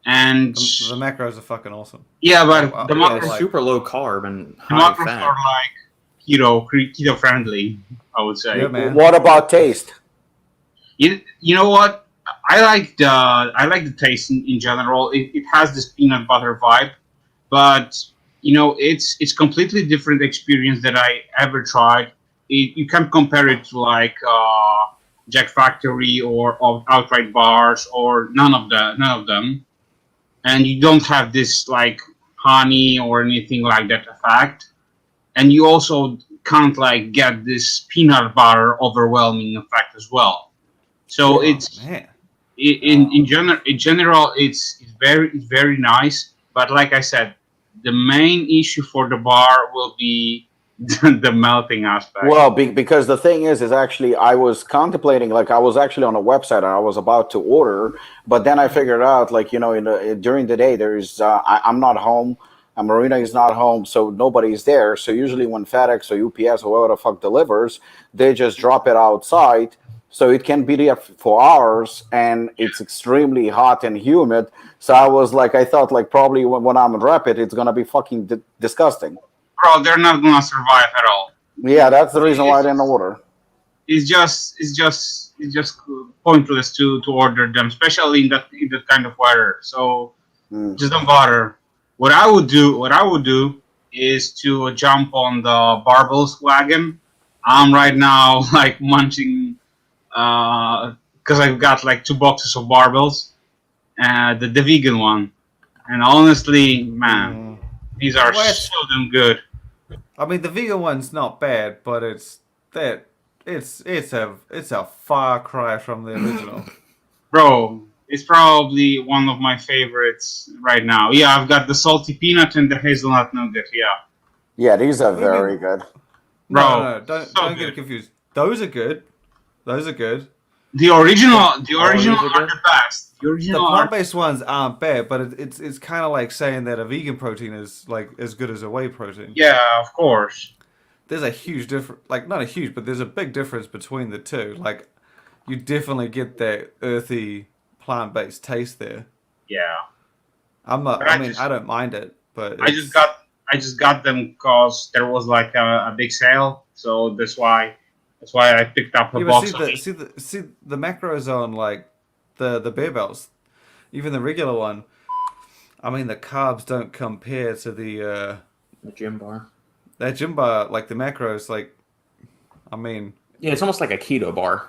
[SPEAKER 1] and
[SPEAKER 4] The macros are fucking awesome.
[SPEAKER 1] yeah, but
[SPEAKER 4] Oh,
[SPEAKER 1] the
[SPEAKER 4] yeah,
[SPEAKER 1] macros,
[SPEAKER 2] It's super low carb and
[SPEAKER 1] the
[SPEAKER 2] high
[SPEAKER 1] macros
[SPEAKER 2] fat.
[SPEAKER 1] are like keto friendly. I would say.
[SPEAKER 4] Yeah, man.
[SPEAKER 3] What about taste?
[SPEAKER 1] You know what? I like the taste in general. It has this peanut butter vibe, but it's completely different experience that I ever tried. You can't compare it to like Jack Factory or outright bars or none of them, and you don't have this like honey or anything like that effect, and you also can't like get this peanut butter overwhelming effect as well. So
[SPEAKER 4] Oh,
[SPEAKER 1] it's
[SPEAKER 4] man.
[SPEAKER 1] in general it's very nice, but like I said, the main issue for the bar will be the melting aspect.
[SPEAKER 3] Well, because the thing is actually I was contemplating, like I was actually on a website and I was about to order, but then I figured out, like during the day there's I'm not home, and Marina is not home, so nobody's there. So usually when FedEx or UPS or whoever the fuck delivers, they just drop it outside, so it can be there for hours, and it's extremely hot and humid. So I thought like probably when I'm unwrap it, it's gonna be fucking disgusting.
[SPEAKER 1] Bro, they're not gonna survive at all.
[SPEAKER 3] Yeah, that's the reason why I didn't order.
[SPEAKER 1] It's just pointless to order them, especially in that kind of weather. So just don't bother. What I would do is to jump on the barbells wagon. I'm right now like munching because I've got like 2 boxes of barbells, the vegan one, and honestly, man, these are
[SPEAKER 4] What?
[SPEAKER 1] so damn good.
[SPEAKER 4] I mean, the vegan one's not bad, but it's a far cry from the original.
[SPEAKER 1] Bro, it's probably one of my favorites right now. Yeah, I've got the salty peanut and the hazelnut nougat. Yeah,
[SPEAKER 3] Yeah, these are
[SPEAKER 4] do you mean?
[SPEAKER 3] very good.
[SPEAKER 1] Bro,
[SPEAKER 4] No, don't
[SPEAKER 1] so
[SPEAKER 4] don't
[SPEAKER 1] good.
[SPEAKER 4] get confused. Those are good. Those are good.
[SPEAKER 1] The original are
[SPEAKER 2] these
[SPEAKER 1] the
[SPEAKER 2] are good?
[SPEAKER 1] best. The
[SPEAKER 4] The
[SPEAKER 1] original are
[SPEAKER 4] plant-based ones aren't bad, but it's kind of like saying that a vegan protein is like as good as a whey protein.
[SPEAKER 1] yeah, of course.
[SPEAKER 4] There's a huge difference, like not a huge, but there's a big difference between the two. Like you definitely get that earthy plant-based taste there.
[SPEAKER 1] Yeah,
[SPEAKER 4] I'm not.
[SPEAKER 1] But
[SPEAKER 4] I mean, I don't mind it, but
[SPEAKER 1] I just got them because there was like a big sale, so that's why I picked up a
[SPEAKER 4] Yeah,
[SPEAKER 1] box.
[SPEAKER 4] but see the macros on like the bear belts, even the regular one. I mean, the carbs don't compare to the
[SPEAKER 2] gym bar.
[SPEAKER 4] that gym bar. Like the macros, like I mean,
[SPEAKER 2] Yeah, it's almost like a keto bar.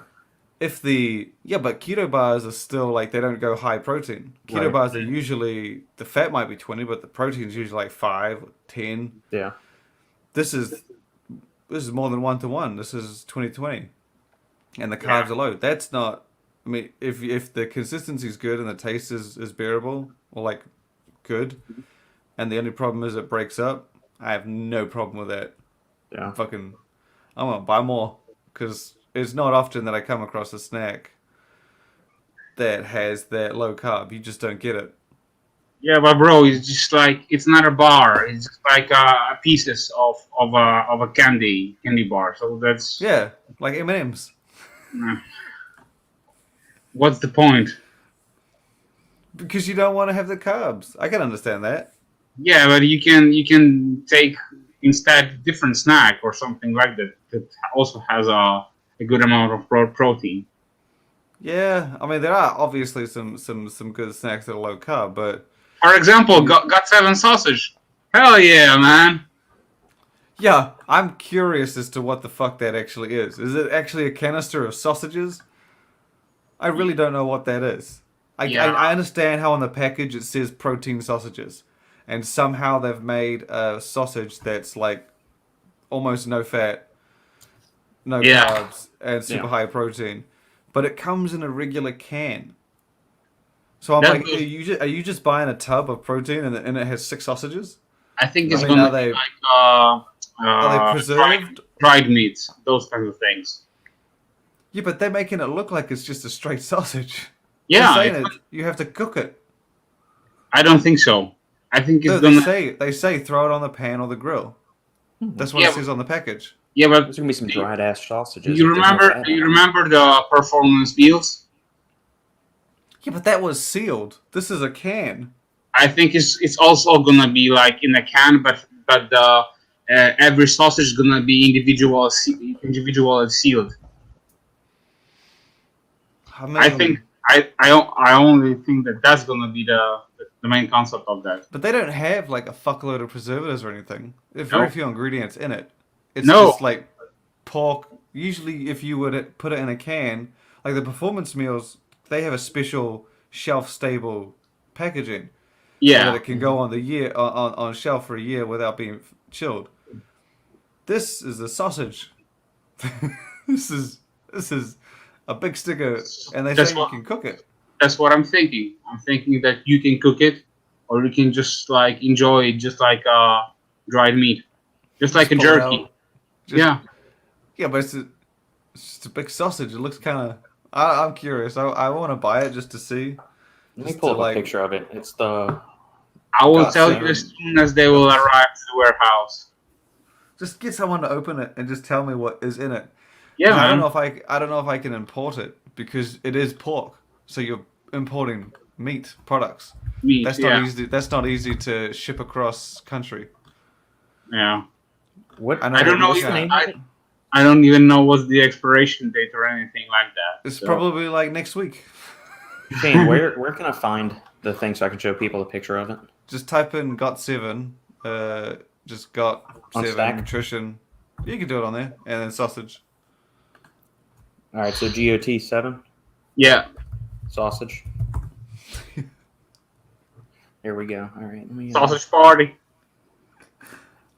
[SPEAKER 4] but keto bars are still like they don't go high protein. Keto
[SPEAKER 2] Right.
[SPEAKER 4] bars are usually the fat might be 20, but the protein is usually like 5, 10.
[SPEAKER 2] Yeah.
[SPEAKER 4] This is more than 1-to-1. This is 20-20, and the carbs are low. That's not. I mean, if the consistency is good and the taste is bearable or like good, and the only problem is it breaks up, I have no problem with that.
[SPEAKER 2] Yeah.
[SPEAKER 4] I'm gonna buy more because it's not often that I come across a snack that has that low carb. You just don't get it.
[SPEAKER 1] Yeah, but bro, it's just like it's not a bar. It's just like pieces of a candy bar. So that's
[SPEAKER 4] Yeah, like M&Ms.
[SPEAKER 1] what's the point?
[SPEAKER 4] Because you don't want to have the carbs. I can understand that.
[SPEAKER 1] Yeah, but you can take instead different snack or something like that that also has a good amount of protein.
[SPEAKER 4] Yeah, I mean there are obviously some good snacks that are low carb, but
[SPEAKER 1] For example, GOT7 sausage. Hell yeah, man.
[SPEAKER 4] yeah, I'm curious as to what the fuck that actually is. Is it actually a canister of sausages? I really don't know what that is. I understand how on the package it says protein sausages, and somehow they've made a sausage that's like almost no fat, no carbs, and super high protein, but it comes in a regular can. So I'm like, are you just buying a tub of protein and it has 6 sausages?
[SPEAKER 1] I think it's
[SPEAKER 4] I mean,
[SPEAKER 1] gonna be like
[SPEAKER 4] are they preserved?
[SPEAKER 1] dried meats, those kinds of things.
[SPEAKER 4] Yeah, but they're making it look like it's just a straight sausage.
[SPEAKER 1] Yeah,
[SPEAKER 4] They're saying you have to cook it.
[SPEAKER 1] I don't think so. I think it's
[SPEAKER 4] No,
[SPEAKER 1] gonna.
[SPEAKER 4] they say throw it on the pan or the grill. That's what it says on the package.
[SPEAKER 1] Yeah, but
[SPEAKER 2] There's gonna be some dried ass sausages.
[SPEAKER 1] do you remember the performance meals?
[SPEAKER 4] Yeah, but that was sealed. This is a can.
[SPEAKER 1] I think it's also gonna be like in a can, but the every sausage is gonna be individual sealed.
[SPEAKER 4] I mean,
[SPEAKER 1] I think I only think that's gonna be the main concept of that.
[SPEAKER 4] but they don't have like a fuckload of preservatives or anything. There's
[SPEAKER 1] No.
[SPEAKER 4] very few ingredients in it. It's
[SPEAKER 1] No.
[SPEAKER 4] just like pork. Usually, if you would put it in a can, like the performance meals, they have a special shelf-stable packaging. So that it can go on on shelf for a year without being chilled. This is a sausage. this is a big sticker, and they say you can cook it.
[SPEAKER 1] That's what I'm thinking. I'm thinking that you can cook it, or you can just like enjoy it, just like dried meat, just like a
[SPEAKER 4] pull it
[SPEAKER 1] jerky.
[SPEAKER 4] out. Yeah, but it's just a big sausage. It looks kind of. I'm curious. I want to buy it just to see.
[SPEAKER 2] Let me pull up a picture of it. It's the.
[SPEAKER 1] I will tell you as soon as they will arrive to the warehouse.
[SPEAKER 4] Just get someone to open it and just tell me what is in it.
[SPEAKER 1] Yeah, man.
[SPEAKER 4] I don't know if I can import it because it is pork. So you're importing meat products.
[SPEAKER 1] Meat,
[SPEAKER 4] That's not easy. That's not easy to ship across country.
[SPEAKER 1] Yeah.
[SPEAKER 2] What?
[SPEAKER 1] I don't know.
[SPEAKER 2] What's the name of it?
[SPEAKER 1] I don't even know what's the expiration date or anything like that.
[SPEAKER 4] It's probably like next week.
[SPEAKER 2] Shane, where can I find the thing so I can show people a picture of it?
[SPEAKER 4] Just type in GOT7. Just GOT7
[SPEAKER 2] Stack?
[SPEAKER 4] nutrition. You can do it on there, and then sausage.
[SPEAKER 2] All right, so GOT7
[SPEAKER 1] Yeah.
[SPEAKER 2] sausage. Here we go. All right, let me.
[SPEAKER 1] Sausage party.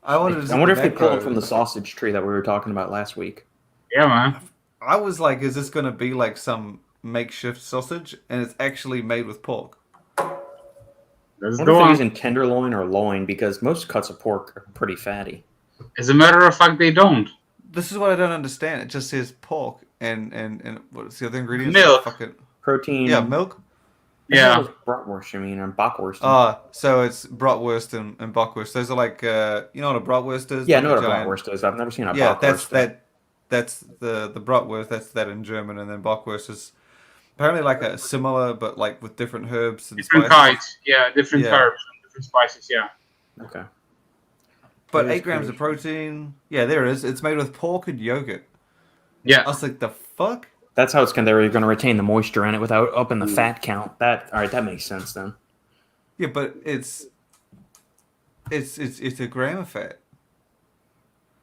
[SPEAKER 4] I
[SPEAKER 2] I wonder if they pulled from the sausage tree that we were talking about last week.
[SPEAKER 1] Yeah, man.
[SPEAKER 4] I was like, is this going to be like some makeshift sausage, and it's actually made with pork?
[SPEAKER 1] Let's
[SPEAKER 2] I wonder
[SPEAKER 1] go
[SPEAKER 2] if they're
[SPEAKER 1] on.
[SPEAKER 2] using tenderloin or loin because most cuts of pork are pretty fatty.
[SPEAKER 1] As a matter of fact, they don't.
[SPEAKER 4] This is what I don't understand. It just says pork and what's the other ingredients?
[SPEAKER 1] Milk.
[SPEAKER 4] Fucking,
[SPEAKER 2] Protein.
[SPEAKER 4] yeah, milk.
[SPEAKER 1] Yeah.
[SPEAKER 2] Bratwurst, I mean, or bockwurst.
[SPEAKER 4] So it's bratwurst and bockwurst. Those are like, you know what a bratwurst is?
[SPEAKER 2] yeah, I
[SPEAKER 4] Like
[SPEAKER 2] know what a
[SPEAKER 4] giant-
[SPEAKER 2] bratwurst is. I've never seen a
[SPEAKER 4] Yeah,
[SPEAKER 2] bockwurst.
[SPEAKER 4] that's the bratwurst. That's that in German, and then bockwurst is apparently like a similar, but like with different herbs and
[SPEAKER 1] Different
[SPEAKER 4] spices.
[SPEAKER 1] kinds. Yeah, different
[SPEAKER 4] Yeah.
[SPEAKER 1] herbs and different spices. Yeah.
[SPEAKER 2] Okay.
[SPEAKER 4] But
[SPEAKER 2] It is
[SPEAKER 4] 8 grams of
[SPEAKER 2] pretty-
[SPEAKER 4] protein. Yeah, there it is. It's made with pork and yogurt. I
[SPEAKER 1] Yeah.
[SPEAKER 4] was like, the fuck?
[SPEAKER 2] That's how it's going. They're going to retain the moisture in it without upping the fat count. All right, that makes sense then.
[SPEAKER 4] Yeah, but it's a gram of fat.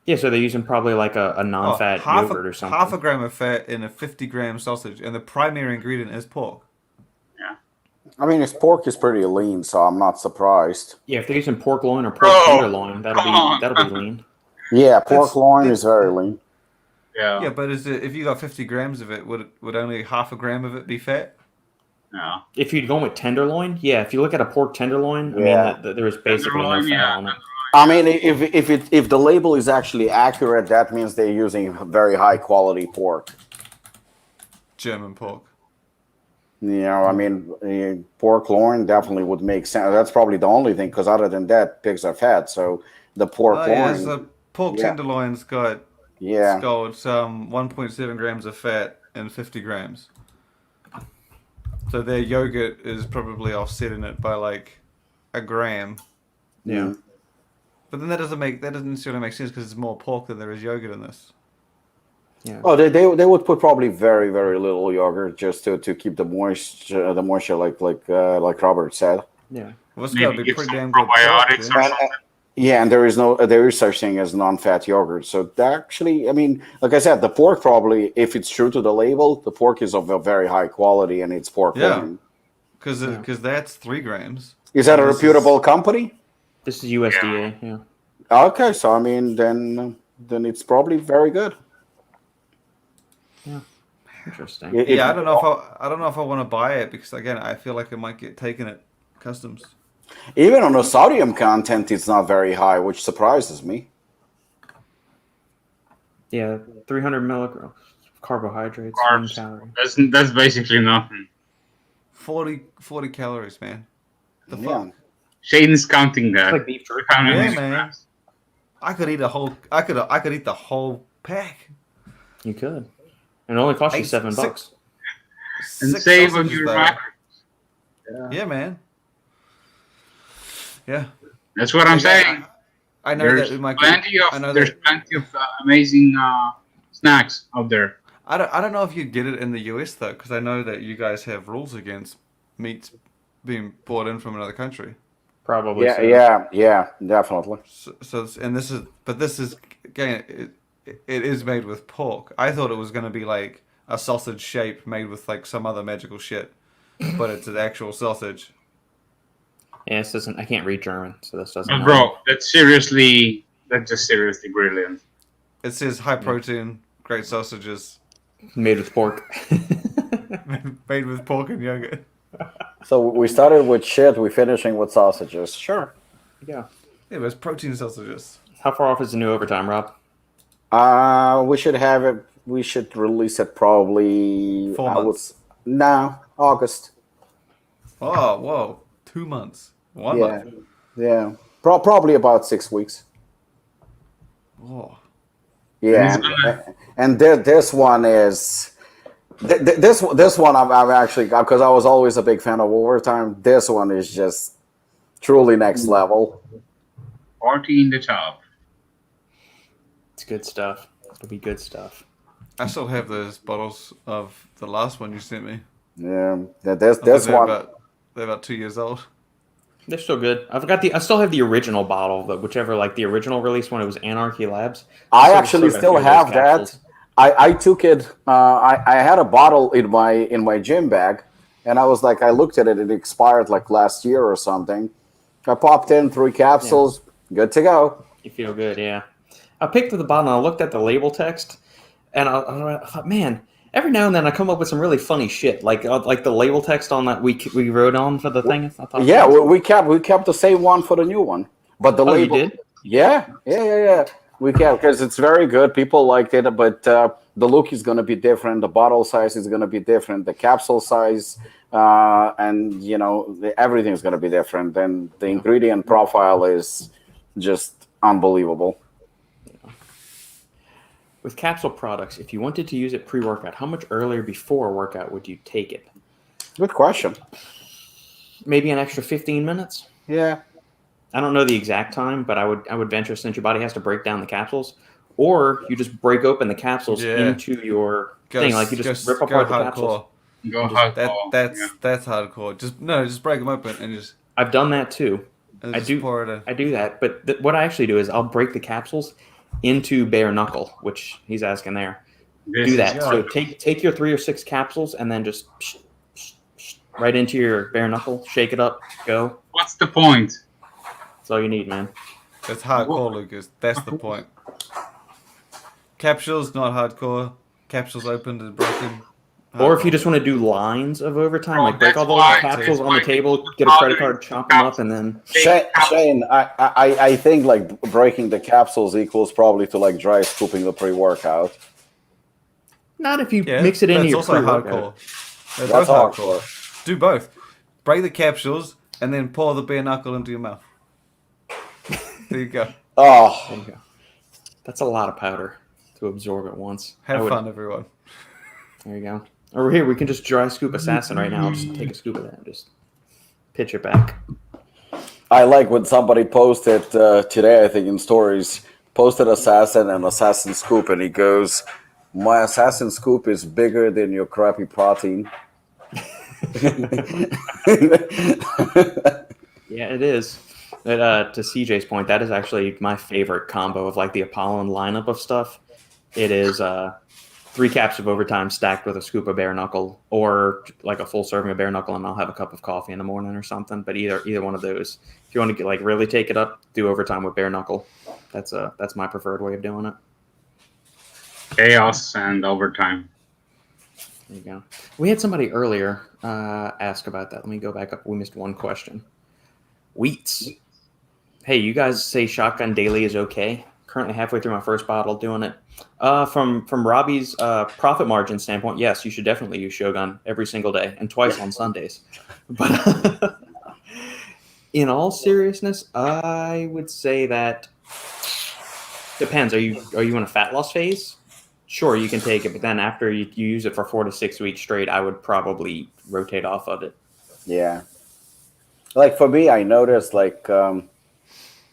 [SPEAKER 2] Yeah, so they're using probably like a non-fat yogurt or something.
[SPEAKER 4] Half a gram of fat in a 50-gram sausage, and the primary ingredient is pork.
[SPEAKER 1] Yeah.
[SPEAKER 3] I mean, his pork is pretty lean, so I'm not surprised.
[SPEAKER 2] Yeah, if they're using pork loin or pork tenderloin, that'll be lean.
[SPEAKER 3] Yeah, pork loin is very lean.
[SPEAKER 1] Yeah.
[SPEAKER 4] Yeah, but if you got 50 grams of it, would only half a gram of it be fat?
[SPEAKER 1] Yeah.
[SPEAKER 2] If you'd go with tenderloin, yeah. If you look at a pork tenderloin,
[SPEAKER 3] Yeah.
[SPEAKER 2] I mean, there's basically no fat on it.
[SPEAKER 3] I mean, if the label is actually accurate, that means they're using very high quality pork.
[SPEAKER 4] German pork.
[SPEAKER 3] You know, I mean, pork loin definitely would make sense. That's probably the only thing, because other than that, pigs are fat. So the pork loin.
[SPEAKER 4] Yeah, so pork tenderloin's got
[SPEAKER 3] Yeah.
[SPEAKER 4] It's got 1.7 grams of fat and 50 grams. So their yogurt is probably offsetting it by like a gram.
[SPEAKER 2] Yeah.
[SPEAKER 4] But then that doesn't necessarily make sense because it's more pork than there is yogurt in this.
[SPEAKER 2] Yeah.
[SPEAKER 3] Oh, they would put probably very, very little yogurt just to keep the moisture like Robert said.
[SPEAKER 2] Yeah.
[SPEAKER 4] Well, it's got to
[SPEAKER 1] Maybe
[SPEAKER 4] be
[SPEAKER 1] get
[SPEAKER 4] pretty
[SPEAKER 1] some
[SPEAKER 4] damn good pork,
[SPEAKER 1] probiotics
[SPEAKER 4] dude.
[SPEAKER 1] or something.
[SPEAKER 3] Yeah, and there is such thing as non-fat yogurt. So that actually, I mean, like I said, the pork probably, if it's true to the label, the pork is of a very high quality and it's pork loin.
[SPEAKER 4] Because that's 3 grams.
[SPEAKER 3] Is that a reputable company?
[SPEAKER 2] This is USDA. Yeah.
[SPEAKER 3] Okay, so I mean, then it's probably very good.
[SPEAKER 2] Yeah. Interesting.
[SPEAKER 4] Yeah, I don't know if I want to buy it because again, I feel like it might get taken at customs.
[SPEAKER 3] Even on the sodium content, it's not very high, which surprises me.
[SPEAKER 2] Yeah, 300 milligrams of carbohydrates,
[SPEAKER 1] Carbs.
[SPEAKER 2] calories.
[SPEAKER 1] That's basically nothing.
[SPEAKER 4] 40 calories, man. The fuck?
[SPEAKER 3] Yeah.
[SPEAKER 1] Shaden's counting that.
[SPEAKER 2] It's like beef jerky.
[SPEAKER 1] How many
[SPEAKER 4] Yeah, man.
[SPEAKER 1] milligrams?
[SPEAKER 4] I could eat I could eat the whole pack.
[SPEAKER 2] You could. And it only costs you $7.
[SPEAKER 1] And
[SPEAKER 4] 6
[SPEAKER 1] save on
[SPEAKER 4] sausages,
[SPEAKER 1] your
[SPEAKER 4] though.
[SPEAKER 1] macros.
[SPEAKER 4] Yeah, man. Yeah.
[SPEAKER 1] That's what I'm
[SPEAKER 4] Like,
[SPEAKER 1] saying.
[SPEAKER 4] I know
[SPEAKER 1] There's
[SPEAKER 4] that we might
[SPEAKER 1] plenty
[SPEAKER 4] I
[SPEAKER 1] of
[SPEAKER 4] know
[SPEAKER 1] there's
[SPEAKER 4] that,
[SPEAKER 1] plenty of amazing snacks out there.
[SPEAKER 4] I don't know if you'd get it in the US though, because I know that you guys have rules against meats being brought in from another country.
[SPEAKER 2] Probably.
[SPEAKER 3] Yeah,
[SPEAKER 2] so.
[SPEAKER 3] yeah, definitely.
[SPEAKER 4] This is again, it is made with pork. I thought it was going to be like a sausage shape made with like some other magical shit, but it's an actual sausage.
[SPEAKER 2] Yeah, this doesn't. I can't read German, so this doesn't.
[SPEAKER 1] But bro, that's just seriously brilliant.
[SPEAKER 4] It says high protein, great sausages,
[SPEAKER 2] Made with pork.
[SPEAKER 4] made with pork and yogurt.
[SPEAKER 3] So we started with shit, we're finishing with sausages. Sure.
[SPEAKER 2] Yeah.
[SPEAKER 4] Yeah, but it's protein sausages.
[SPEAKER 2] How far off is the new overtime, Rob?
[SPEAKER 3] We should have it. We should release it probably.
[SPEAKER 4] 4 months.
[SPEAKER 3] August.
[SPEAKER 4] Oh, whoa, 2 months, 1
[SPEAKER 3] Yeah,
[SPEAKER 4] month.
[SPEAKER 3] yeah. Probably about 6 weeks.
[SPEAKER 4] Oh.
[SPEAKER 3] Yeah, and this one is this one I'm actually, because I was always a big fan of overtime. This one is just truly next level.
[SPEAKER 1] Party in the top.
[SPEAKER 2] It's good stuff. It'll be good stuff.
[SPEAKER 4] I still have those bottles of the last one you sent me.
[SPEAKER 3] Yeah,
[SPEAKER 4] I
[SPEAKER 3] this
[SPEAKER 4] think
[SPEAKER 3] one.
[SPEAKER 4] They're about 2 years old.
[SPEAKER 2] They're still good. I still have the original bottle, whichever, like the original release when it was Anarchy Labs.
[SPEAKER 3] I actually still have that. I took it. I had a bottle in my gym bag, and I was like, I looked at it. It expired like last year or something. I popped in 3 capsules. Yeah. Good to go.
[SPEAKER 2] You feel good, yeah. I picked up the bottle and I looked at the label text, and I thought, man, every now and then I come up with some really funny shit, like the label text on that we wrote on for the thing. I thought,
[SPEAKER 3] yeah, we kept the same one for the new one, but the label.
[SPEAKER 2] You did?
[SPEAKER 3] Yeah. We kept, because it's very good. People liked it, but the look is going to be different. The bottle size is going to be different. The capsule size, and everything is going to be different. And the ingredient profile is just unbelievable.
[SPEAKER 2] With capsule products, if you wanted to use it pre-workout, how much earlier before a workout would you take it?
[SPEAKER 3] Good question.
[SPEAKER 2] Maybe an extra 15 minutes?
[SPEAKER 3] Yeah.
[SPEAKER 2] I don't know the exact time, but I would venture, since your body has to break down the capsules, or you just break open the capsules into your thing. Like you just rip apart the capsules.
[SPEAKER 4] That's hardcore. Just break them open and just.
[SPEAKER 2] I've done that too.
[SPEAKER 4] I do
[SPEAKER 2] that, but what I actually do is I'll break the capsules into bare knuckle, which he's asking there.
[SPEAKER 1] This
[SPEAKER 2] Do that.
[SPEAKER 1] is
[SPEAKER 2] So
[SPEAKER 1] good.
[SPEAKER 2] take your 3 or 6 capsules and then just right into your bare knuckle, shake it up, go.
[SPEAKER 1] What's the point?
[SPEAKER 2] That's all you need, man.
[SPEAKER 4] That's hardcore, Lukasz. That's the point. Capsules, not hardcore. Capsules opened and broken.
[SPEAKER 2] Or if you
[SPEAKER 4] Hardcore.
[SPEAKER 2] just want to do lines of overtime,
[SPEAKER 1] Oh,
[SPEAKER 2] like break all
[SPEAKER 1] that's
[SPEAKER 2] those
[SPEAKER 1] why
[SPEAKER 2] capsules
[SPEAKER 1] it's
[SPEAKER 2] on the
[SPEAKER 1] like
[SPEAKER 2] table, get a credit card, chop them up, and then
[SPEAKER 3] Shane, I think like breaking the capsules equals probably to like dry scooping the pre-workout.
[SPEAKER 2] not if you
[SPEAKER 4] Yeah,
[SPEAKER 2] mix it into
[SPEAKER 4] that's
[SPEAKER 2] your
[SPEAKER 4] also
[SPEAKER 2] pre-workout.
[SPEAKER 4] hardcore. They're
[SPEAKER 3] That's
[SPEAKER 4] both
[SPEAKER 3] hardcore.
[SPEAKER 4] Do both. Break the capsules and then pour the bare knuckle into your mouth. There you go.
[SPEAKER 3] Oh,
[SPEAKER 2] There you go. That's a lot of powder to absorb at once.
[SPEAKER 4] Have fun, everyone.
[SPEAKER 2] There you go. Over here, we can just dry scoop Assassin right now. I'll just take a scoop of that and just pitch it back.
[SPEAKER 3] I like when somebody posted today, I think in stories, posted Assassin and Assassin Scoop, and he goes, "My Assassin Scoop is bigger than your crappy protein."
[SPEAKER 2] Yeah, it is. But, to CJ's point, that is actually my favorite combo of like the Apollon lineup of stuff. It is 3 caps of overtime stacked with a scoop of bare knuckle, or like a full serving of bare knuckle, and I'll have a cup of coffee in the morning or something. But either one of those. If you want to get, like really take it up, do overtime with bare knuckle. That's my preferred way of doing it.
[SPEAKER 1] Chaos and overtime.
[SPEAKER 2] There you go. We had somebody earlier ask about that. Let me go back up. We missed one question. Wheats. Hey, you guys say shotgun daily is okay? Currently halfway through my first bottle doing it. From Robbie's profit margin standpoint, yes, you should definitely use Shogun every single day and twice on Sundays. But in all seriousness, I would say that depends. Are you in a fat loss phase? Sure, you can take it, but then after you use it for 4 to 6 weeks straight, I would probably rotate off of it.
[SPEAKER 3] Yeah. Like for me, I noticed like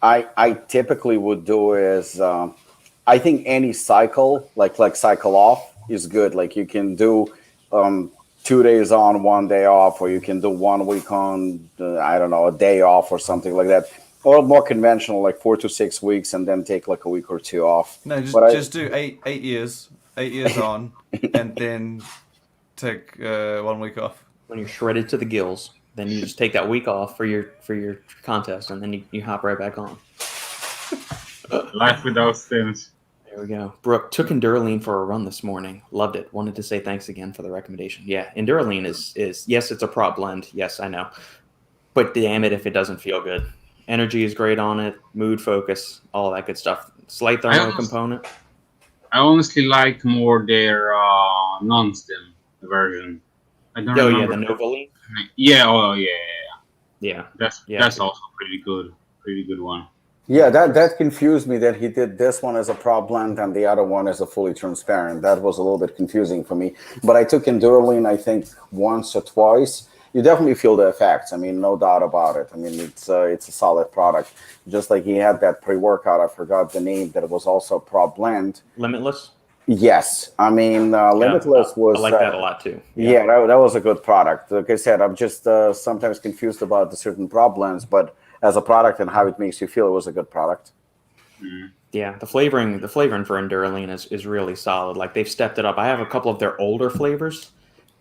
[SPEAKER 3] I typically would do is I think any cycle like cycle off is good. Like you can do 2 days on, 1 day off, or you can do 1 week on, I don't know, a day off or something like that. Or more conventional, like 4 to 6 weeks, and then take like a week or 2 off.
[SPEAKER 4] No, just do 8 years on, and then take 1 week off.
[SPEAKER 2] When you're shredded to the gills, then you just take that week off for your contest, and then you hop right back on.
[SPEAKER 1] Life without stims.
[SPEAKER 2] There we go. Brooke took Enduraline for a run this morning. Loved it. Wanted to say thanks again for the recommendation. Yeah, Enduraline is yes, it's a prop blend. Yes, I know. But damn it if it doesn't feel good. Energy is great on it. Mood, focus, all that good stuff. Slight thermal component.
[SPEAKER 1] I honestly like more their non-stim version. I don't remember.
[SPEAKER 2] Yeah, the Novaline.
[SPEAKER 1] Yeah.
[SPEAKER 2] Yeah.
[SPEAKER 1] That's also pretty good one.
[SPEAKER 3] Yeah, that confused me that he did this one as a prop blend and the other one as a fully transparent. That was a little bit confusing for me. But I took Enduraline, I think, once or twice. You definitely feel the effects. I mean, no doubt about it. I mean, it's a solid product. Just like he had that pre-workout, I forgot the name, that it was also prop blend.
[SPEAKER 2] Limitless?
[SPEAKER 3] Yes. I mean, Limitless was...
[SPEAKER 2] I like that a lot, too.
[SPEAKER 3] Yeah, that was a good product. Like I said, I'm just sometimes confused about the certain prop blends, but as a product and how it makes you feel, it was a good product.
[SPEAKER 1] Mm.
[SPEAKER 2] Yeah, the flavoring for Enduraline is really solid. Like they've stepped it up. I have a couple of their older flavors,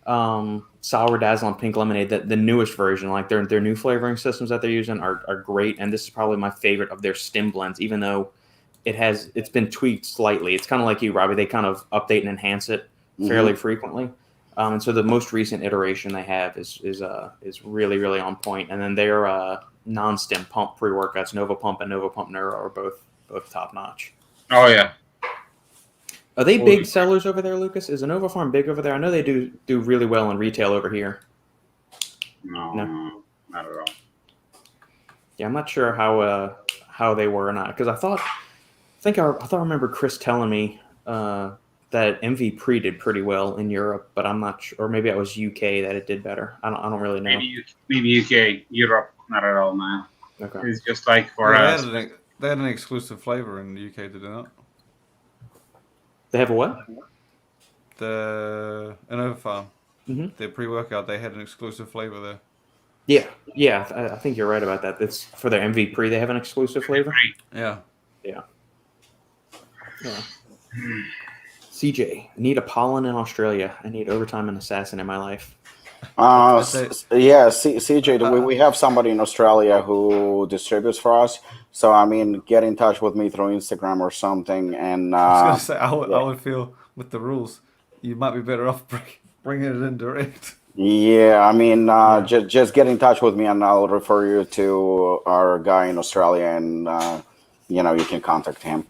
[SPEAKER 2] Sour Dazzle and Pink Lemonade. The newest version, like their new flavoring systems that they're using are great. And this is probably my favorite of their stim blends, even though it's been tweaked slightly. It's kind of like you, Robbie. They kind of update and enhance it fairly frequently. And so the most recent iteration they have is really, really on point. And then their non-stim pump pre-workouts, Nova Pump and Nova Pump Neuro, are both top notch.
[SPEAKER 1] Oh yeah.
[SPEAKER 2] Are they big sellers over there, Lukasz? Is Nova Farm big over there? I know they do really well in retail over here.
[SPEAKER 1] No, not at all.
[SPEAKER 2] Yeah, I'm not sure how they were or not, because I remember Chris telling me that MV Pre did pretty well in Europe, but I'm not sure, or maybe it was UK that it did better. I don't really know.
[SPEAKER 1] Maybe UK, Europe, not at all, man.
[SPEAKER 2] Okay.
[SPEAKER 1] It's just like for us.
[SPEAKER 4] They had an exclusive flavor in the UK, did they not?
[SPEAKER 2] They have a what?
[SPEAKER 4] The Nova Farm. Their pre-workout, they had an exclusive flavor there.
[SPEAKER 2] Yeah. I think you're right about that. It's for their MV Pre. They have an exclusive flavor.
[SPEAKER 4] Yeah.
[SPEAKER 2] Yeah. CJ, I need Apollon in Australia. I need overtime and assassin in my life.
[SPEAKER 3] CJ, we have somebody in Australia who distributes for us. So I mean, get in touch with me through Instagram or something. And
[SPEAKER 4] I was gonna say, I would feel with the rules, you might be better off bringing it in direct.
[SPEAKER 3] yeah, I mean, just get in touch with me, and I'll refer you to our guy in Australia, and you can contact him.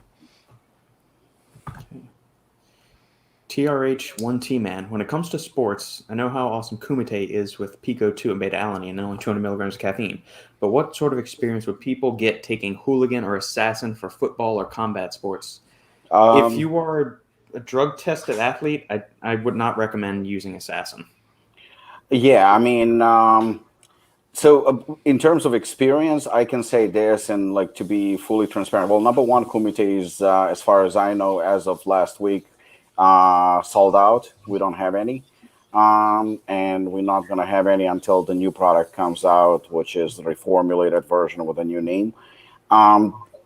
[SPEAKER 2] TRH1T man, when it comes to sports, I know how awesome Kumite is with Pico 2 and beta alanine and only 200 milligrams of caffeine. But what sort of experience would people get taking hooligan or assassin for football or combat sports? If you are a drug tested athlete, I would not recommend using assassin.
[SPEAKER 3] Yeah, I mean, so in terms of experience, I can say this, and like to be fully transparent. Well, number one, Kumite is, as far as I know, as of last week, sold out. We don't have any, and we're not going to have any until the new product comes out, which is the reformulated version with a new name.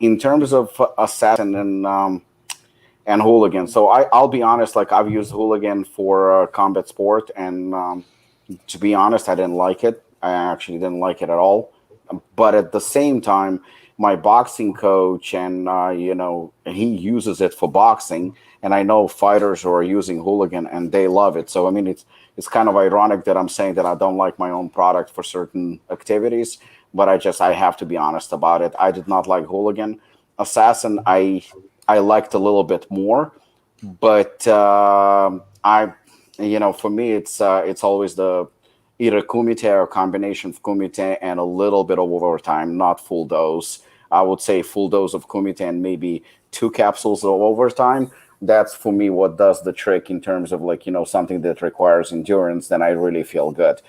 [SPEAKER 3] In terms of assassin and hooligan, so I'll be honest, like I've used hooligan for combat sport, and to be honest, I didn't like it. I actually didn't like it at all. But at the same time, my boxing coach, and he uses it for boxing, and I know fighters who are using hooligan and they love it. So I mean, it's kind of ironic that I'm saying that I don't like my own product for certain activities, but I have to be honest about it. I did not like hooligan. Assassin, I liked a little bit more, but for me, it's always the either kumite or combination of kumite and a little bit of overtime, not full dose. I would say full dose of kumite and maybe 2 capsules of overtime. That's for me what does the trick in terms of something that requires endurance. Then I really feel good.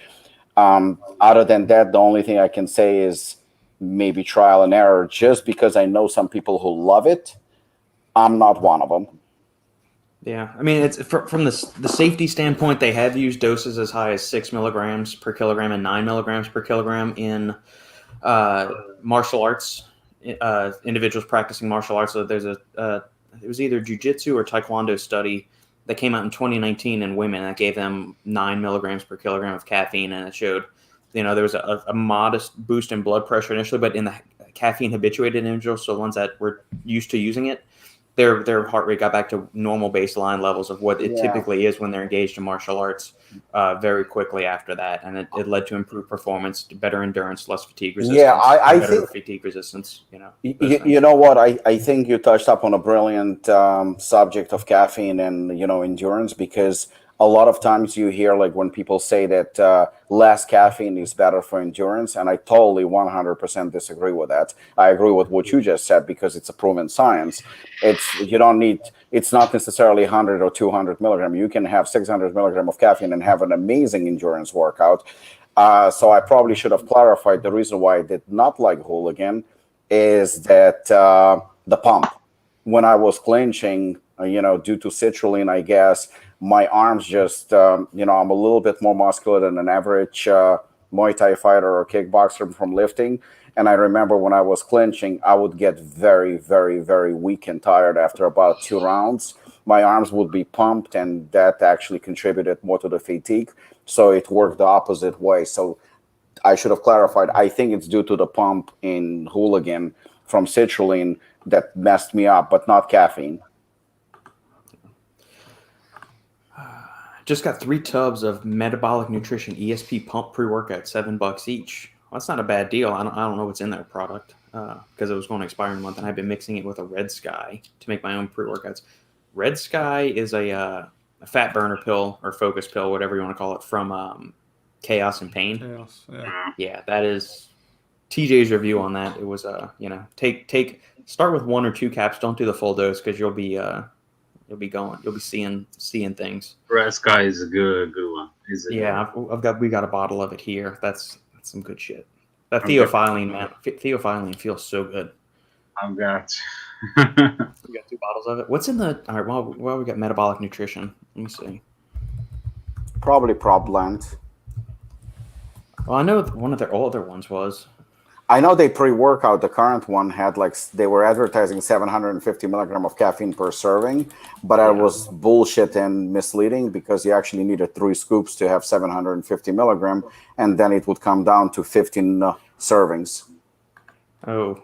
[SPEAKER 3] Other than that, the only thing I can say is maybe trial and error. Just because I know some people who love it, I'm not one of them.
[SPEAKER 2] Yeah, I mean, it's from the safety standpoint, they have used doses as high as 6 milligrams per kilogram and 9 milligrams per kilogram in martial arts, individuals practicing martial arts. So there's it was either jiu-jitsu or taekwondo study that came out in 2019 in women that gave them 9 milligrams per kilogram of caffeine, and it showed, there was a modest boost in blood pressure initially, but in the caffeine habituated individuals, so ones that were used to using it, their heart rate got back to normal baseline levels of what it typically is when they're engaged in martial arts very quickly after that. And it led to improved performance, better endurance, less fatigue resistance.
[SPEAKER 3] Yeah, I think
[SPEAKER 2] fatigue resistance,
[SPEAKER 3] You know what? I think you touched up on a brilliant subject of caffeine and, endurance, because a lot of times you hear when people say that less caffeine is better for endurance, and I totally 100% disagree with that. I agree with what you just said because it's a proven science. It's not necessarily 100 or 200 milligram. You can have 600 milligram of caffeine and have an amazing endurance workout. So I probably should have clarified the reason why I did not like hooligan is that the pump. When I was clinching, due to citrulline, I guess, my arms just, I'm a little bit more muscular than an average Muay Thai fighter or kickboxer from lifting. And I remember when I was clinching, I would get very, very, very weak and tired after about 2 rounds. My arms would be pumped, and that actually contributed more to the fatigue. So it worked the opposite way. So I should have clarified. I think it's due to the pump in hooligan from citrulline that messed me up, but not caffeine.
[SPEAKER 2] Just got 3 tubs of Metabolic Nutrition ESP Pump pre-workout, $7 each. Well, that's not a bad deal. I don't know what's in that product because it was going to expire in a month, and I've been mixing it with a Red Sky to make my own pre-workouts. Red Sky is a fat burner pill or focus pill, whatever you want to call it, from Chaos and Pain.
[SPEAKER 4] Chaos,
[SPEAKER 2] yeah, that is TJ's review on that. It was start with 1 or 2 caps. Don't do the full dose because you'll be seeing things.
[SPEAKER 1] Red Sky is a good one.
[SPEAKER 2] Yeah, we got a bottle of it here. That's some good shit. That theophylline, man. Theophylline feels so good.
[SPEAKER 1] I've got
[SPEAKER 2] we got 2 bottles of it. What's in the all right? Well, we got Metabolic Nutrition. Let me see.
[SPEAKER 3] Probably Prop Blend.
[SPEAKER 2] Well, I know one of their older ones was.
[SPEAKER 3] I know they pre-workout. The current one had they were advertising 750 milligram of caffeine per serving, but that was bullshit and misleading because you actually needed 3 scoops to have 750 milligram, and then it would come down to 15 servings.
[SPEAKER 2] Oh,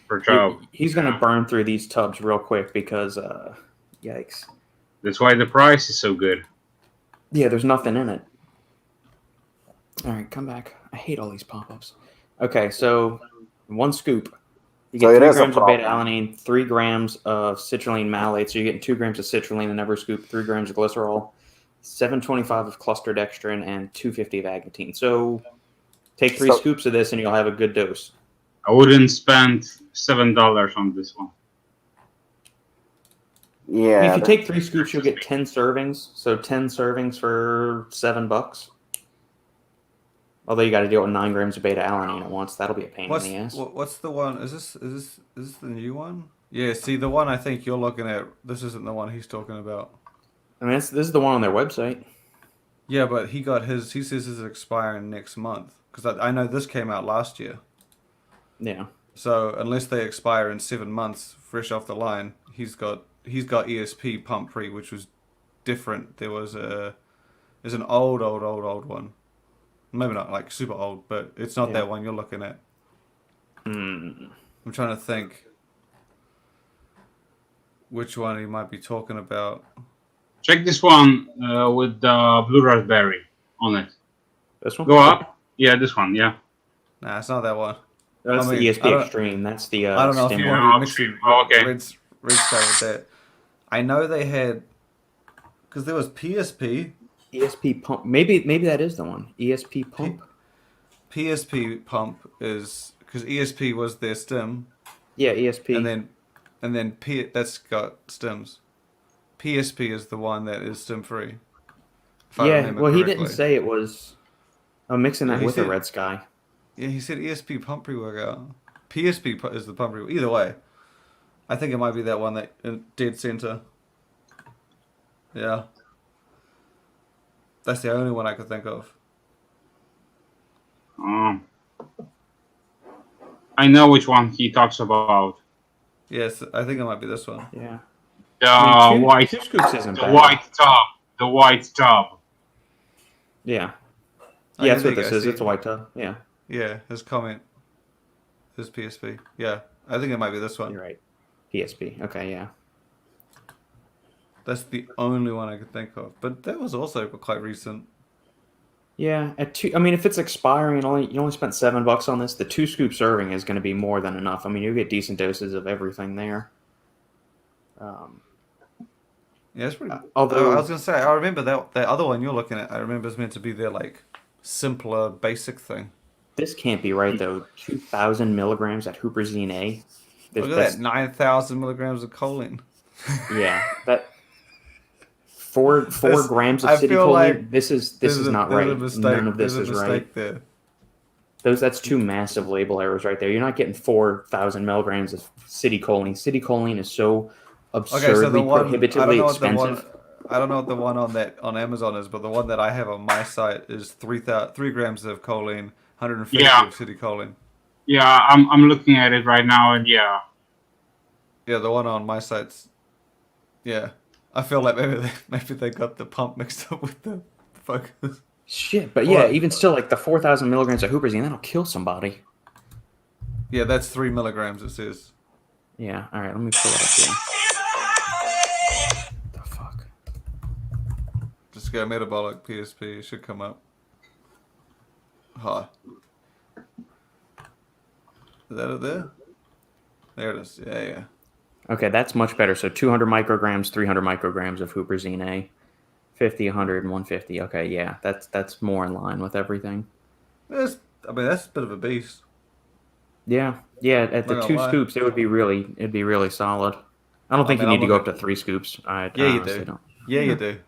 [SPEAKER 1] per tub.
[SPEAKER 2] he's gonna burn through these tubs real quick because, yikes.
[SPEAKER 1] That's why the price is so good.
[SPEAKER 2] Yeah, there's nothing in it. All right, come back. I hate all these pop-ups. Okay, so 1 scoop. You get 3 grams of beta-alanine, 3 grams of citrulline malate. So you're getting 2 grams of citrulline in every scoop, 3 grams of glycerol, 725 of cluster dextrin, and 250 of agmatine. So take 3 scoops of this and you'll have a good dose.
[SPEAKER 1] I wouldn't spend $7 on this one.
[SPEAKER 2] Yeah. If you take 3 scoops, you'll get 10 servings. So 10 servings for $7. Although you got to deal with 9 grams of beta-alanine at once, that'll be a pain in the ass.
[SPEAKER 4] What's the one? Is this the new one? Yeah. See, the one I think you're looking at. This isn't the one he's talking about.
[SPEAKER 2] I mean, this is the one on their website.
[SPEAKER 4] Yeah, but he got his. He says it's expiring next month because I know this came out last year.
[SPEAKER 2] Yeah.
[SPEAKER 4] So unless they expire in 7 months, fresh off the line, he's got ESP Pump Pre, which was different. There's an old one. Maybe not like super old, but it's not that one you're looking at. I'm trying to think which one he might be talking about.
[SPEAKER 1] Check this one with the blue raspberry on it.
[SPEAKER 2] This one?
[SPEAKER 1] Go up. Yeah, this one. Yeah.
[SPEAKER 4] Nah, it's not that one.
[SPEAKER 2] That's the ESP Extreme. That's the
[SPEAKER 4] I don't know if you
[SPEAKER 1] stimulant.
[SPEAKER 4] want to mix it.
[SPEAKER 1] Okay.
[SPEAKER 4] Red Sky with that. I know they had because there was PSP.
[SPEAKER 2] ESP Pump. Maybe that is the one. ESP Pump.
[SPEAKER 4] PSP Pump is because ESP was their stim.
[SPEAKER 2] Yeah, ESP.
[SPEAKER 4] And then that's got stims. PSP is the one that is stim free.
[SPEAKER 2] Yeah, well, he didn't say it was. I'm mixing that with the Red Sky.
[SPEAKER 4] Yeah, he said ESP Pump Pre-Workout. PSP is the pump pre. Either way, I think it might be that one that in dead center. Yeah. That's the only one I could think of.
[SPEAKER 1] I know which one he talks about.
[SPEAKER 4] Yes, I think it might be this one.
[SPEAKER 2] Yeah.
[SPEAKER 1] The white,
[SPEAKER 2] two scoops isn't bad.
[SPEAKER 1] white tub. The white tub.
[SPEAKER 2] Yeah. Yeah, that's what this is. It's a white tub. Yeah.
[SPEAKER 4] Yeah, his comment. His PSP. Yeah, I think it might be this one.
[SPEAKER 2] You're right. PSP. Okay, yeah.
[SPEAKER 4] That's the only one I could think of. But that was also quite recent.
[SPEAKER 2] Yeah, I mean, if it's expiring, you only spent $7 on this. The 2 scoop serving is going to be more than enough. I mean, you get decent doses of everything there.
[SPEAKER 4] Yeah, it's pretty.
[SPEAKER 2] Although
[SPEAKER 4] I was going to say, I remember that other one you're looking at. I remember it's meant to be their simpler, basic thing.
[SPEAKER 2] This can't be right though. 2,000 milligrams at huperzine A.
[SPEAKER 4] Look at that, 9,000 milligrams of choline.
[SPEAKER 2] Yeah, that. 4 grams of citicoline. Like this is not right. None of this is right. There. That's 2 massive label errors right there. You're not getting 4,000 milligrams of citicoline. Citicoline is so absurdly prohibitively expensive.
[SPEAKER 4] I don't know what the one on Amazon is, but the one that I have on my site is 3 grams of choline, 150 of citicoline.
[SPEAKER 1] Yeah, I'm looking at it right now, and yeah.
[SPEAKER 4] Yeah, the one on my site's. Yeah. I feel like maybe they got the pump mixed up with the focus.
[SPEAKER 2] Shit, but yeah, even still, the 4,000 milligrams of huperzine, that'll kill somebody.
[SPEAKER 4] Yeah, that's 3 milligrams, it says.
[SPEAKER 2] Yeah, alright, let me pull it up here. What the fuck?
[SPEAKER 4] Just go metabolic PSP, it should come up. Hi. Is that it there? There it is, yeah.
[SPEAKER 2] Okay, that's much better. So 200 micrograms, 300 micrograms of huperzine A, 50, 100, and 150. Okay, yeah, that's more in line with everything.
[SPEAKER 4] That's a bit of a beast.
[SPEAKER 2] Yeah. At the 2 scoops, it'd be really solid. I don't think you need to go up to 3 scoops.
[SPEAKER 4] You do. Yeah, you do.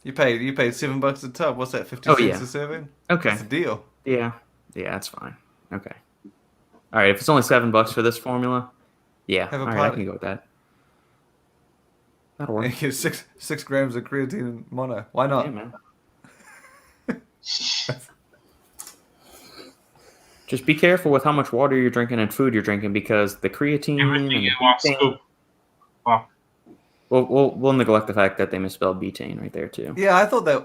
[SPEAKER 4] You paid $7 a tub. What's that? 50 cents a serving?
[SPEAKER 2] Okay,
[SPEAKER 4] that's a deal.
[SPEAKER 2] Yeah, that's fine. Okay. All right, if it's only $7 for this formula. Yeah, all right, I can go with that. That'll work.
[SPEAKER 4] And you get 6 grams of creatine mono. Why not?
[SPEAKER 2] Yeah, man. Just be careful with how much water you're drinking and food you're drinking, because the creatine
[SPEAKER 1] Everything
[SPEAKER 2] and
[SPEAKER 1] you
[SPEAKER 2] the
[SPEAKER 1] want
[SPEAKER 2] betaine.
[SPEAKER 1] scoop. Fuck.
[SPEAKER 2] We'll neglect the fact that they misspelled betaine right there too.
[SPEAKER 4] Yeah, I thought that.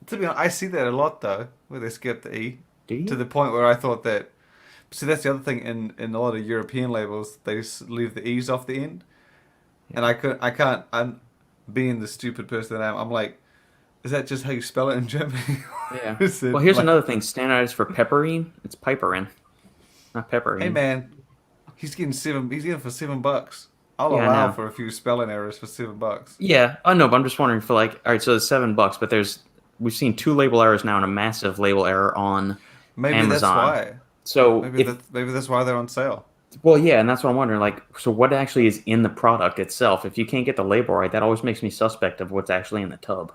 [SPEAKER 4] To be honest, I see that a lot though, where they skip the E.
[SPEAKER 2] Do you?
[SPEAKER 4] To the point where I thought that. See, that's the other thing in a lot of European labels, they just leave the E's off the end, and I can't. I'm being the stupid person that I am. I'm like, is that just how you spell it in Germany?
[SPEAKER 2] Yeah.
[SPEAKER 4] Is it
[SPEAKER 2] Well, here's
[SPEAKER 4] like-
[SPEAKER 2] another thing. Standardized for pepperine. It's piperine, not pepperine.
[SPEAKER 4] Hey man, he's getting for $7. I'll
[SPEAKER 2] Yeah, I
[SPEAKER 4] allow
[SPEAKER 2] know.
[SPEAKER 4] for a few spelling errors for $7.
[SPEAKER 2] Yeah, I know, but I'm just wondering for like, all right, so it's $7, but we've seen 2 label errors now and a massive label error on
[SPEAKER 4] Maybe
[SPEAKER 2] Amazon.
[SPEAKER 4] that's why.
[SPEAKER 2] So
[SPEAKER 4] Maybe that's why they're on sale.
[SPEAKER 2] well, yeah, and that's what I'm wondering. Like, so what actually is in the product itself? If you can't get the label right, that always makes me suspect of what's actually in the tub.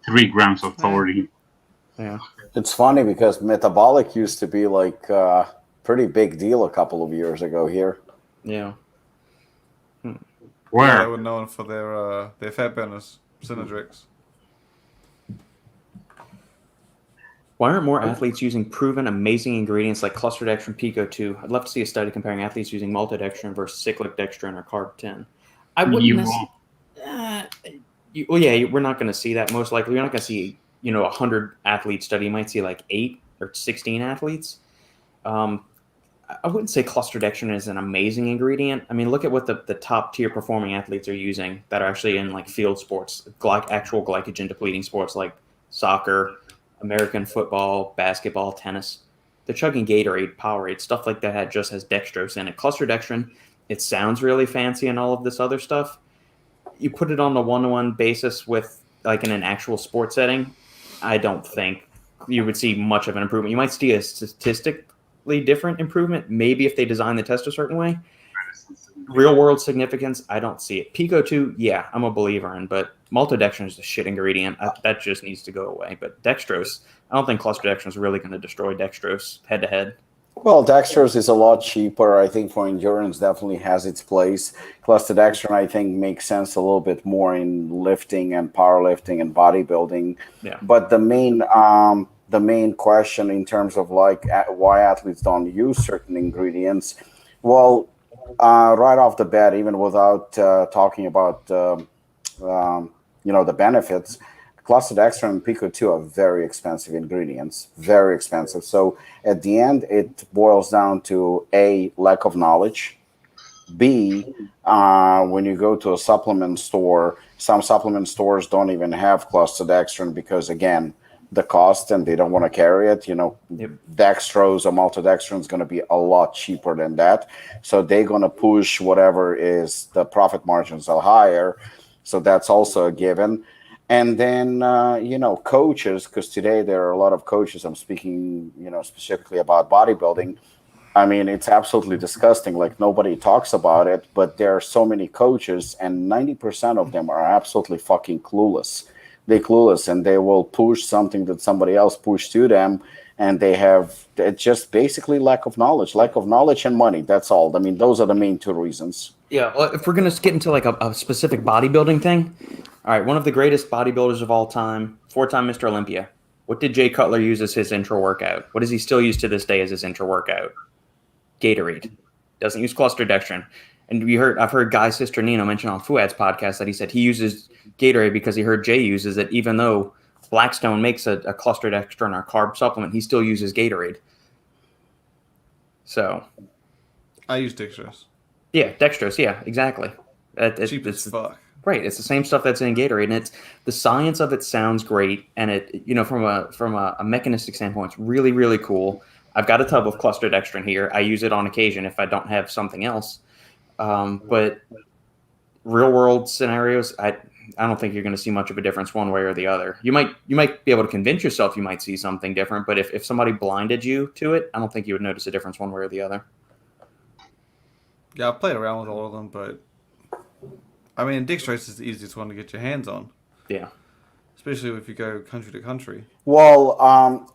[SPEAKER 1] 3 grams of taurine.
[SPEAKER 2] Yeah.
[SPEAKER 3] It's funny because metabolic used to be like a pretty big deal a couple of years ago here.
[SPEAKER 2] Yeah.
[SPEAKER 1] Where?
[SPEAKER 4] Yeah, they were known for their fat burners, Synodrix.
[SPEAKER 2] Why aren't more athletes using proven amazing ingredients like cluster dextrin, Pico 2? I'd love to see a study comparing athletes using maltodextrin versus cyclic dextrin or carb 10. I wouldn't
[SPEAKER 1] You
[SPEAKER 2] necessarily. Well, yeah, we're not going to see that most likely. You're not going to see, 100 athlete study. You might see like 8 or 16 athletes. I wouldn't say cluster dextrin is an amazing ingredient. I mean, look at what the top tier performing athletes are using that are actually in like field sports, actual glycogen depleting sports like soccer, American football, basketball, tennis. They're chugging Gatorade, Powerade, stuff like that just has dextrose in it. Cluster dextrin, it sounds really fancy and all of this other stuff. You put it on a one-to-one basis with like in an actual sports setting, I don't think you would see much of an improvement. You might see a statistically different improvement, maybe if they design the test a certain way. Real world significance, I don't see it. Pico 2, yeah, I'm a believer in, but maltodextrin is a shit ingredient. That just needs to go away. But dextrose, I don't think cluster dextrin is really going to destroy dextrose head to head.
[SPEAKER 3] Well, dextrose is a lot cheaper. I think for endurance definitely has its place. Cluster dextrin, I think, makes sense a little bit more in lifting and powerlifting and bodybuilding.
[SPEAKER 2] Yeah.
[SPEAKER 3] But the main question in terms of like why athletes don't use certain ingredients, well, right off the bat, even without talking about the benefits, cluster dextrin and Pico 2 are very expensive ingredients, very expensive. So at the end, it boils down to A, lack of knowledge. B, when you go to a supplement store, some supplement stores don't even have cluster dextrin because, again, the cost and they don't want to carry it. Dextrose or maltodextrin is going to be a lot cheaper than that. So they're going to push whatever is the profit margins are higher. So that's also a given. And then, coaches, because today there are a lot of coaches, I'm speaking, specifically about bodybuilding. I mean, it's absolutely disgusting. Like nobody talks about it, but there are so many coaches and 90% of them are absolutely fucking clueless. They're clueless and they will push something that somebody else pushed to them. And it's just basically lack of knowledge and money. That's all. I mean, those are the main 2 reasons.
[SPEAKER 2] Yeah, well, if we're going to get into like a specific bodybuilding thing, all right, one of the greatest bodybuilders of all time, 4-time Mr. Olympia. What did Jay Cutler use as his intro workout? What does he still use to this day as his intro workout? Gatorade. Doesn't use cluster dextrin. And I've heard Guy's sister Nino mention on Fuad's podcast that he said he uses Gatorade because he heard Jay uses it, even though Blackstone makes a cluster dextrin or carb supplement, he still uses Gatorade. So
[SPEAKER 4] I use dextrose.
[SPEAKER 2] Yeah, dextrose. Yeah, exactly.
[SPEAKER 4] Cheap as fuck.
[SPEAKER 2] Right, it's the same stuff that's in Gatorade, and it's the science of it sounds great, and it from a mechanistic standpoint, it's really really cool. I've got a tub of cluster dextrin here. I use it on occasion if I don't have something else. But real world scenarios, I don't think you're going to see much of a difference one way or the other. You might be able to convince yourself you might see something different, but if somebody blinded you to it, I don't think you would notice a difference one way or the other.
[SPEAKER 4] Yeah, I've played around with all of them, but I mean, dextrose is the easiest one to get your hands on.
[SPEAKER 2] Yeah.
[SPEAKER 4] Especially if you go country to country.
[SPEAKER 3] Well,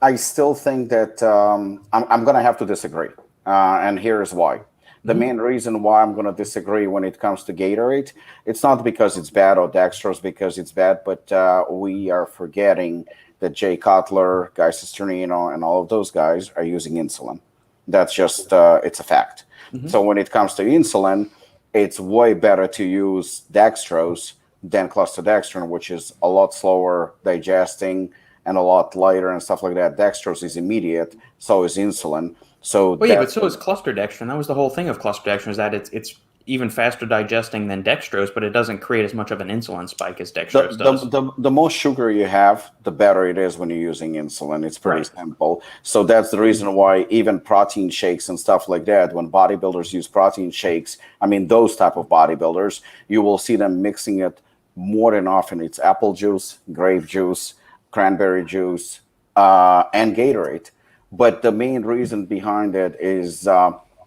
[SPEAKER 3] I still think that I'm going to have to disagree. And here's why. The main reason why I'm going to disagree when it comes to Gatorade, it's not because it's bad or dextrose because it's bad, but we are forgetting that Jay Cutler, Guy Cisternino, and all of those guys are using insulin. That's just it's a fact. So when it comes to insulin, it's way better to use dextrose than clostridextrin, which is a lot slower digesting and a lot lighter and stuff like that. Dextrose is immediate, so is insulin. So
[SPEAKER 2] Well, yeah, but so is clostridextrin. That was the whole thing of clostridextrin, is that it's even faster digesting than dextrose, but it doesn't create as much of an insulin spike as dextrose does.
[SPEAKER 3] The more sugar you have, the better it is when you're using insulin. It's pretty simple. So that's the reason why even protein shakes and stuff like that, when bodybuilders use protein shakes, I mean, those type of bodybuilders, you will see them mixing it more than often. It's apple juice, grape juice, cranberry juice, and Gatorade. But the main reason behind it is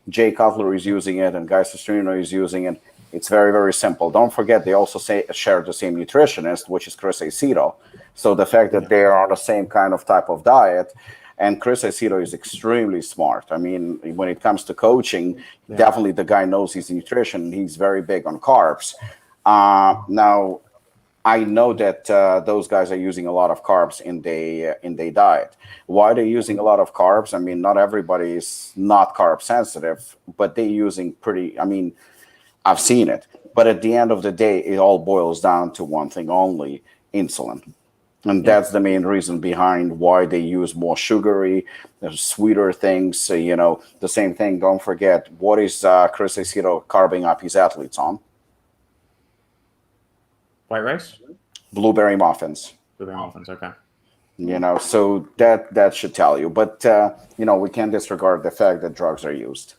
[SPEAKER 3] Jay Cutler is using it and Guy Sestrino is using it. It's very, very simple. Don't forget, they also share the same nutritionist, which is Chris Aceto. So the fact that they are on the same kind of type of diet, and Chris Aceto is extremely smart. I mean, when it comes to coaching, definitely the guy knows his nutrition. He's very big on carbs. Now, I know that those guys are using a lot of carbs in their diet. Why they're using a lot of carbs? I mean, not everybody is not carb sensitive, but they're using pretty. I mean, I've seen it. But at the end of the day, it all boils down to one thing only: insulin. And that's the main reason behind why they use more sugary, sweeter things. So, the same thing. Don't forget, what is Chris Aceto carbing up his athletes on?
[SPEAKER 2] White rice?
[SPEAKER 3] Blueberry muffins.
[SPEAKER 2] Blueberry muffins, okay.
[SPEAKER 3] So that should tell you. But, we can't disregard the fact that drugs are used.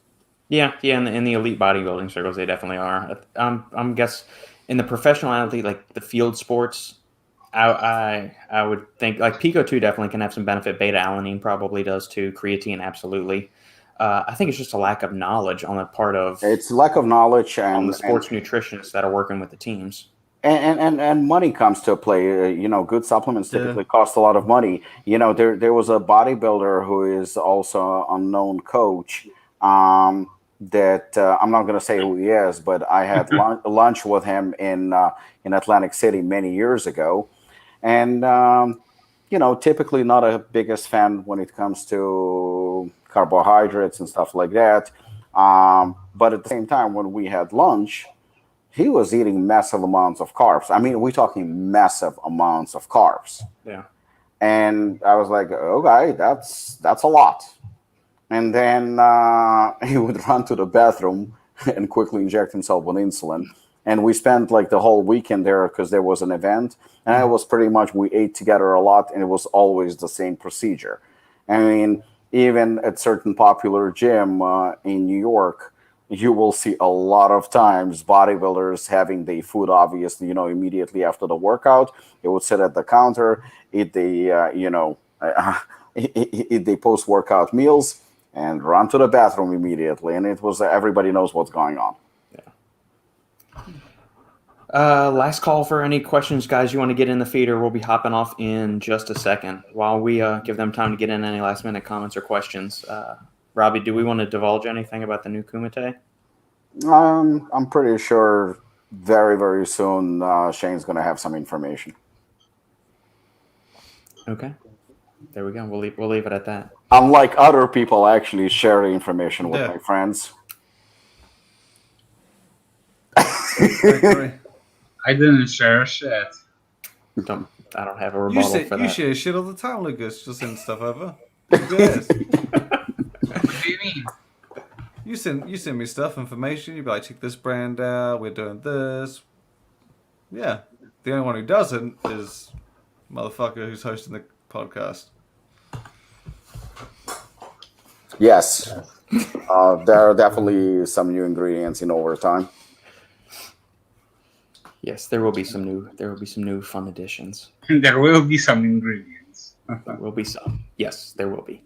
[SPEAKER 2] Yeah, in the elite bodybuilding circles, they definitely are. I'm guess in the professional athlete, like the field sports, I would think like Pico 2 definitely can have some benefit. Beta alanine probably does too. Creatine, absolutely. I think it's just a lack of knowledge on the part of
[SPEAKER 3] it's lack of knowledge and
[SPEAKER 2] on the sports nutritionists that are working with the teams.
[SPEAKER 3] And money comes to play. Good supplements typically cost a lot of money. There was a bodybuilder who is also an unknown coach. That I'm not going to say who he is, but I had lunch with him in Atlantic City many years ago, and typically not a biggest fan when it comes to carbohydrates and stuff like that. But at the same time, when we had lunch, he was eating massive amounts of carbs. I mean, we're talking massive amounts of carbs.
[SPEAKER 2] Yeah.
[SPEAKER 3] And I was like, okay, that's a lot. And then he would run to the bathroom and quickly inject himself with insulin. And we spent like the whole weekend there because there was an event. And it was pretty much, we ate together a lot, and it was always the same procedure. I mean, even at certain popular gym in New York, you will see a lot of times bodybuilders having their food, obviously, immediately after the workout. They would sit at the counter, eat the, eat the post-workout meals, and run to the bathroom immediately. And it was, everybody knows what's going on.
[SPEAKER 2] Last call for any questions, guys. You want to get in the feeder? We'll be hopping off in just a second while we give them time to get in any last minute comments or questions. Robbie, do we want to divulge anything about the new Kumite?
[SPEAKER 3] I'm pretty sure very, very soon Shane's going to have some information.
[SPEAKER 2] Okay. There we go. We'll leave it at that.
[SPEAKER 3] Unlike other people actually share the information with my friends.
[SPEAKER 1] I didn't share shit.
[SPEAKER 2] I don't have a rebuttal for that.
[SPEAKER 4] You share shit all the time, Lukasz. Just send stuff over. Yes.
[SPEAKER 1] What do you mean?
[SPEAKER 4] You send me stuff, information. You be like, check this brand out. We're doing this. Yeah. The only one who doesn't is motherfucker who's hosting the podcast.
[SPEAKER 3] Yes. There are definitely some new ingredients in overtime.
[SPEAKER 2] Yes, there will be some new fun additions.
[SPEAKER 1] There will be some ingredients.
[SPEAKER 2] There will be some. Yes, there will be.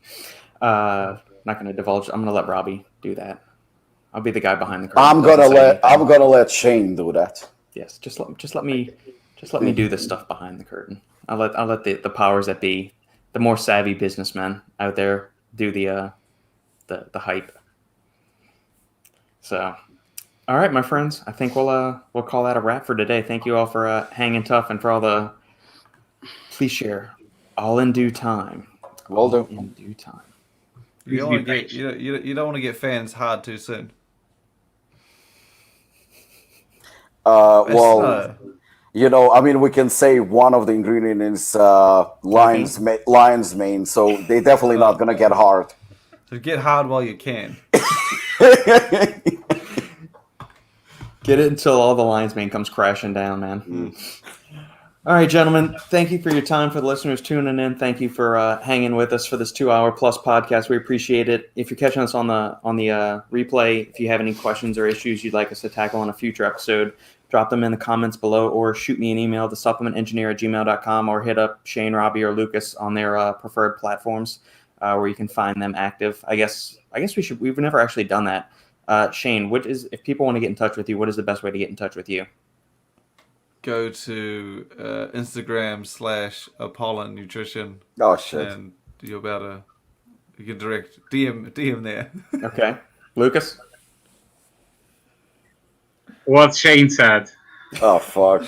[SPEAKER 2] Not going to divulge. I'm going to let Robbie do that. I'll be the guy behind the curtain.
[SPEAKER 3] I'm gonna let Shane do that.
[SPEAKER 2] Yes, just let me do the stuff behind the curtain. I'll let the powers that be, the more savvy businessmen out there, do the hype. So, all right, my friends, I think we'll call that a wrap for today. Thank you all for hanging tough and for all the. Please share. All in due time.
[SPEAKER 3] Will do.
[SPEAKER 2] In due time.
[SPEAKER 4] You don't
[SPEAKER 1] be
[SPEAKER 4] want to get
[SPEAKER 1] patient.
[SPEAKER 4] you don't want to get fans hard too soon.
[SPEAKER 3] Well, I mean, we can say one of the ingredients is lion's mane, so they're definitely not gonna get hard.
[SPEAKER 4] So get hard while you can.
[SPEAKER 2] Get it until all the lion's mane comes crashing down, man. All right, gentlemen. Thank you for your time. For the listeners tuning in, thank you for hanging with us for this 2-hour plus podcast. We appreciate it. If you're catching us on the replay, if you have any questions or issues you'd like us to tackle on a future episode, drop them in the comments below or shoot me an email to supplementengineer@gmail.com or hit up Shane, Robbie, or Lukasz on their preferred platforms where you can find them active. I guess we've never actually done that. Shane, if people want to get in touch with you, what is the best way to get in touch with you?
[SPEAKER 4] Go to Instagram /Apollon Nutrition.
[SPEAKER 3] Oh shit!
[SPEAKER 4] And you can direct DM there.
[SPEAKER 2] Okay, Lukasz.
[SPEAKER 1] What Shane said.
[SPEAKER 3] Oh fuck!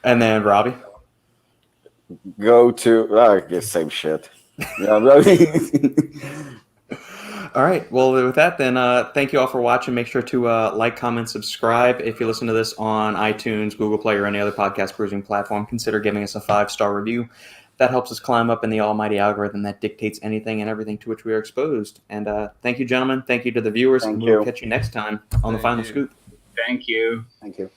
[SPEAKER 2] And then Robbie.
[SPEAKER 3] Go to I guess same shit. Yeah.
[SPEAKER 2] All right. Well, with that, then thank you all for watching. Make sure to like, comment, subscribe. If you listen to this on iTunes, Google Play, or any other podcast cruising platform, consider giving us a 5-star review. That helps us climb up in the almighty algorithm that dictates anything and everything to which we are exposed. And thank you, gentlemen. Thank you to the viewers.
[SPEAKER 3] Thank
[SPEAKER 2] and
[SPEAKER 3] you.
[SPEAKER 2] we'll catch you next time on the Final Scoop.
[SPEAKER 1] Thank you.
[SPEAKER 3] Thank you.